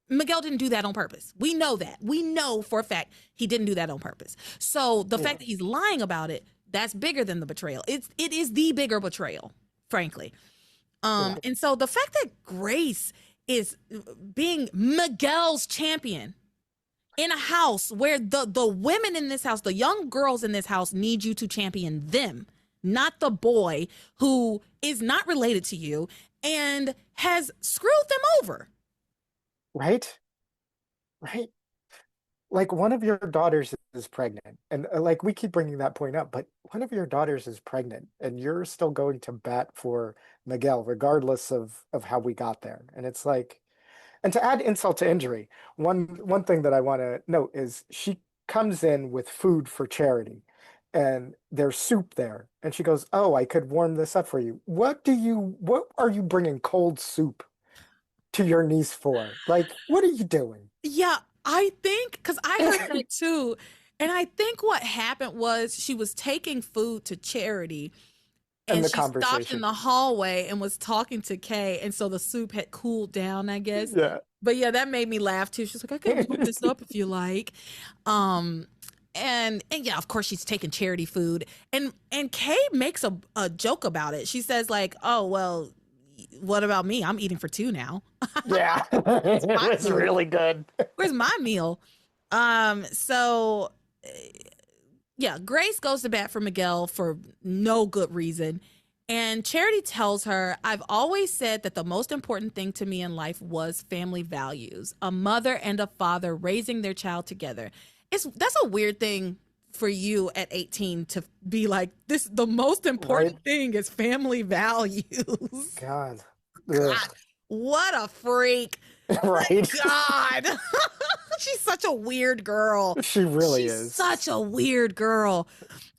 Miguel didn't do that on purpose. We know that. We know for a fact he didn't do that on purpose. So the fact that he's lying about it, that's bigger than the betrayal. It is the bigger betrayal, frankly. And so the fact that Grace is being Miguel's champion in a house where the women in this house, the young girls in this house need you to champion them, not the boy who is not related to you and has screwed them over. Right? Like one of your daughters is pregnant, and like we keep bringing that point up, but one of your daughters is pregnant, and you're still going to bat for Miguel, regardless of how we got there. And it's like, and to add insult to injury, one thing that I want to note is she comes in with food for Charity, and there's soup there, and she goes, "Oh, I could warm this up for you." What are you bringing cold soup to your niece for? Like, what are you doing? Yeah, I think, because I heard that too. And I think what happened was she was taking food to Charity and she stopped in the hallway and was talking to Kay. And so the soup had cooled down, I guess. Yeah. But yeah, that made me laugh too. She's like, I can warm this up if you like. And yeah, of course she's taking Charity food. And Kay makes a joke about it. She says like, oh, well, what about me? I'm eating for two now. Yeah. It's really good. Where's my meal? So yeah, Grace goes to bat for Miguel for no good reason. And Charity tells her, I've always said that the most important thing to me in life was family values, a mother and a father raising their child together. That's a weird thing for you at 18 to be like, the most important thing is family values. God. What a freak. Right. God. She's such a weird girl. She really is. Such a weird girl.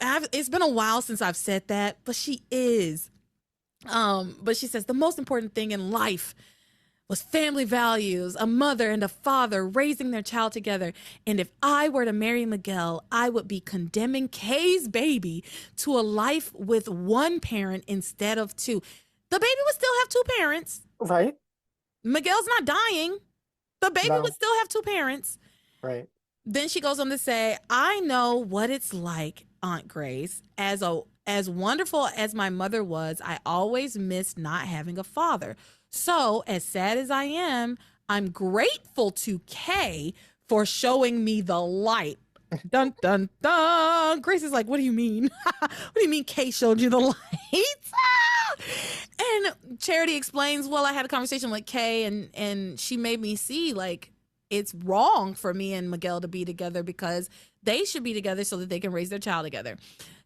It's been a while since I've said that, but she is. But she says the most important thing in life was family values, a mother and a father raising their child together. And if I were to marry Miguel, I would be condemning Kay's baby to a life with one parent instead of two. The baby would still have two parents. Right. Miguel's not dying. The baby would still have two parents. Right. Then she goes on to say, I know what it's like, Aunt Grace. As wonderful as my mother was, I always missed not having a father. So, as sad as I am, I'm grateful to Kay for showing me the light. Dun, dun, dun. Grace is like, what do you mean? What do you mean Kay showed you the light? And Charity explains, well, I had a conversation with Kay and she made me see like it's wrong for me and Miguel to be together because they should be together so that they can raise their child together.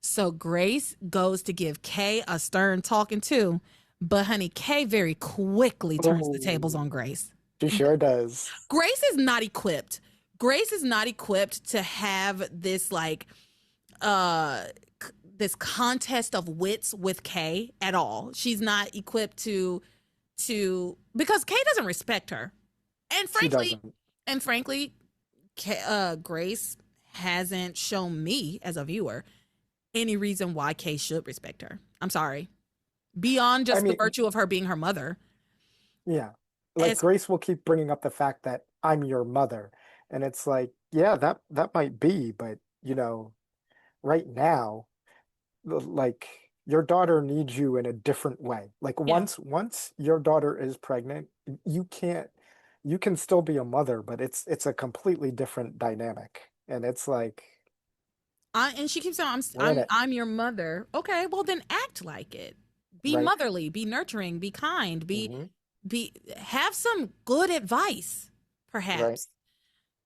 So Grace goes to give Kay a stern talking to, but honey, Kay very quickly turns the tables on Grace. She sure does. Grace is not equipped. Grace is not equipped to have this like this contest of wits with Kay at all. She's not equipped to because Kay doesn't respect her. And frankly, Grace hasn't shown me as a viewer any reason why Kay should respect her. I'm sorry. Beyond just the virtue of her being her mother. Yeah. Like Grace will keep bringing up the fact that I'm your mother. And it's like, yeah, that might be, but you know, right now, like your daughter needs you in a different way. Like once your daughter is pregnant, you can't you can still be a mother, but it's a completely different dynamic. And it's like, And she keeps saying, we're in it, I'm your mother. Okay, well then act like it. Be right? motherly, be nurturing, be kind, Hmm. have some good advice, Right. perhaps.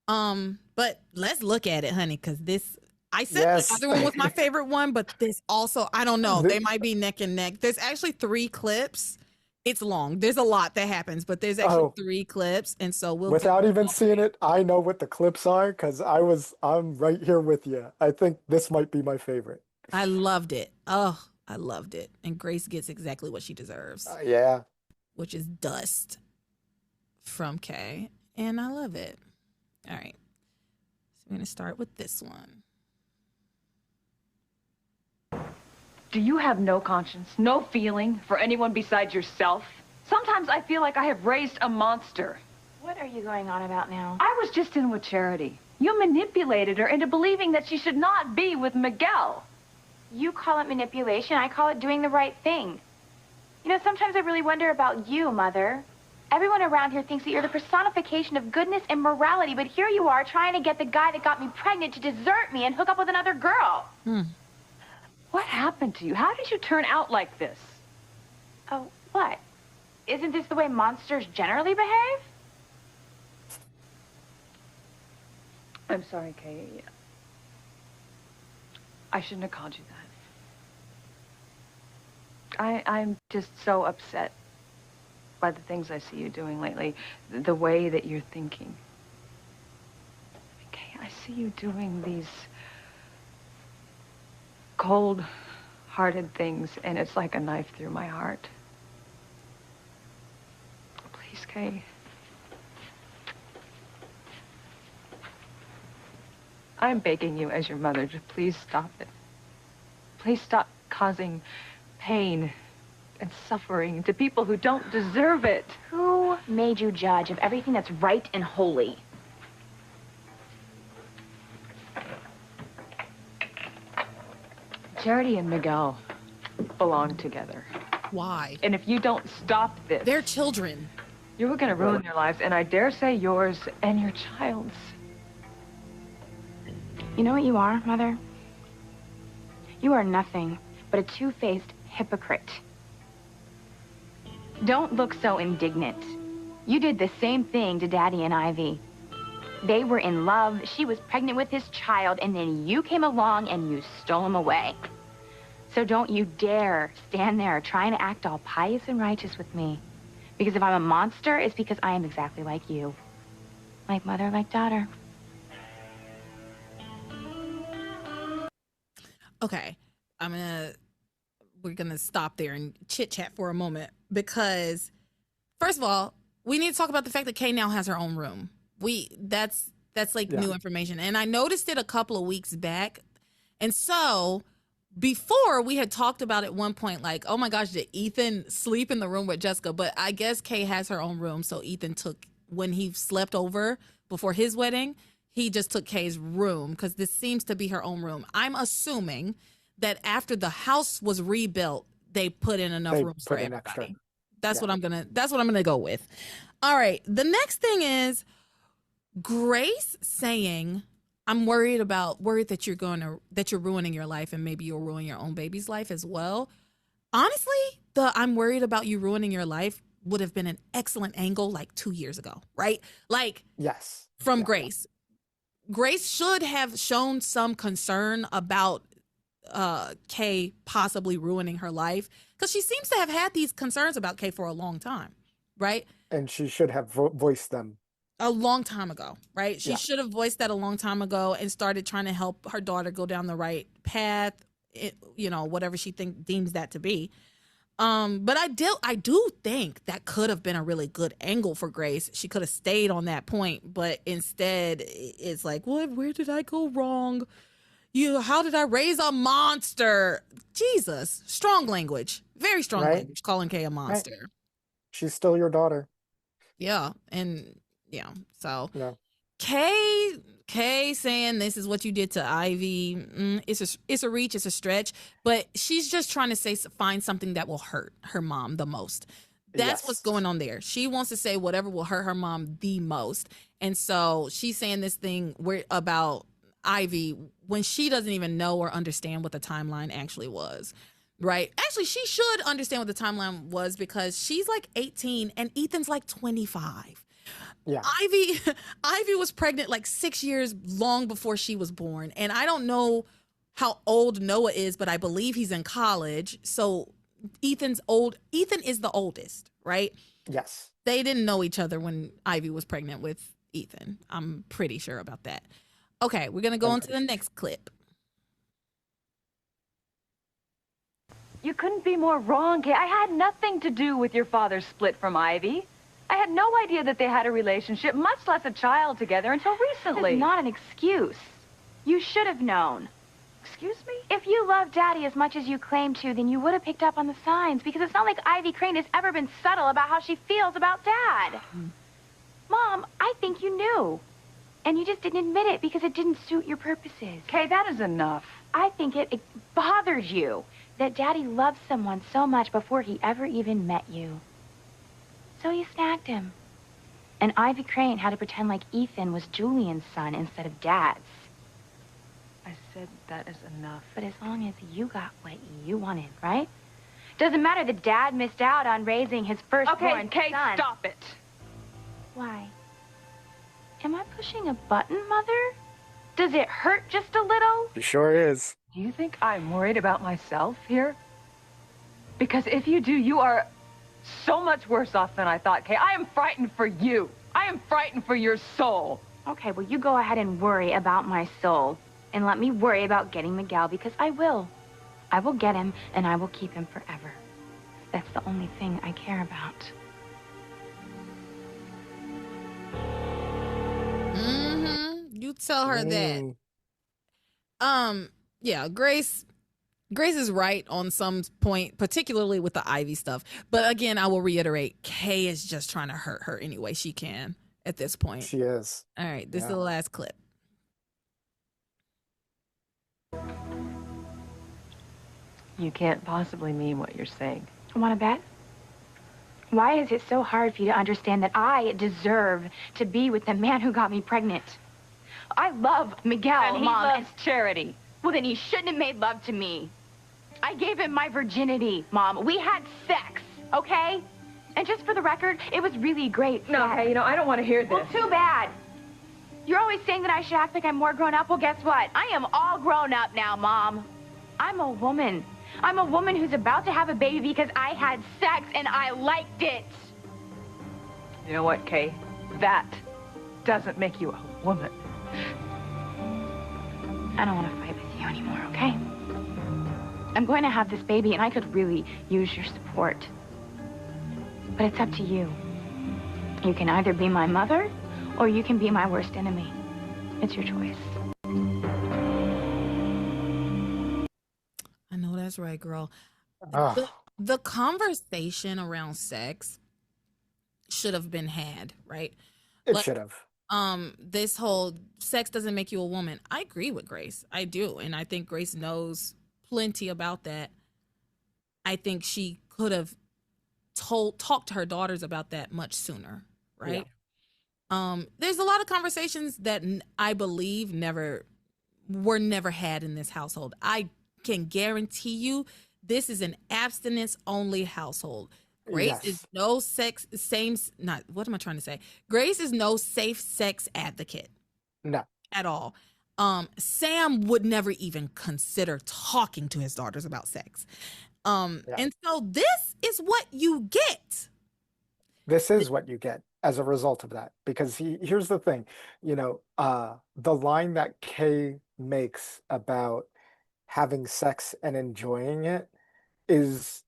But let's look at it, honey, because this, I said the Yes. other one was my favorite one, but this also, I don't know, The- they might be neck and neck. There's actually 3 clips. It's long. There's a lot that happens, but there's actually oh, 3 clips, and so we'll get without even seeing it, I know what the clips are because I'm right here with you. I think this might be my favorite. I loved it. Oh, I loved it. And Grace gets exactly what she deserves, Yeah. which is dust from Kay. And I love it. All right. So we're going to start with this one. Do you have no conscience, no feeling for anyone besides yourself? Sometimes I feel like I have raised a monster. What are you going on about now? I was just in with Charity. You manipulated her into believing that she should not be with Miguel. You call it manipulation, I call it doing the right thing. You know, sometimes I really wonder about you, Mother. Everyone around here thinks that you're the personification of goodness and morality, but here you are trying to get the guy that got me pregnant to desert me and hook up with another girl. What happened to you? How did you turn out like this? Oh, what? Isn't this the way monsters generally behave? I'm sorry, Kay. I shouldn't have called you that. I'm just so upset by the things I see you doing lately, the way that you're thinking. Kay, I see you doing these cold-hearted things, and it's like a knife through my heart. Please, Kay. I'm begging you as your mother to please stop it. Please stop causing pain and suffering to people who don't deserve it. Who made you judge of everything that's right and holy? Charity and Miguel belong together. Why? And if you don't stop this, They're children. you're going to ruin their lives, and I dare say yours and your child's. You know what you are, Mother? You are nothing but a two-faced hypocrite. Don't look so indignant. You did the same thing to Daddy and Ivy. They were in love, she was pregnant with his child, and then you came along and you stole him away. So don't you dare stand there trying to act all pious and righteous with me. Because if I'm a monster, it's because I am exactly like you. Like mother, like daughter. Okay. We're gonna stop there and chit chat for a moment because first of all, we need to talk about the fact that Kay now has her own room. That's like new information. And I noticed it a couple of weeks back. And so before we had talked about at one point, like, oh my gosh, did Ethan sleep in the room with Jessica? But I guess Kay has her own room. So Ethan when he slept over before his wedding, he just took Kay's room because this seems to be her own room. I'm assuming that after the house was rebuilt, they put in enough rooms for everybody. Extra. That's what I'm gonna go with. All right. The next thing is Grace saying, I'm worried that you're ruining your life and maybe you'll ruin your own baby's life as well. Honestly, I'm worried about you ruining your life would have been an excellent angle like 2 years ago, right? Like, yes, from Grace. Grace should have shown some concern about Kay possibly ruining her life because she seems to have had these concerns about Kay for a long time, right? And she should have voiced them a long time ago, right? She should have voiced that a long time ago and started trying to help her daughter go down the right path, whatever she deems that to be. But I do think that could have been a really good angle for Grace. She could have stayed on that point, but instead it's like, where did I go wrong? How did I raise a monster? Jesus, strong language, very strong language, calling Kay a monster. Right. She's still your daughter. Yeah. And so Kay saying this is what you did to Ivy. It's a reach, it's a stretch, but she's just trying to find something that will hurt her mom the most. That's what's Yes. going on there. She wants to say whatever will hurt her mom the most. And so she's saying this thing about Ivy when she doesn't even know or understand what the timeline actually was. Right? Actually, she should understand what the timeline was because she's like 18 and Ethan's like 25. Yeah. Ivy was pregnant like 6 years long before she was born. And I don't know how old Noah is, but I believe he's in college. So Ethan is the oldest, right? Yes. They didn't know each other when Ivy was pregnant with Ethan. I'm pretty sure about that. Okay, we're going to go on to the next clip. You couldn't be more wrong, Kay. I had nothing to do with your father's split from Ivy. I had no idea that they had a relationship, much less a child together, until recently. It's not an excuse. You should have known. Excuse me? If you love Daddy as much as you claim to, then you would have picked up on the signs, because it's not like Ivy Crane has ever been subtle about how she feels about Dad. Mom, I think you knew. And you just didn't admit it because it didn't suit your purposes. Kay, that is enough. I think it bothered you that Daddy loved someone so much before he ever even met you. So you snagged him. And Ivy Crane had to pretend like Ethan was Julian's son instead of Dad's. I said that is enough. But as long as you got what you wanted, right? Doesn't matter that Dad missed out on raising his firstborn Okay, Kay, son. stop it. Why? Am I pushing a button, Mother? Does it hurt just a little? It sure is. Do you think I'm worried about myself here? Because if you do, you are so much worse off than I thought, Kay. I am frightened for you. I am frightened for your soul. Okay, well, you go ahead and worry about my soul. And let me worry about getting Miguel, because I will. I will get him, and I will keep him forever. That's the only thing I care about. You tell her that. Yeah, Grace is right on some point, particularly with the Ivy stuff. But again, I will reiterate, Kay is just trying to hurt her any way she can at this point. She is. All right, this is the last clip. You can't possibly mean what you're saying. Want to bet? Why is it so hard for you to understand that I deserve to be with the man who got me pregnant? I love Miguel, And he Mom. loves Charity. Well, then he shouldn't have made love to me. I gave him my virginity, Mom. We had sex, okay? And just for the record, it was really great. No, sex. Kay, I don't want to hear this. Well, too bad. You're always saying that I should act like I'm more grown up. Well, guess what? I am all grown up now, Mom. I'm a woman. I'm a woman who's about to have a baby because I had sex and I liked it. You know what, Kay? That doesn't make you a woman. I don't want to fight with you anymore, okay? I'm going to have this baby, and I could really use your support. But it's up to you. You can either be my mother, or you can be my worst enemy. It's your choice. I know that's right, girl. Oh. The conversation around sex should have been had, right? It should have. This whole sex doesn't make you a woman. I agree with Grace. I do. And I think Grace knows plenty about that. I think she could have talked to her daughters about that much sooner, right? Yeah. There's a lot of conversations that I believe were never had in this household. I can guarantee you this is an abstinence only household. Grace is no Grace is no safe sex advocate. No. At all. Sam would never even consider talking to his daughters about sex. And so this is what you get. This is what you get as a result of that. Because here's the thing, the line that Kay makes about having sex and enjoying it it's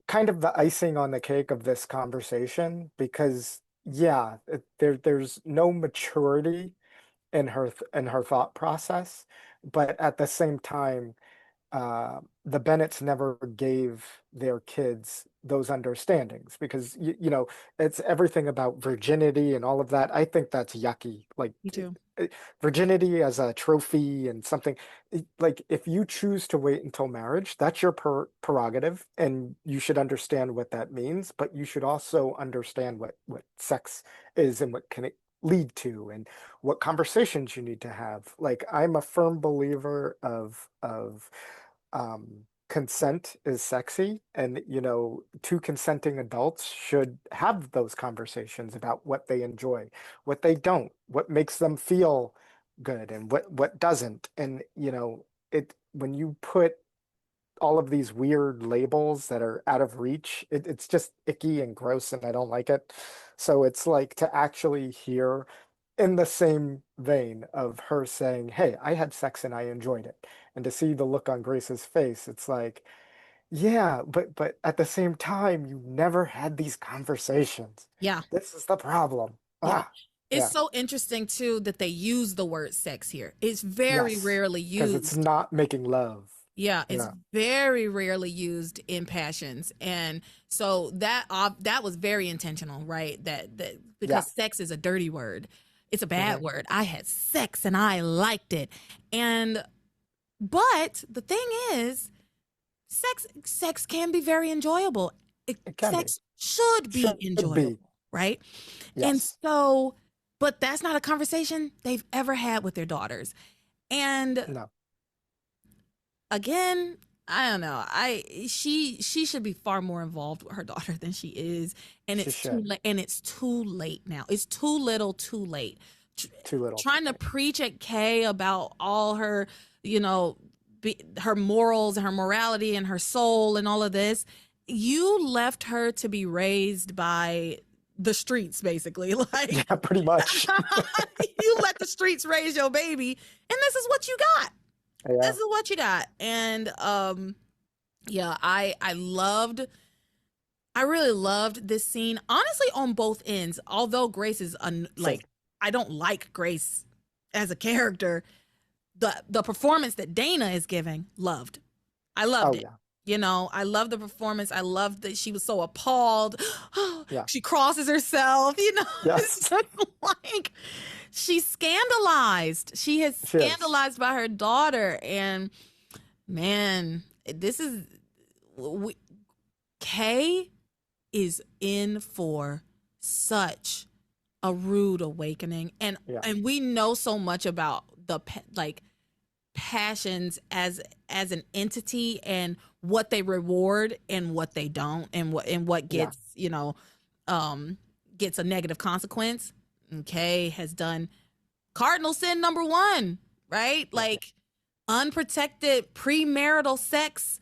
kind of the icing on the cake of this conversation, because there's no maturity in her thought process, but at the same time, the Bennetts never gave their kids those understandings, because it's everything about virginity and all of that. I think that's yucky. Like, Me too. virginity as a trophy and something. Like, if you choose to wait until marriage, that's your prerogative, and you should understand what that means, but you should also understand what sex is and what can it lead to and what conversations you need to have. Like, I'm a firm believer of consent is sexy, and two consenting adults should have those conversations about what they enjoy, what they don't, what makes them feel good, and what doesn't. And it when you put all of these weird labels that are out of reach, it's just icky and gross, and I don't like it. So it's like to actually hear in the same vein of her saying, "Hey, I had sex and I enjoyed it," and to see the look on Grace's face, it's like, yeah, but at the same time, you never had these conversations. Yeah. This is the problem. Yeah. Ah, It's yeah. so interesting too that they use the word sex here. It's very Yes, rarely because it's used. not making love. Yeah, it's Yeah, very rarely used in passions. And so that was very intentional, right? That yeah. because sex is a dirty word. It's a bad Mhm. word. I had sex and I liked it. And but the thing is, sex can be very enjoyable. It can be. Sex should be Should enjoyable, be. right? And Yes. so, but that's not a conversation they've ever had with their daughters. And No. again, I don't know. She should be far more involved with her daughter than she is, and She it's too should. late. And it's too late now. It's too little, too late. Too little, too Trying to late. preach at Kay about all her, her morals and her morality and her soul and all of this. You left her to be raised by the streets, basically. Like, Yeah, pretty much. you let the streets raise your baby, and this is what you got. Yeah. This is what you got. And yeah, I really loved this scene, honestly, on both ends. Although Grace is like, I don't like Grace as a character. The performance that Dana is giving, loved. I loved Oh, it. yeah. I love the performance. I love that she was so appalled. Yeah. She crosses herself, Yes. It's just like she's scandalized. She is She is. scandalized by her daughter. And man, this is Kay is in for such a rude awakening. And Yeah. and we know so much about the passions as an entity and what they reward and what they don't, and what Yeah. gets gets a negative consequence. Okay, has done cardinal sin number one, right? Like unprotected premarital sex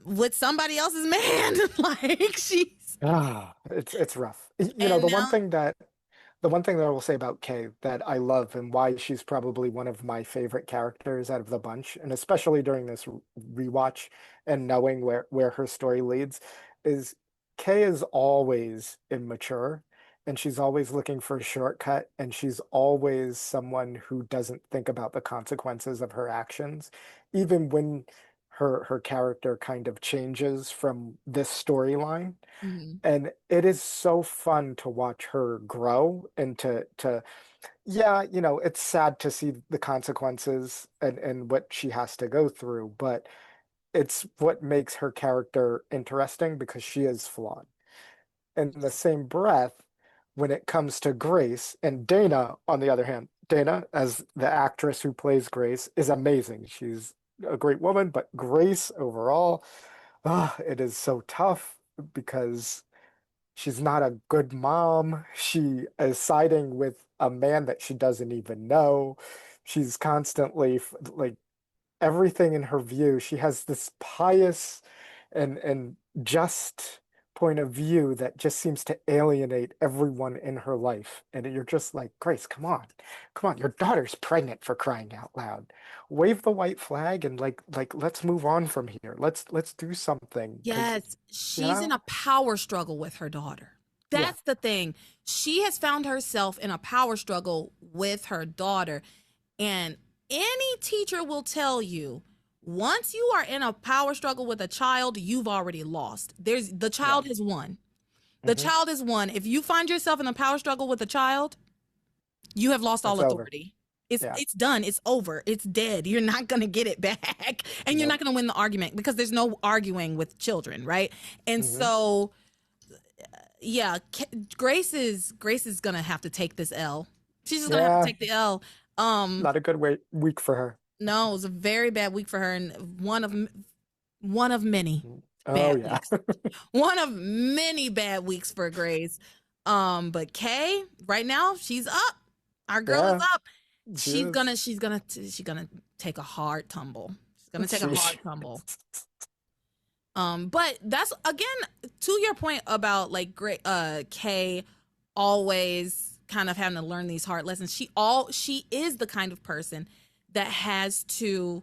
with somebody else's man. Like she's It's rough. and The one thing that I will say about Kay that I love and why she's probably one of my favorite characters out of the bunch, and especially during this rewatch and knowing where her story leads, is Kay is always immature, and she's always looking for a shortcut, and she's always someone who doesn't think about the consequences of her actions, even when her character kind of changes from this storyline. Mhm. And it is so fun to watch her grow and to yeah, it's sad to see the consequences and what she has to go through, but it's what makes her character interesting because she is flawed. In the same breath, when it comes to Grace and Dana, on the other hand, Dana, as the actress who plays Grace, is amazing. She's a great woman, but Grace overall, it is so tough because she's not a good mom. She is siding with a man that she doesn't even know. She's constantly like everything in her view. She has this pious and just point of view that just seems to alienate everyone in her life. And you're just like, Grace, come on. Come on. Your daughter's pregnant, for crying out loud. Wave the white flag and like let's move on from here. Let's do something. 'Cause, yes, she's in a power struggle with her daughter. yeah, That's the thing. She has found herself in a power struggle with her daughter. And any teacher will tell you, once you are in a power struggle with a child, you've already lost. The yeah. child has won. The Mhm. child has won. If you find yourself in a power struggle with a child, You have lost all It's over. authority. It's Yeah. it's done. It's over. It's dead. You're not gonna get it back, and you're Nope. not gonna win the argument because there's no arguing with children, right? And Mhm. so, yeah, Grace is gonna have to take this L. She's just gonna have to Yeah. take the L. Not a good week for her. No, it was a very bad week for her, and one of many Oh bad yeah. weeks. One of many bad weeks for Grace. But Kay, right now, she's up. Our girl is Yeah, up. she She's is. gonna take a hard tumble. She's gonna take a hard tumble. But that's again to your point about like Kay always kind of having to learn these hard lessons. She is the kind of person that has to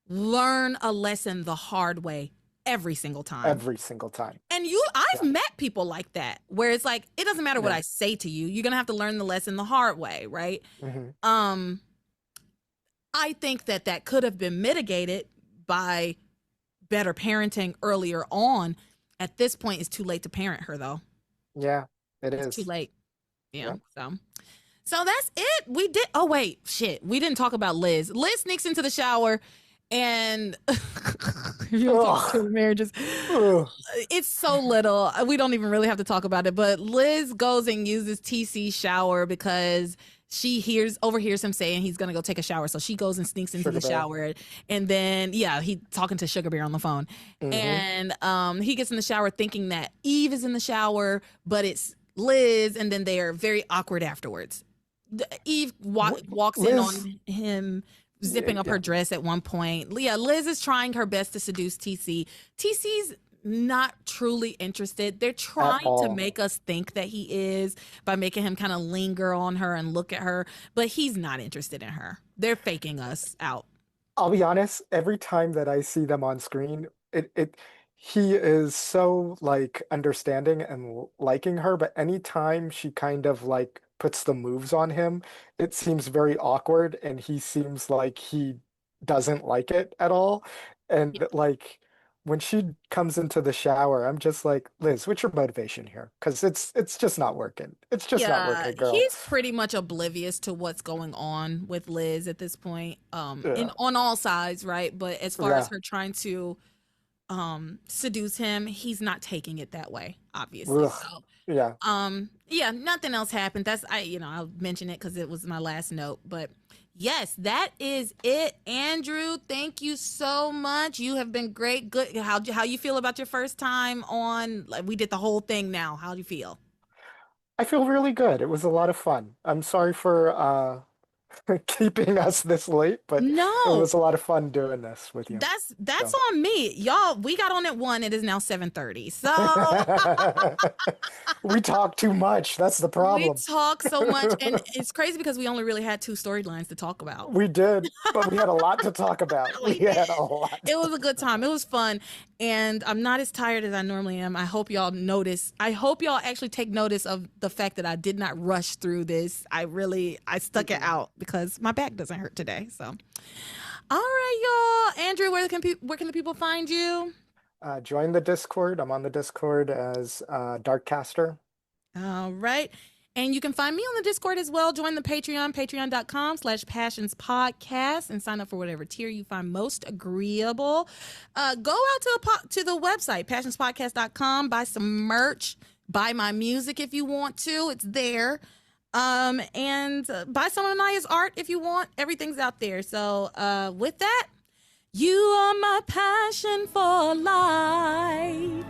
learn a lesson the hard way every single time. Every single time. And I've met people like that where it's like, it doesn't matter what Yeah. I say to you. You're going to have to learn the lesson the hard way. Right. Mm-hmm. I think that could have been mitigated by better parenting earlier on. At this point, it's too late to parent her though. Yeah, It's too late. Yeah. So that's it. We did. Oh wait, shit. We didn't talk about Liz. Liz sneaks into the shower and if you don't talk to marriages, it's so little. We don't even really have to talk about it. But Liz goes and uses TC's shower because she overhears him saying he's gonna go take a shower. So she goes and sneaks into the shower, and then he talking to Sugar Bear on the phone, and he gets in the shower thinking that Eve is in the shower, but it's Liz, and then they are very awkward afterwards. Eve walks in on him zipping up her dress at one point. Liz is trying her best to seduce TC. TC's not truly interested. They're trying to make us think that he is by making him kind of linger on her and look at her, but he's not interested in her. They're faking us out. I'll be honest, every time that I see them on screen, he is so like understanding and liking her, but anytime she kind of like puts the moves on him, it seems very awkward and he seems like he doesn't like it at all. And like when she comes into the shower, I'm just like, Liz, what's your motivation here? Because it's just not working. It's just not working, girl. He's pretty much oblivious to what's going on with Liz at this point. On all sides, right? But as far as her trying to seduce him, he's not taking it that way, obviously. So nothing else happened. I'll mention it because it was my last note. But yes, that is it. Andrew, thank you so much. You have been great. Good. How you feel about your first time on? Like, we did the whole thing now. How do you feel? I feel really good. It was a lot of fun. I'm sorry for keeping us this late, but it was a lot of fun doing this with you. That's on me, y'all. We got on at 1. It is now 7:30. So we talk too much. That's the problem. We talk so much, and it's crazy because we only really had 2 storylines to talk about. We did, but we had a lot to talk about. We had a lot. It was a good time. It was fun, and I'm not as tired as I normally am. I hope y'all notice. I hope y'all actually take notice of the fact that I did not rush through this. I stuck it out because my back doesn't hurt today. So, all right, y'all. Andrew, where can the people find you? Join the Discord. I'm on the Discord as Darkcaster. All right. And you can find me on the Discord as well. Join the Patreon, patreon.com/passionspodcast, and sign up for whatever tier you find most agreeable. Go out to the website, passionspodcast.com, buy some merch, buy my music if you want to. It's there. And buy some of Naya's art if you want. Everything's out there. So with that, you are my passion for life.